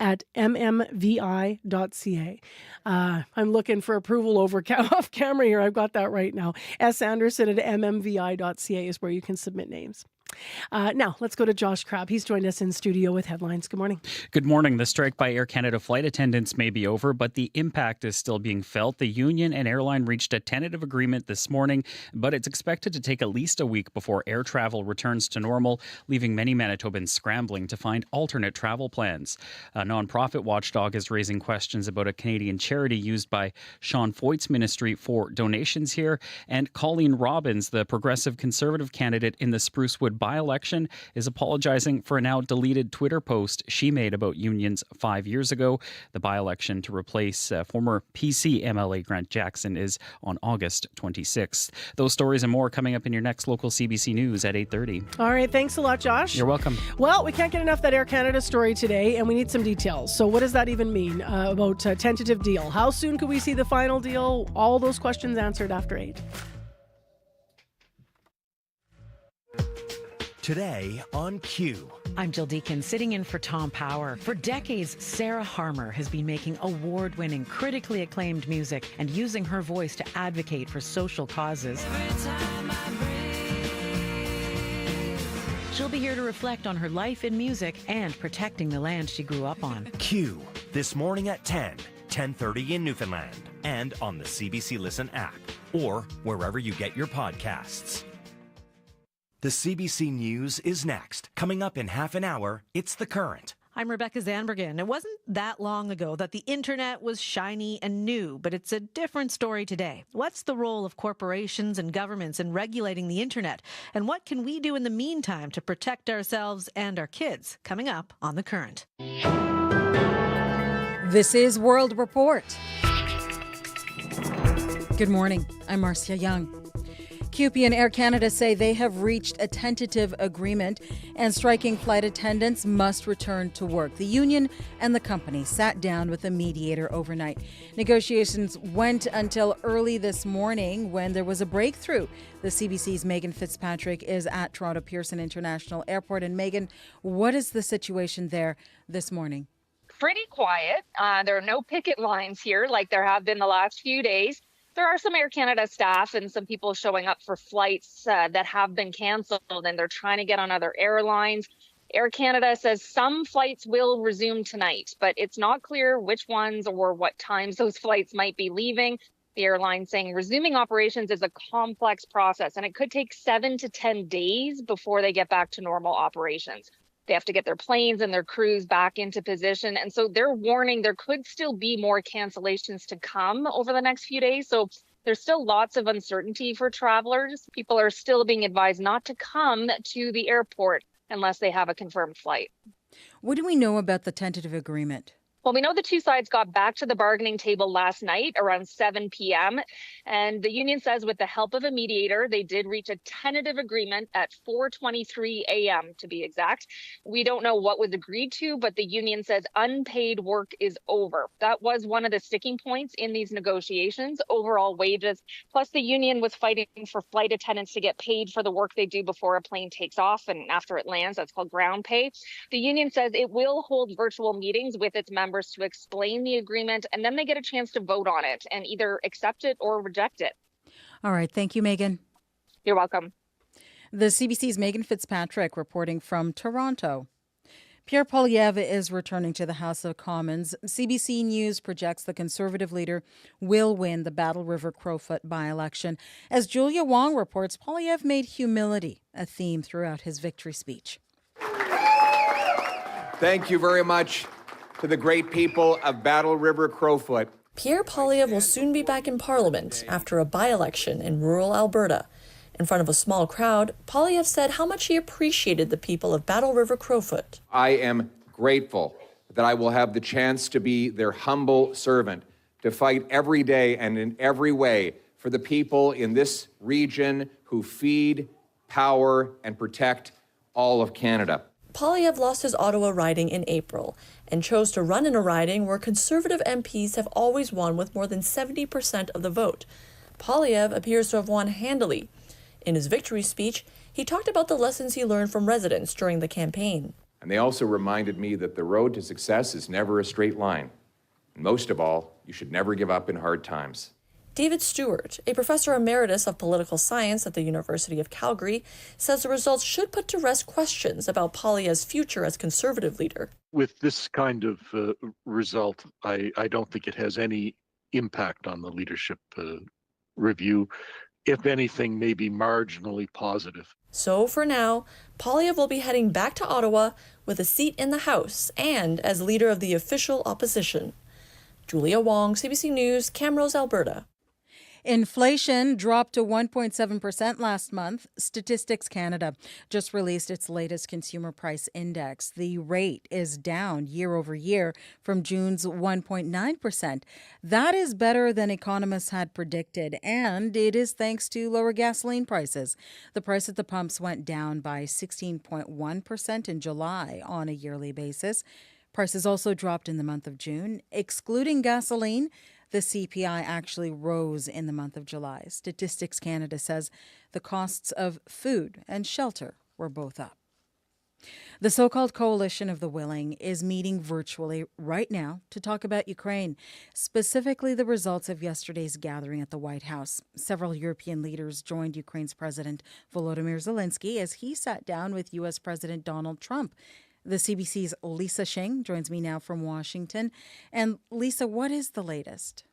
Speaker 4: at mmvi.ca. I'm looking for approval off camera here. I've got that right now. S. Anderson at mmvi.ca is where you can submit names. Now, let's go to Josh Crabb. He's joined us in studio with headlines. Good morning.
Speaker 5: Good morning. The strike by Air Canada flight attendants may be over, but the impact is still being felt. The union and airline reached a tentative agreement this morning, but it's expected to take at least a week before air travel returns to normal, leaving many Manitobans scrambling to find alternate travel plans. A nonprofit watchdog is raising questions about a Canadian charity used by Sean Foyt's ministry for donations here, and Colleen Robbins, the progressive conservative candidate in the Sprucewood by-election, is apologizing for a now deleted Twitter post she made about unions 5 years ago. The by-election to replace former PC MLA Grant Jackson is on August 26th. Those stories and more coming up in your next local CBC News at 8:30.
Speaker 4: All right. Thanks a lot, Josh.
Speaker 5: You're welcome.
Speaker 4: Well, we can't get enough of that Air Canada story today, and we need some details. So what does that even mean about a tentative deal? How soon could we see the final deal? All those questions answered after 8.
Speaker 19: Today on Q.
Speaker 20: I'm Jill Deacon, sitting in for Tom Power. For decades, Sarah Harmer has been making award-winning, critically acclaimed music and using her voice to advocate for social causes. She'll be here to reflect on her life in music and protecting the land she grew up on.
Speaker 19: Q, this morning at 10:30 in Newfoundland, and on the CBC Listen app, or wherever you get your podcasts. The CBC News is next. Coming up in half an hour, it's The Current.
Speaker 20: I'm Rebecca Zanbergen. It wasn't that long ago that the internet was shiny and new, but it's a different story today. What's the role of corporations and governments in regulating the internet? And what can we do in the meantime to protect ourselves and our kids? Coming up on The Current.
Speaker 8: This is World Report. Good morning. I'm Marcia Young. CUPE and Air Canada say they have reached a tentative agreement and striking flight attendants must return to work. The union and the company sat down with a mediator overnight. Negotiations went until early this morning when there was a breakthrough. The CBC's Megan Fitzpatrick is at Toronto Pearson International Airport. And Megan, what is the situation there this morning?
Speaker 2: Pretty quiet. There are no picket lines here like there have been the last few days. There are some Air Canada staff and some people showing up for flights that have been canceled, and they're trying to get on other airlines. Air Canada says some flights will resume tonight, but it's not clear which ones or what times those flights might be leaving. The airline saying resuming operations is a complex process, and it could take 7 to 10 days before they get back to normal operations. They have to get their planes and their crews back into position. And so they're warning there could still be more cancellations to come over the next few days. So there's still lots of uncertainty for travelers. People are still being advised not to come to the airport unless they have a confirmed flight.
Speaker 8: What do we know about the tentative agreement?
Speaker 2: Well, we know the two sides got back to the bargaining table last night around 7 p.m. And the union says with the help of a mediator, they did reach a tentative agreement at 4:23 a.m. to be exact. We don't know what was agreed to, but the union says unpaid work is over. That was one of the sticking points in these negotiations, overall wages. Plus, the union was fighting for flight attendants to get paid for the work they do before a plane takes off and after it lands. That's called ground pay. The union says it will hold virtual meetings with its members to explain the agreement, and then they get a chance to vote on it and either accept it or reject it.
Speaker 8: All right. Thank you, Megan.
Speaker 2: You're welcome.
Speaker 8: The CBC's Megan Fitzpatrick reporting from Toronto. Pierre Poilievre is returning to the House of Commons. CBC News projects the Conservative leader will win the Battle River Crowfoot by-election. As Julia Wong reports, Poilievre made humility a theme throughout his victory speech.
Speaker 22: Thank you very much to the great people of Battle River Crowfoot.
Speaker 23: Pierre Poilievre will soon be back in Parliament after a by-election in rural Alberta. In front of a small crowd, Poilievre said how much he appreciated the people of Battle River Crowfoot.
Speaker 22: I am grateful that I will have the chance to be their humble servant, to fight every day and in every way for the people in this region who feed, power, and protect all of Canada.
Speaker 23: Poilievre lost his Ottawa riding in April and chose to run in a riding where Conservative MPs have always won with more than 70% of the vote. Poilievre appears to have won handily. In his victory speech, he talked about the lessons he learned from residents during the campaign.
Speaker 22: And they also reminded me that the road to success is never a straight line. And most of all, you should never give up in hard times.
Speaker 23: David Stewart, a professor emeritus of political science at the University of Calgary, says the results should put to rest questions about Poilievre's future as Conservative leader.
Speaker 24: With this kind of result, I don't think it has any impact on the leadership review. If anything, maybe marginally positive.
Speaker 23: So for now, Poilievre will be heading back to Ottawa with a seat in the House and as leader of the official opposition. Julia Wong, CBC News, Camrose, Alberta.
Speaker 8: Inflation dropped to 1.7% last month. Statistics Canada just released its latest consumer price index. The rate is down year over year from June's 1.9%. That is better than economists had predicted, and it is thanks to lower gasoline prices. The price at the pumps went down by 16.1% in July on a yearly basis. Prices also dropped in the month of June. Excluding gasoline, the CPI actually rose in the month of July. Statistics Canada says the costs of food and shelter were both up. The so-called Coalition of the Willing is meeting virtually right now to talk about Ukraine, specifically the results of yesterday's gathering at the White House. Several European leaders joined Ukraine's President Volodymyr Zelensky as he sat down with U.S. President Donald Trump. The CBC's Lisa Shing joins me now from Washington. And Lisa, what is the latest?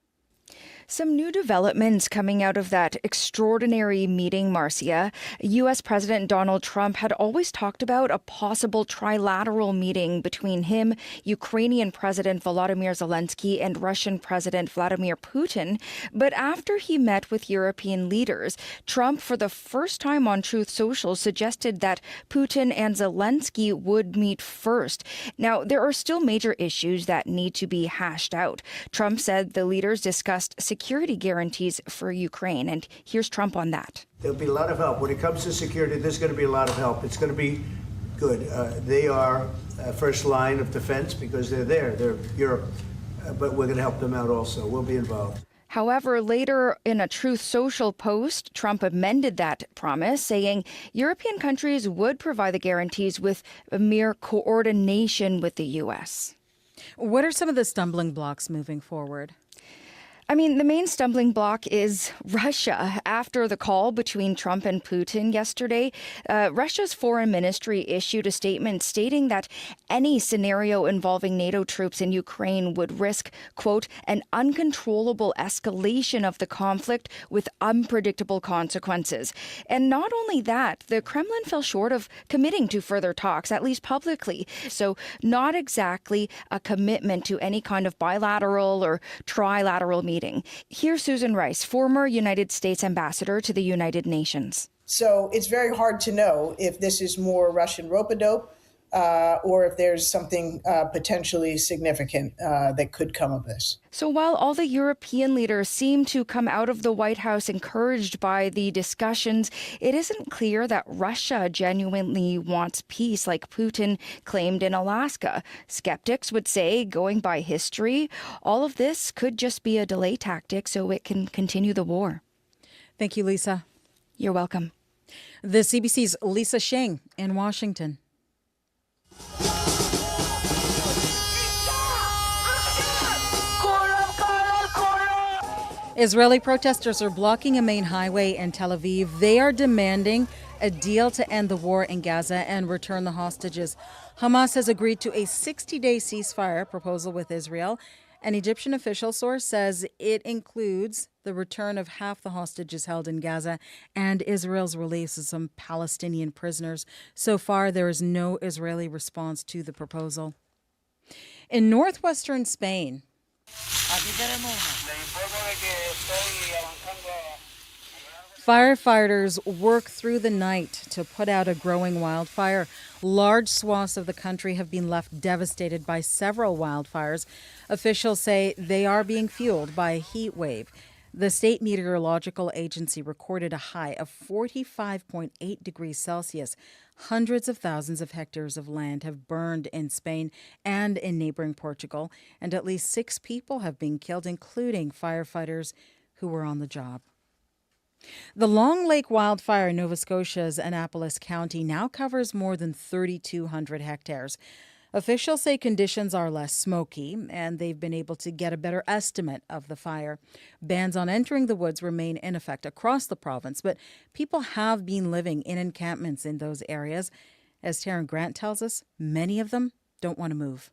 Speaker 25: Some new developments coming out of that extraordinary meeting, Marcia. U.S. President Donald Trump had always talked about a possible trilateral meeting between him, Ukrainian President Volodymyr Zelensky, and Russian President Vladimir Putin. But after he met with European leaders, Trump, for the first time on Truth Social, suggested that Putin and Zelensky would meet first. Now, there are still major issues that need to be hashed out. Trump said the leaders discussed discussed security guarantees for Ukraine. And here's Trump on that.
Speaker 3: There'll be a lot of help. When it comes to security, there's going to be a lot of help. It's going to be good. They are first line of defense because they're there. They're Europe. But we're going to help them out also. We'll be involved.
Speaker 25: However, later in a Truth Social post, Trump amended that promise, saying European countries would provide the guarantees with a mere coordination with the U.S.
Speaker 8: What are some of the stumbling blocks moving forward?
Speaker 25: I mean, the main stumbling block is Russia. After the call between Trump and Putin yesterday, Russia's foreign ministry issued a statement stating that any scenario involving NATO troops in Ukraine would risk, quote, an uncontrollable escalation of the conflict with unpredictable consequences. And not only that, the Kremlin fell short of committing to further talks, at least publicly. So not exactly a commitment to any kind of bilateral or trilateral meeting. Here's Susan Rice, former United States ambassador to the United Nations.
Speaker 7: So it's very hard to know if this is more Russian rope-a-dope or if there's something potentially significant that could come of this.
Speaker 25: So while all the European leaders seem to come out of the White House encouraged by the discussions, it isn't clear that Russia genuinely wants peace like Putin claimed in Alaska. Skeptics would say, going by history, all of this could just be a delay tactic so it can continue the war.
Speaker 8: Thank you, Lisa.
Speaker 25: You're welcome.
Speaker 8: The CBC's Lisa Sheng in Washington. Israeli protesters are blocking a main highway in Tel Aviv. They are demanding a deal to end the war in Gaza and return the hostages. Hamas has agreed to a 60-day ceasefire proposal with Israel. An Egyptian official source says it includes the return of half the hostages held in Gaza and Israel's release of some Palestinian prisoners. So far, there is no Israeli response to the proposal. In northwestern Spain, firefighters work through the night to put out a growing wildfire. Large swaths of the country have been left devastated by several wildfires. Officials say they are being fueled by a heat wave. The State Meteorological Agency recorded a high of 45.8 degrees Celsius. Hundreds of thousands of hectares of land have burned in Spain and in neighboring Portugal, and at least 6 people have been killed, including firefighters who were on the job. The Long Lake wildfire in Nova Scotia's Annapolis County now covers more than 3,200 hectares. Officials say conditions are less smoky, and they've been able to get a better estimate of the fire. Bans on entering the woods remain in effect across the province, but people have been living in encampments in those areas. As Taryn Grant tells us, many of them don't want to move.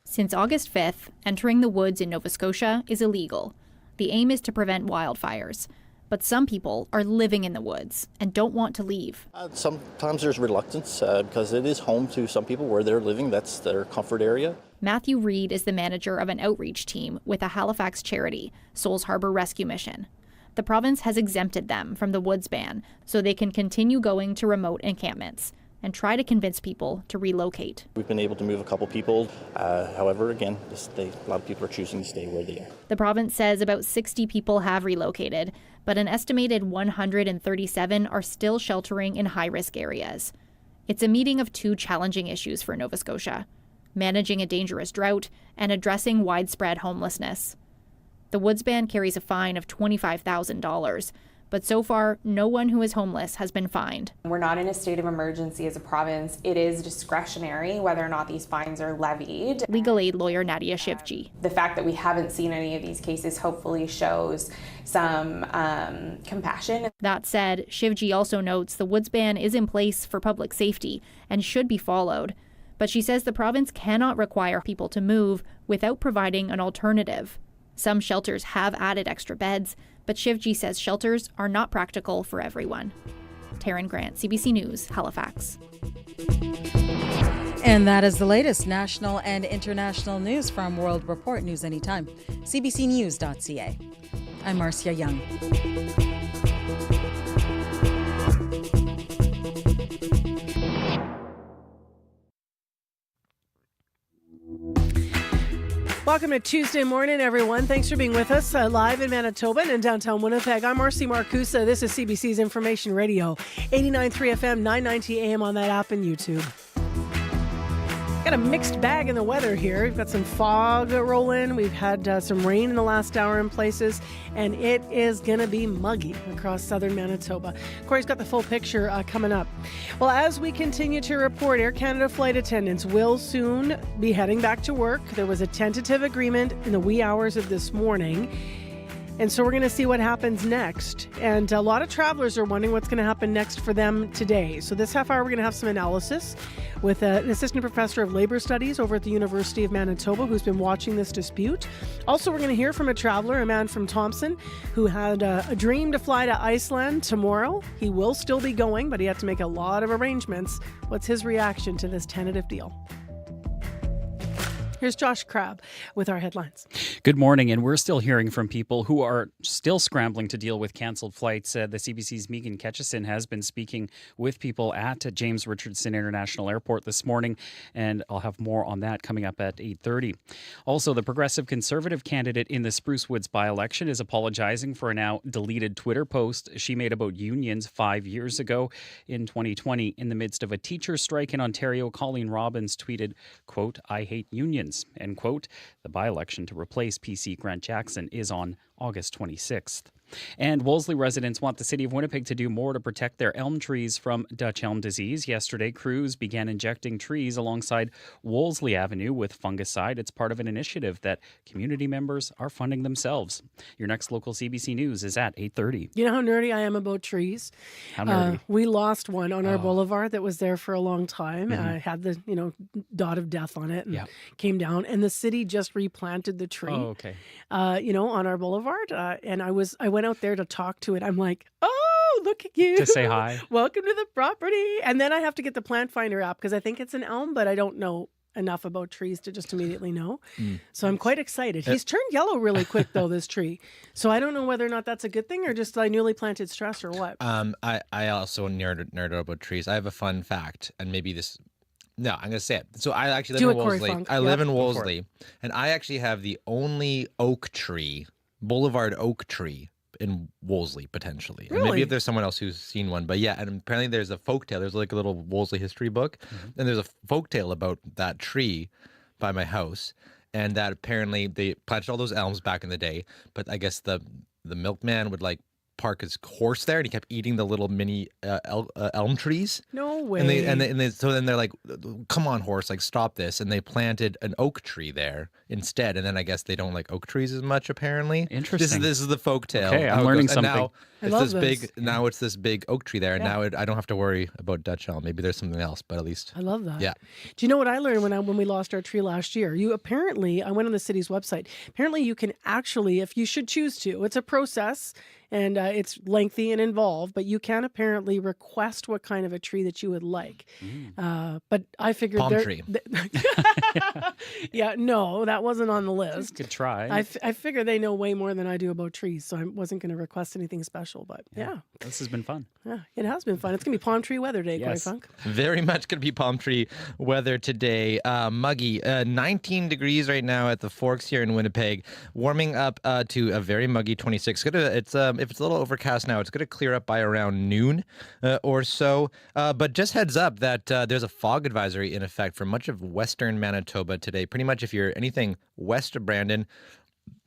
Speaker 9: Since August 5th, entering the woods in Nova Scotia is illegal. The aim is to prevent wildfires. But some people are living in the woods and don't want to leave.
Speaker 11: Sometimes there's reluctance because it is home to some people where they're living. That's their comfort area.
Speaker 9: Matthew Reed is the manager of an outreach team with a Halifax charity, Souls Harbor Rescue Mission. The province has exempted them from the woods ban so they can continue going to remote encampments and try to convince people to relocate.
Speaker 11: We've been able to move a couple people. However, again, a lot of people are choosing to stay where they are.
Speaker 9: The province says about 60 people have relocated, but an estimated 137 are still sheltering in high-risk areas. It's a meeting of 2 challenging issues for Nova Scotia: managing a dangerous drought and addressing widespread homelessness. The woods ban carries a fine of $25,000, but so far, no one who is homeless has been fined.
Speaker 12: We're not in a state of emergency as a province. It is discretionary whether or not these fines are levied.
Speaker 9: Legal aid lawyer Nadia Shivji.
Speaker 12: The fact that we haven't seen any of these cases hopefully shows some compassion.
Speaker 9: That said, Shivji also notes the woods ban is in place for public safety and should be followed. But she says the province cannot require people to move without providing an alternative. Some shelters have added extra beds, but Shivji says shelters are not practical for everyone. Taryn Grant, CBC News, Halifax.
Speaker 8: And that is the latest national and international news from World Report News Anytime, cbcnews.ca. I'm Marcia Young.
Speaker 4: Welcome to Tuesday morning, everyone. Thanks for being with us live in Manitoba and in downtown Winnipeg. I'm Marcy Marcusa. This is CBC's Information Radio, 89.3 FM, 990 AM on that app and YouTube. Got a mixed bag in the weather here. We've got some fog rolling. We've had some rain in the last hour in places, and it is going to be muggy across southern Manitoba. Corey's got the full picture coming up. Well, as we continue to report, Air Canada flight attendants will soon be heading back to work. There was a tentative agreement in the wee hours of this morning. And so we're going to see what happens next. And a lot of travelers are wondering what's going to happen next for them today. So this half hour, we're going to have some analysis with an assistant professor of labor studies over at the University of Manitoba who's been watching this dispute. Also, we're going to hear from a traveler, a man from Thompson, who had a dream to fly to Iceland tomorrow. He will still be going, but he had to make a lot of arrangements. What's his reaction to this tentative deal? Here's Josh Crabb with our headlines.
Speaker 5: Good morning, and we're still hearing from people who are still scrambling to deal with canceled flights. The CBC's Megan Ketchison has been speaking with people at James Richardson International Airport this morning, and I'll have more on that coming up at 8:30. Also, the Progressive Conservative candidate in the Spruce Woods by-election is apologizing for a now deleted Twitter post she made about unions 5 years ago in 2020. In the midst of a teacher strike in Ontario, Colleen Robbins tweeted, quote, "I hate unions." End quote. The by-election to replace PC Grant Jackson is on August 26th. And Wolsley residents want the City of Winnipeg to do more to protect their elm trees from Dutch elm disease. Yesterday, crews began injecting trees alongside Wolsley Avenue with fungicide. It's part of an initiative that community members are funding themselves. Your next local CBC News is at 8:30.
Speaker 4: You know how nerdy I am about trees?
Speaker 5: How nerdy?
Speaker 4: We lost one on our boulevard that was there for a long time.
Speaker 5: Mhm.
Speaker 4: Had the dot of death on it and
Speaker 5: Yeah.
Speaker 4: came down. And the city just replanted the tree.
Speaker 5: Oh, okay.
Speaker 4: On our boulevard. And I went out there to talk to it. I'm like, oh, look at you.
Speaker 5: To say hi.
Speaker 4: Welcome to the property. And then I have to get the plant finder app because I think it's an elm, but I don't know enough about trees to just immediately know. So I'm quite excited. He's turned yellow really quick though, this tree. So I don't know whether or not that's a good thing or just newly planted stress or what.
Speaker 6: I also nerd about trees. I have a fun fact, and maybe this. No, I'm going to say it. So I actually live in Wolseley. I live in Wolseley, and I actually have the only boulevard oak tree in Wolseley, potentially.
Speaker 4: Really?
Speaker 6: And maybe if there's someone else who's seen one. But yeah, and apparently there's a folktale. There's like a little Wolseley history book, and there's a folktale about that tree by my house, and that apparently they planted all those elms back in the day, but I guess the milkman would park his horse there, and he kept eating the little mini elm trees.
Speaker 4: No way.
Speaker 6: So then they're like, "Come on, horse! Stop this!" And they planted an oak tree there instead. And then I guess they don't like oak trees as much. Apparently,
Speaker 5: interesting.
Speaker 6: This is the folktale.
Speaker 5: Okay, I'm learning something.
Speaker 6: Now it's this big oak tree there, and now I don't have to worry about Dutch elm. Maybe there's something else, but at least
Speaker 4: I love that.
Speaker 6: Yeah.
Speaker 4: Do you know what I learned when we lost our tree last year? I went on the city's website. Apparently, you can actually, if you should choose to, it's a process. And it's lengthy and involved, but you can apparently request what kind of a tree that you would like. But I figured
Speaker 6: palm tree.
Speaker 4: Yeah, no, that wasn't on the list.
Speaker 5: Good try.
Speaker 4: I figure they know way more than I do about trees, so I wasn't going to request anything special. But yeah,
Speaker 5: this has been fun.
Speaker 4: Yeah, it has been fun. It's going to be palm tree weather day,
Speaker 6: Yes.
Speaker 4: Corey Funk.
Speaker 6: Very much going to be palm tree weather today. Muggy, 19 degrees right now at the Forks here in Winnipeg. Warming up to a very muggy 26. If it's a little overcast now, it's going to clear up by around noon or so. But just heads up that there's a fog advisory in effect for much of western Manitoba today. Pretty much if you're anything west of Brandon,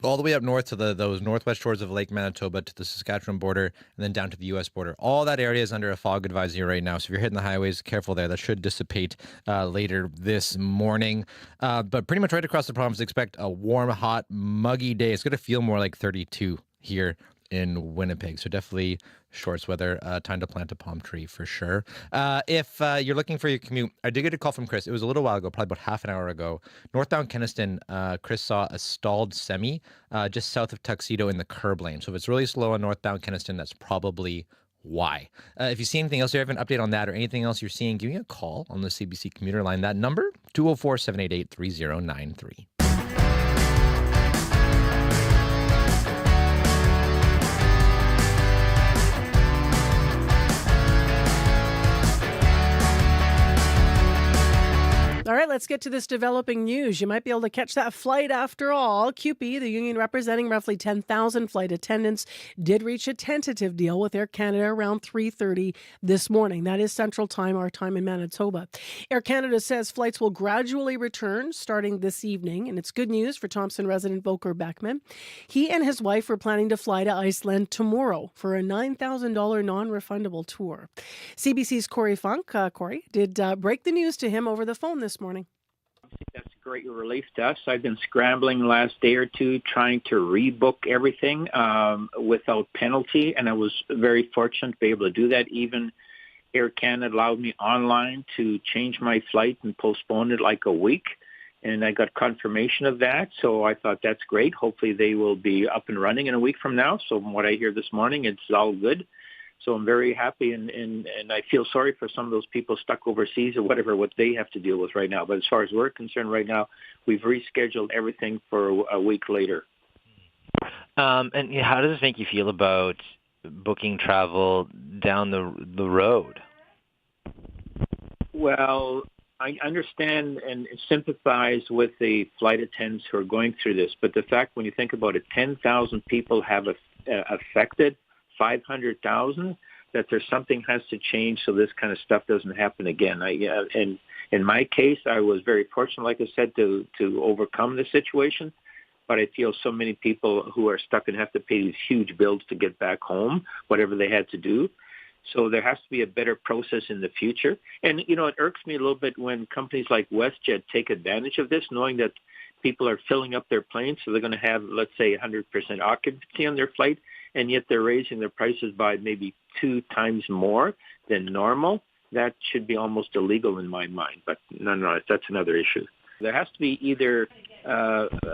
Speaker 6: all the way up north to those northwest shores of Lake Manitoba to the Saskatchewan border, and then down to the U.S. border. All that area is under a fog advisory right now. So if you're hitting the highways, careful there. That should dissipate later this morning. But pretty much right across the province, expect a warm, hot, muggy day. It's going to feel more like 32 here in Winnipeg. So definitely shorts weather, time to plant a palm tree for sure. If you're looking for your commute, I did get a call from Chris. It was a little while ago, probably about half an hour ago. Northbound Kenniston, Chris saw a stalled semi just south of Tuxedo in the curb lane. So if it's really slow on northbound Kenniston, that's probably why. If you see anything else, you have an update on that or anything else you're seeing, give me a call on the CBC commuter line. That number, 204-788-3093.
Speaker 4: All right, let's get to this developing news. You might be able to catch that flight after all. CUPE, the union representing roughly 10,000 flight attendants, did reach a tentative deal with Air Canada around 3:30 this morning. That is Central Time, our time in Manitoba. Air Canada says flights will gradually return starting this evening, and it's good news for Thompson resident Volker Beckman. He and his wife were planning to fly to Iceland tomorrow for a $9,000 non-refundable tour. CBC's Corey Funk, did break the news to him over the phone this morning.
Speaker 10: That's a great relief to us. I've been scrambling the last day or two trying to rebook everything without penalty, and I was very fortunate to be able to do that. Even Air Canada allowed me online to change my flight and postpone it like a week, and I got confirmation of that, so I thought that's great. Hopefully they will be up and running in a week from now. So from what I hear this morning, it's all good. So I'm very happy, and I feel sorry for some of those people stuck overseas or whatever, what they have to deal with right now. But as far as we're concerned right now, we've rescheduled everything for a week later.
Speaker 13: And how does this make you feel about booking travel down the road?
Speaker 10: Well, I understand and sympathize with the flight attendants who are going through this. But the fact, when you think about it, 10,000 people have affected 500,000, that there's something has to change so this kind of stuff doesn't happen again. And in my case, I was very fortunate, like I said, to overcome the situation. But I feel so many people who are stuck and have to pay these huge bills to get back home, whatever they had to do. So there has to be a better process in the future. And, it irks me a little bit when companies like WestJet take advantage of this, knowing that people are filling up their planes, so they're going to have, let's say, 100% occupancy on their flight, and yet they're raising their prices by maybe 2 times more than normal. That should be almost illegal in my mind, but no, that's another issue. There has to be either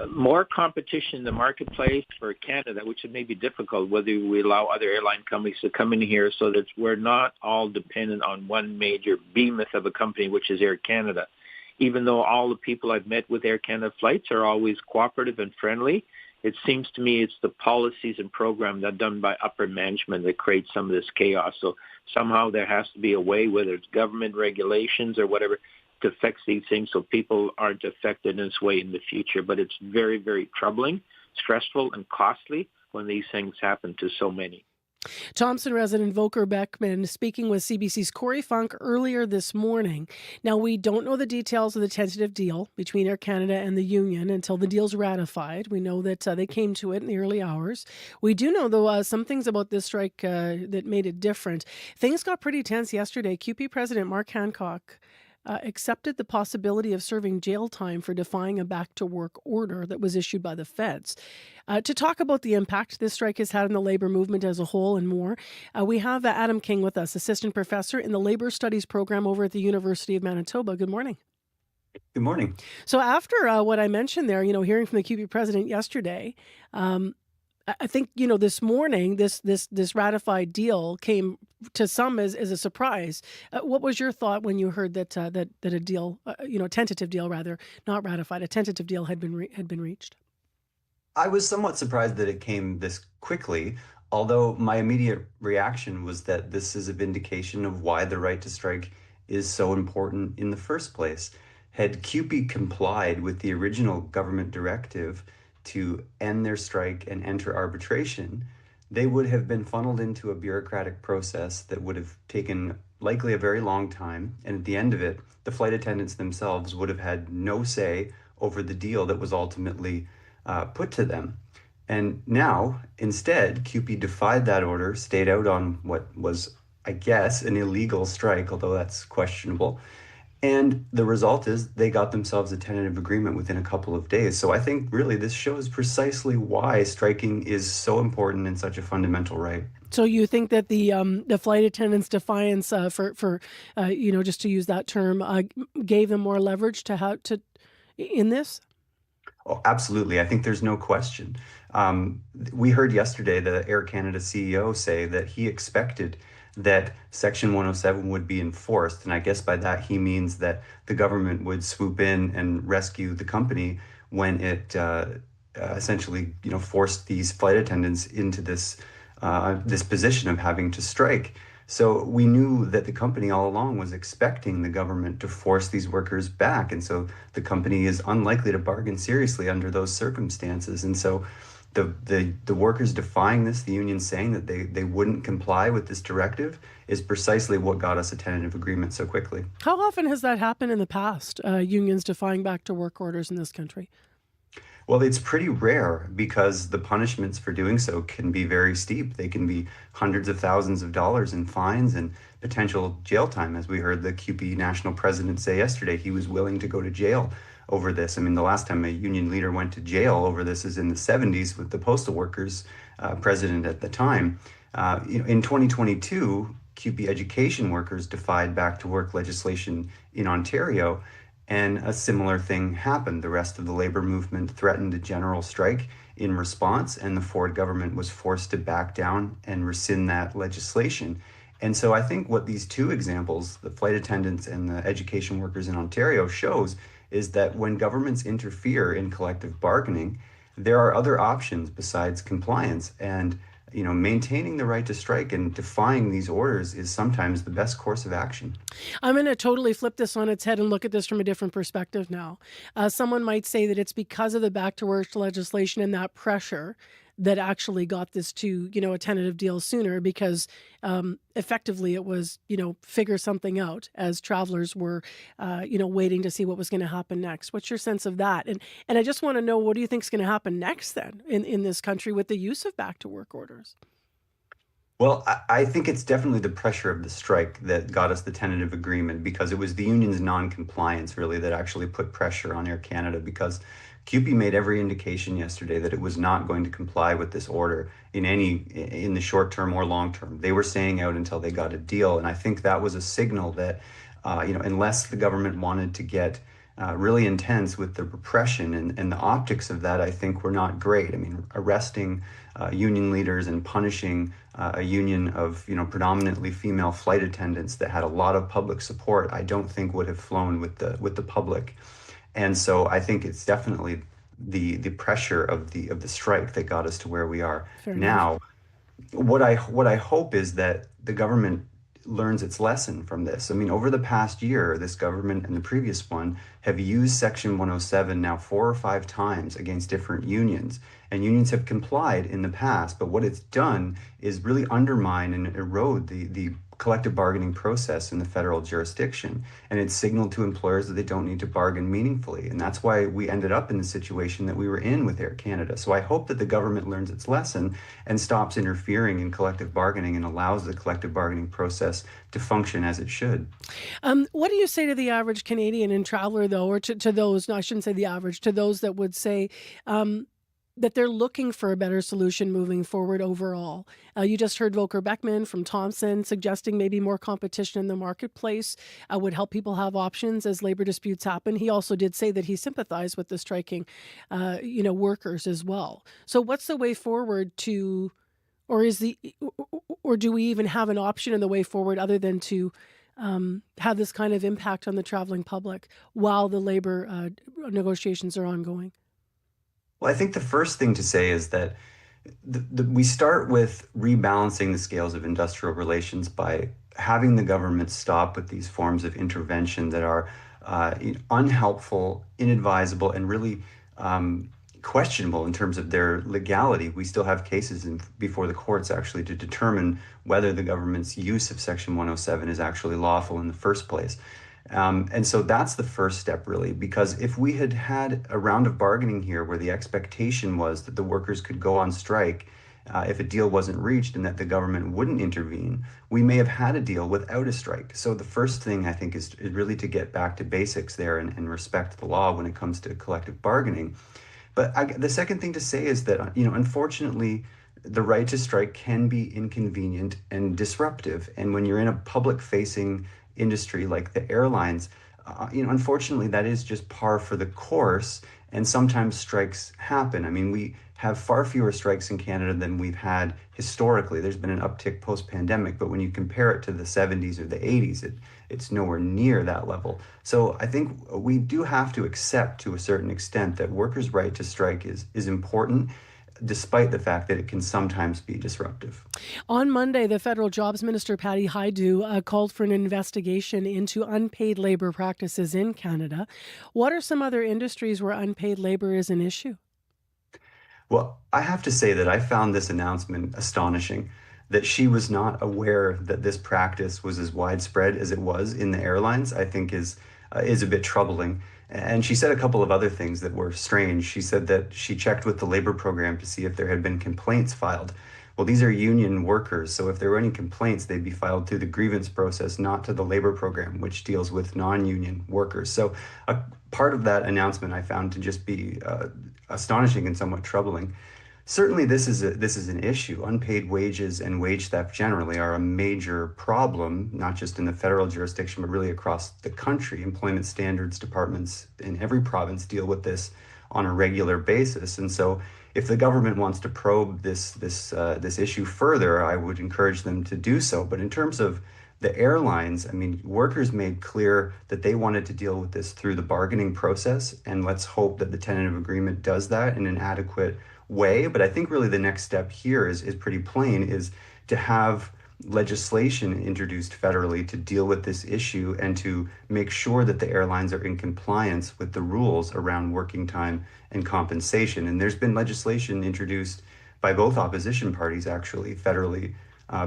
Speaker 10: more competition in the marketplace for Canada, which may be difficult, whether we allow other airline companies to come in here so that we're not all dependent on one major behemoth of a company, which is Air Canada. Even though all the people I've met with Air Canada flights are always cooperative and friendly, it seems to me it's the policies and program that are done by upper management that create some of this chaos. So somehow there has to be a way, whether it's government regulations or whatever, to fix these things so people aren't affected in this way in the future. But it's very, very troubling, stressful, and costly when these things happen to so many.
Speaker 4: Thompson resident Volker Beckman speaking with CBC's Corey Funk earlier this morning. Now, we don't know the details of the tentative deal between Air Canada and the union until the deal's ratified. We know that they came to it in the early hours. We do know, though, some things about this strike that made it different. Things got pretty tense yesterday. CUPE President Mark Hancock accepted the possibility of serving jail time for defying a back-to-work order that was issued by the feds. To talk about the impact this strike has had on the labor movement as a whole and more, we have Adam King with us, assistant professor in the labor studies program over at the University of Manitoba. Good morning.
Speaker 14: Good morning.
Speaker 4: So after what I mentioned there, hearing from the CUPE president yesterday, I think, this morning, this ratified deal came to some as a surprise. What was your thought when you heard that a deal, a tentative deal rather, not ratified, a tentative deal had been reached?
Speaker 14: I was somewhat surprised that it came this quickly, although my immediate reaction was that this is a vindication of why the right to strike is so important in the first place. Had CUPE complied with the original government directive to end their strike and enter arbitration, they would have been funneled into a bureaucratic process that would have taken likely a very long time. And at the end of it, the flight attendants themselves would have had no say over the deal that was ultimately put to them. And now, instead, CUPE defied that order, stayed out on what was, I guess, an illegal strike, although that's questionable. And the result is they got themselves a tentative agreement within a couple of days. So I think really this shows precisely why striking is so important and such a fundamental right.
Speaker 4: So you think that the flight attendants' defiance for just to use that term, gave them more leverage in this?
Speaker 14: Oh, absolutely. I think there's no question. We heard yesterday the Air Canada CEO say that he expected that Section 107 would be enforced. And I guess by that he means that the government would swoop in and rescue the company when it essentially, forced these flight attendants into this position of having to strike. So we knew that the company all along was expecting the government to force these workers back. And so the company is unlikely to bargain seriously under those circumstances. And so the workers defying this, the union saying that they wouldn't comply with this directive, is precisely what got us a tentative agreement so quickly.
Speaker 4: How often has that happened in the past, unions defying back to work orders in this country?
Speaker 14: Well, it's pretty rare because the punishments for doing so can be very steep. They can be hundreds of thousands of dollars in fines and potential jail time. As we heard the CUPE national president say yesterday, he was willing to go to jail over this. I mean, the last time a union leader went to jail over this is in the 70s with the postal workers president at the time. In 2022, CUPE education workers defied back to work legislation in Ontario, and a similar thing happened. The rest of the labor movement threatened a general strike in response, and the Ford government was forced to back down and rescind that legislation. And so I think what these two examples, the flight attendants and the education workers in Ontario, shows is that when governments interfere in collective bargaining, there are other options besides compliance. And maintaining the right to strike and defying these orders is sometimes the best course of action.
Speaker 4: I'm going to totally flip this on its head and look at this from a different perspective now. Someone might say that it's because of the back to work legislation and that pressure that actually got this to, a tentative deal sooner, because effectively it was, figure something out as travelers were, waiting to see what was going to happen next. What's your sense of that? And I just want to know, what do you think is going to happen next then in this country with the use of back to work orders?
Speaker 14: Well, I think it's definitely the pressure of the strike that got us the tentative agreement, because it was the union's non-compliance really that actually put pressure on Air Canada, because CUPE made every indication yesterday that it was not going to comply with this order in the short term or long term. They were staying out until they got a deal. And I think that was a signal that, unless the government wanted to get really intense with the repression and the optics of that, I think were not great. I mean, arresting union leaders and punishing a union of, predominantly female flight attendants that had a lot of public support, I don't think would have flown with the public. And so I think it's definitely the pressure of the strike that got us to where we are now. What I hope is that the government learns its lesson from this. I mean, over the past year, this government and the previous one have used Section 107 now 4 or 5 times against different unions. And unions have complied in the past, but what it's done is really undermine and erode the collective bargaining process in the federal jurisdiction. And it's signaled to employers that they don't need to bargain meaningfully. And that's why we ended up in the situation that we were in with Air Canada. So I hope that the government learns its lesson and stops interfering in collective bargaining and allows the collective bargaining process to function as it should.
Speaker 4: What do you say to the average Canadian and traveler, though, or to those, no, I shouldn't say the average, to those that would say, that they're looking for a better solution moving forward overall? You just heard Volker Beckman from Thomson suggesting maybe more competition in the marketplace would help people have options as labor disputes happen. He also did say that he sympathized with the striking, workers as well. So what's the way forward to, or do we even have an option in the way forward other than to have this kind of impact on the traveling public while the labor negotiations are ongoing?
Speaker 14: Well, I think the first thing to say is that we start with rebalancing the scales of industrial relations by having the government stop with these forms of intervention that are unhelpful, inadvisable, and really questionable in terms of their legality. We still have cases before the courts actually to determine whether the government's use of Section 107 is actually lawful in the first place. And so that's the first step, really, because if we had had a round of bargaining here where the expectation was that the workers could go on strike if a deal wasn't reached and that the government wouldn't intervene, we may have had a deal without a strike. So the first thing, I think, is really to get back to basics there and respect the law when it comes to collective bargaining. But the second thing to say is that, unfortunately, the right to strike can be inconvenient and disruptive. And when you're in a public-facing industry like the airlines, unfortunately, that is just par for the course. And sometimes strikes happen. I mean, we have far fewer strikes in Canada than we've had historically. There's been an uptick post-pandemic, but when you compare it to the 70s or the 80s, it's nowhere near that level. So I think we do have to accept to a certain extent that workers' right to strike is important. despite the fact that it can sometimes be disruptive.
Speaker 4: On Monday, the federal jobs minister, Patty Hajdu, called for an investigation into unpaid labor practices in Canada. What are some other industries where unpaid labor is an issue?
Speaker 14: Well, I have to say that I found this announcement astonishing, that she was not aware that this practice was as widespread as it was in the airlines, I think is a bit troubling. And she said a couple of other things that were strange. She said that she checked with the labor program to see if there had been complaints filed. Well, these are union workers, so if there were any complaints, they'd be filed through the grievance process, not to the labor program, which deals with non-union workers. So a part of that announcement I found to just be astonishing and somewhat troubling. Certainly, this is an issue. Unpaid wages and wage theft generally are a major problem, not just in the federal jurisdiction, but really across the country. Employment standards departments in every province deal with this on a regular basis. And so if the government wants to probe this issue further, I would encourage them to do so. But in terms of the airlines, I mean, workers made clear that they wanted to deal with this through the bargaining process. And let's hope that the tentative agreement does that in an adequate way. But I think really the next step here is pretty plain, is to have legislation introduced federally to deal with this issue and to make sure that the airlines are in compliance with the rules around working time and compensation. And there's been legislation introduced by both opposition parties, actually, federally,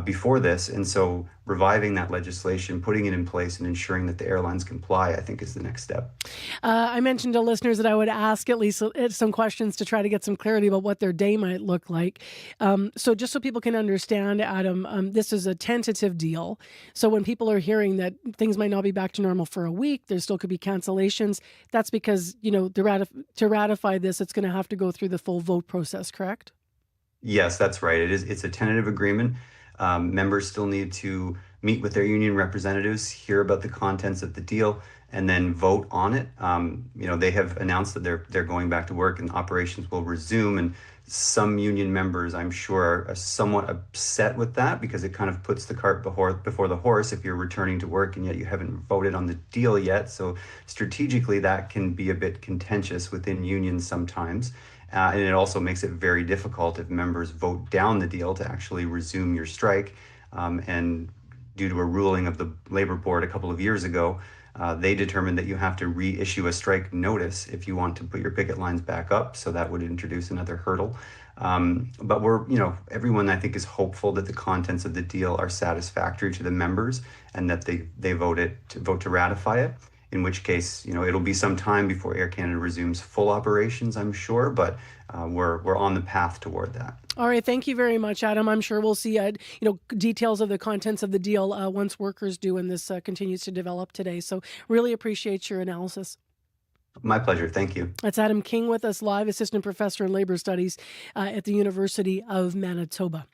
Speaker 14: before this. And so reviving that legislation, putting it in place and ensuring that the airlines comply, I think is the next step.
Speaker 4: I mentioned to listeners that I would ask at least some questions to try to get some clarity about what their day might look like. So just so people can understand, Adam, this is a tentative deal. So when people are hearing that things might not be back to normal for a week, there still could be cancellations. That's because, to ratify this, it's going to have to go through the full vote process, correct?
Speaker 14: Yes, that's right. It's a tentative agreement. Members still need to meet with their union representatives, hear about the contents of the deal, and then vote on it. They have announced that they're going back to work and operations will resume. And some union members, I'm sure, are somewhat upset with that because it kind of puts the cart before the horse if you're returning to work and yet you haven't voted on the deal yet. So strategically, that can be a bit contentious within unions sometimes. And it also makes it very difficult if members vote down the deal to actually resume your strike. And due to a ruling of the Labor Board a couple of years ago, they determined that you have to reissue a strike notice if you want to put your picket lines back up. So that would introduce another hurdle. But everyone I think is hopeful that the contents of the deal are satisfactory to the members and that they vote to ratify it. In which case, it'll be some time before Air Canada resumes full operations, I'm sure, but we're on the path toward that.
Speaker 4: All right. Thank you very much, Adam. I'm sure we'll see, details of the contents of the deal once workers do and this continues to develop today. So really appreciate your analysis.
Speaker 14: My pleasure. Thank you.
Speaker 4: That's Adam King with us live, assistant professor in labor studies at the University of Manitoba.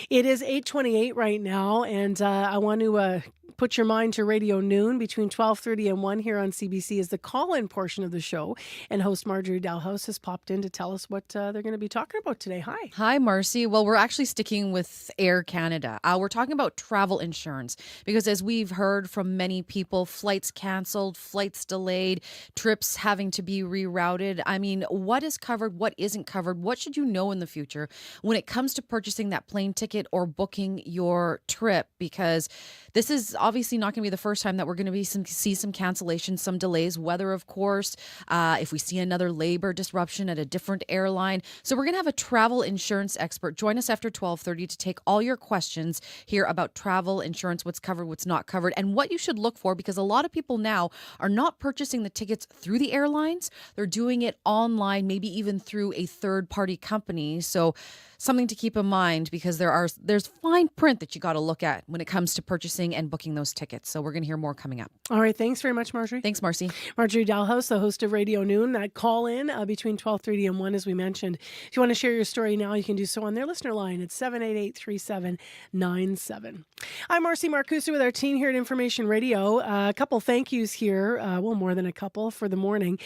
Speaker 4: It is 8:28 right now, and I want to put your mind to Radio Noon between 12:30 and 1 here on CBC is the call-in portion of the show. And host Marjorie Dalhouse has popped in to tell us what they're going to be talking about today. Hi.
Speaker 1: Hi, Marcy. Well, we're actually sticking with Air Canada. We're talking about travel insurance because as we've heard from many people, flights canceled, flights delayed, trips having to be rerouted. I mean, what is covered? What isn't covered? What should you know in the future when it comes to purchasing that plane ticket or booking your trip? Because this is obviously not going to be the first time that we're going to see some cancellations, some delays, weather, of course, if we see another labor disruption at a different airline. So we're going to have a travel insurance expert join us after 12:30 to take all your questions here about travel insurance, what's covered, what's not covered, and what you should look for, because a lot of people now are not purchasing the tickets through the airlines. They're doing it online, maybe even through a third-party company. So something to keep in mind, because there's fine print that you got to look at when it comes to purchasing and booking those tickets. So we're going to hear more coming up.
Speaker 4: All right. Thanks very much, Marjorie.
Speaker 1: Thanks, Marcy. Marjorie
Speaker 4: Dalhouse, the host of Radio Noon. That call in between 12:30 and 1, as we mentioned. If you want to share your story now, you can do so on their listener line at 788-3797. I'm Marcy Marcusa with our team here at Information Radio. A couple thank yous here, more than a couple for the morning,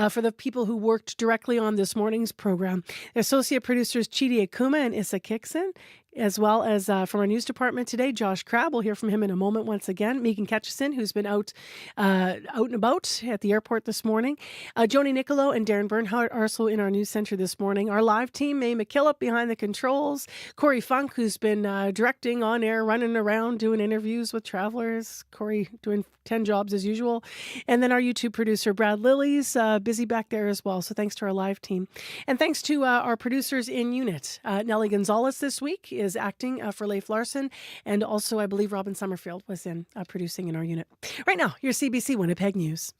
Speaker 4: for the people who worked directly on this morning's program. Associate producers Chidi Akuma and Issa Kixon. as well as from our news department today, Josh Crabb. We'll hear from him in a moment once again. Megan Ketchison, who's been out and about at the airport this morning. Joni Nicolo and Darren Bernhardt are also in our news center this morning. Our live team, May McKillop behind the controls. Corey Funk, who's been directing on air, running around, doing interviews with travelers. Corey doing 10 jobs as usual. And then our YouTube producer, Brad Lilly's busy back there as well. So thanks to our live team. And thanks to our producers in unit. Nellie Gonzalez this week is acting for Leif Larson. And also, I believe Robin Summerfield was in producing in our unit. Right now, your CBC Winnipeg News.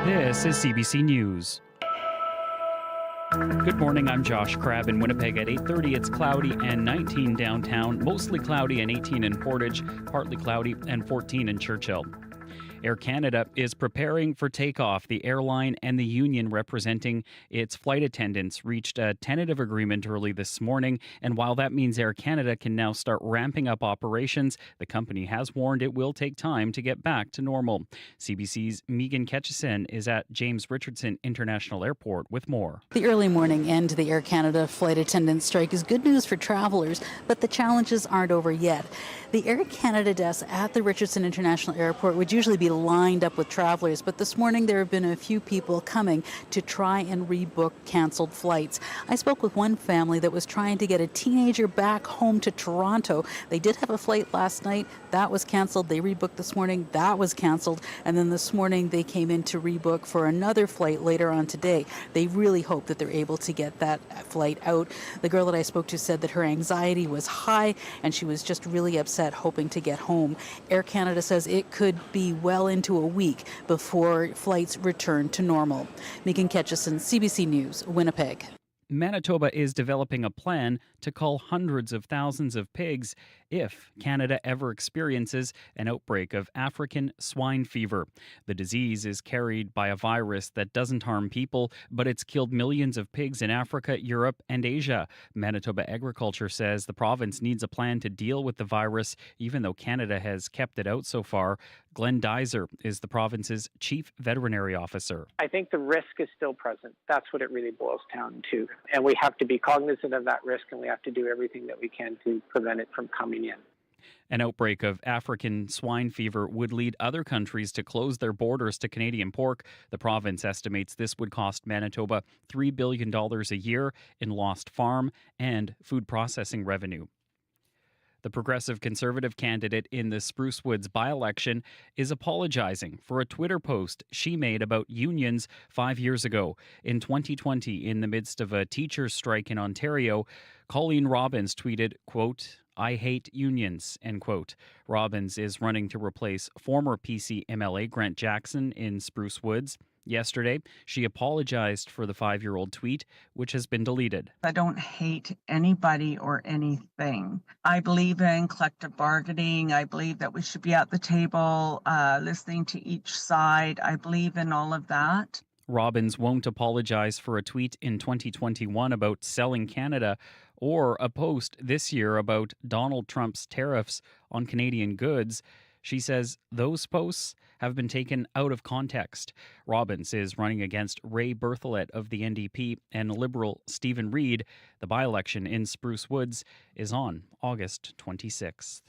Speaker 5: This is CBC News. Good morning, I'm Josh Crabb in Winnipeg. At 8:30, it's cloudy and 19 downtown, mostly cloudy and 18 in Portage, partly cloudy and 14 in Churchill. Air Canada is preparing for takeoff. The airline and the union representing its flight attendants reached a tentative agreement early this morning, and while that means Air Canada can now start ramping up operations, the company has warned it will take time to get back to normal. CBC's Megan Ketchison is at James Richardson International Airport with more.
Speaker 15: The early morning end to the Air Canada flight attendant strike is good news for travelers, but the challenges aren't over yet. The Air Canada desk at the Richardson International Airport would usually be lined up with travelers, but this morning there have been a few people coming to try and rebook canceled flights. I spoke with one family that was trying to get a teenager back home to Toronto. They did have a flight last night. That was canceled. They rebooked this morning. That was canceled. And then this morning they came in to rebook for another flight later on today. They really hope that they're able to get that flight out. The girl that I spoke to said that her anxiety was high and she was just really upset, hoping to get home. Air Canada says it could be well into a week before flights return to normal. Megan Ketchison, CBC News, Winnipeg.
Speaker 5: Manitoba is developing a plan to cull hundreds of thousands of pigs if Canada ever experiences an outbreak of African swine fever. The disease is carried by a virus that doesn't harm people, but it's killed millions of pigs in Africa, Europe, and Asia. Manitoba Agriculture says the province needs a plan to deal with the virus, even though Canada has kept it out so far. Glenn Dyser is the province's chief veterinary officer.
Speaker 16: I think the risk is still present. That's what it really boils down to. And we have to be cognizant of that risk, and we have to do everything that we can to prevent it from coming in.
Speaker 5: An outbreak of African swine fever would lead other countries to close their borders to Canadian pork. The province estimates this would cost Manitoba $3 billion a year in lost farm and food processing revenue. The Progressive Conservative candidate in the Spruce Woods by-election is apologizing for a Twitter post she made about unions 5 years ago. In 2020, in the midst of a teachers' strike in Ontario, Colleen Robbins tweeted, quote, "I hate unions," end quote. Robbins is running to replace former PC MLA Grant Jackson in Spruce Woods. Yesterday, she apologized for the 5-year-old tweet, which has been deleted.
Speaker 17: I don't hate anybody or anything. I believe in collective bargaining. I believe that we should be at the table listening to each side. I believe in all of that.
Speaker 5: Robbins won't apologize for a tweet in 2021 about selling Canada or a post this year about Donald Trump's tariffs on Canadian goods. She says those posts have been taken out of context. Robbins is running against Ray Berthollet of the NDP and Liberal Stephen Reed. The by-election in Spruce Woods is on August 26th.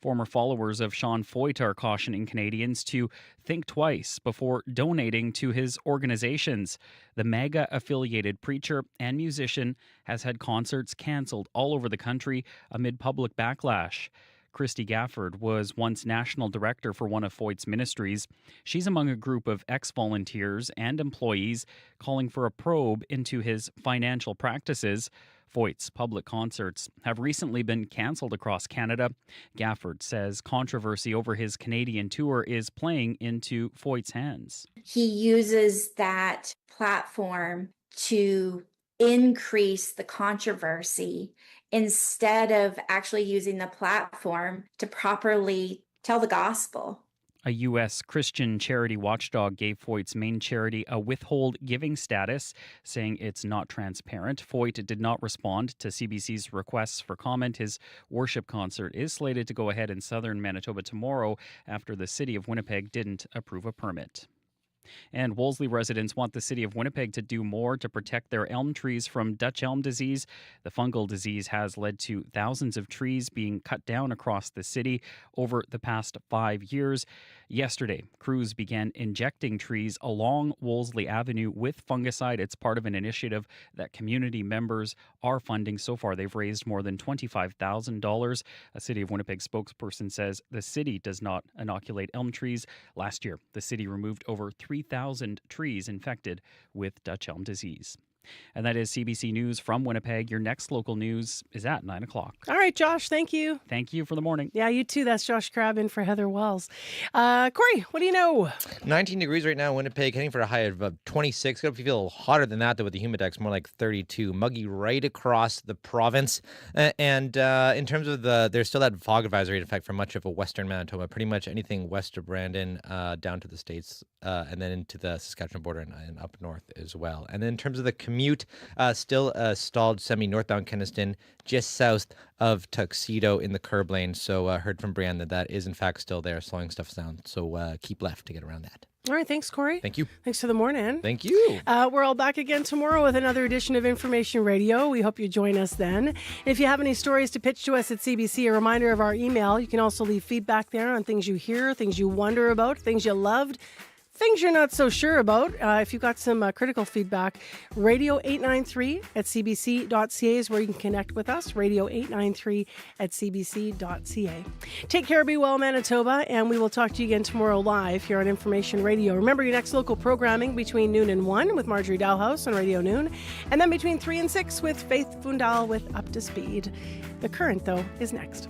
Speaker 5: Former followers of Sean Foyt are cautioning Canadians to think twice before donating to his organizations. The MAGA-affiliated preacher and musician has had concerts canceled all over the country amid public backlash. Christy Gafford was once national director for one of Foyt's ministries. She's among a group of ex-volunteers and employees calling for a probe into his financial practices. Foyt's public concerts have recently been cancelled across Canada. Gafford says controversy over his Canadian tour is playing into Foyt's hands.
Speaker 18: He uses that platform to increase the controversy instead of actually using the platform to properly tell the gospel.
Speaker 5: A U.S. Christian charity watchdog gave Foyt's main charity a withhold giving status, saying it's not transparent. Foyt did not respond to CBC's requests for comment. His worship concert is slated to go ahead in southern Manitoba tomorrow after the city of Winnipeg didn't approve a permit. And Wolsley residents want the city of Winnipeg to do more to protect their elm trees from Dutch elm disease. The fungal disease has led to thousands of trees being cut down across the city over the past 5 years. Yesterday, crews began injecting trees along Wolsley Avenue with fungicide. It's part of an initiative that community members are funding. So far, they've raised more than $25,000. A City of Winnipeg spokesperson says the city does not inoculate elm trees. Last year, the city removed over 3,000 trees infected with Dutch elm disease. And that is CBC News from Winnipeg. Your next local news is at 9 o'clock.
Speaker 4: All right, Josh, thank you.
Speaker 5: Thank you for the morning.
Speaker 4: Yeah, you too. That's Josh Crabb in for Heather Wells. Corey, what do you know?
Speaker 6: 19 degrees right now in Winnipeg, heading for a high of 26. It'll feel hotter than that, though, with the humidex, more like 32. Muggy right across the province. And in terms of there's still that fog advisory in effect for much of western Manitoba, pretty much anything west of Brandon down to the States and then into the Saskatchewan border and up north as well. And then in terms of the commute, still stalled semi-northbound Keniston, just south of Tuxedo in the curb lane. So heard from Brianne that is in fact still there, slowing stuff down. So keep left to get around that.
Speaker 4: All right, thanks, Corey.
Speaker 6: Thank you.
Speaker 4: Thanks for the morning.
Speaker 6: Thank you.
Speaker 4: We're all back again tomorrow with another edition of Information Radio. We hope you join us then. If you have any stories to pitch to us at CBC, a reminder of our email. You can also leave feedback there on things you hear, things you wonder about, things you loved, things you're not so sure about. If you've got some critical feedback, radio893@cbc.ca is where you can connect with us. radio893@cbc.ca. Take care, be well, Manitoba, and we will talk to you again tomorrow live here on Information Radio. Remember your next local programming between noon and 1 with Marjorie Dowhouse on Radio Noon, and then between 3 and 6 with Faith Fundal with Up to Speed. The Current, though, is next.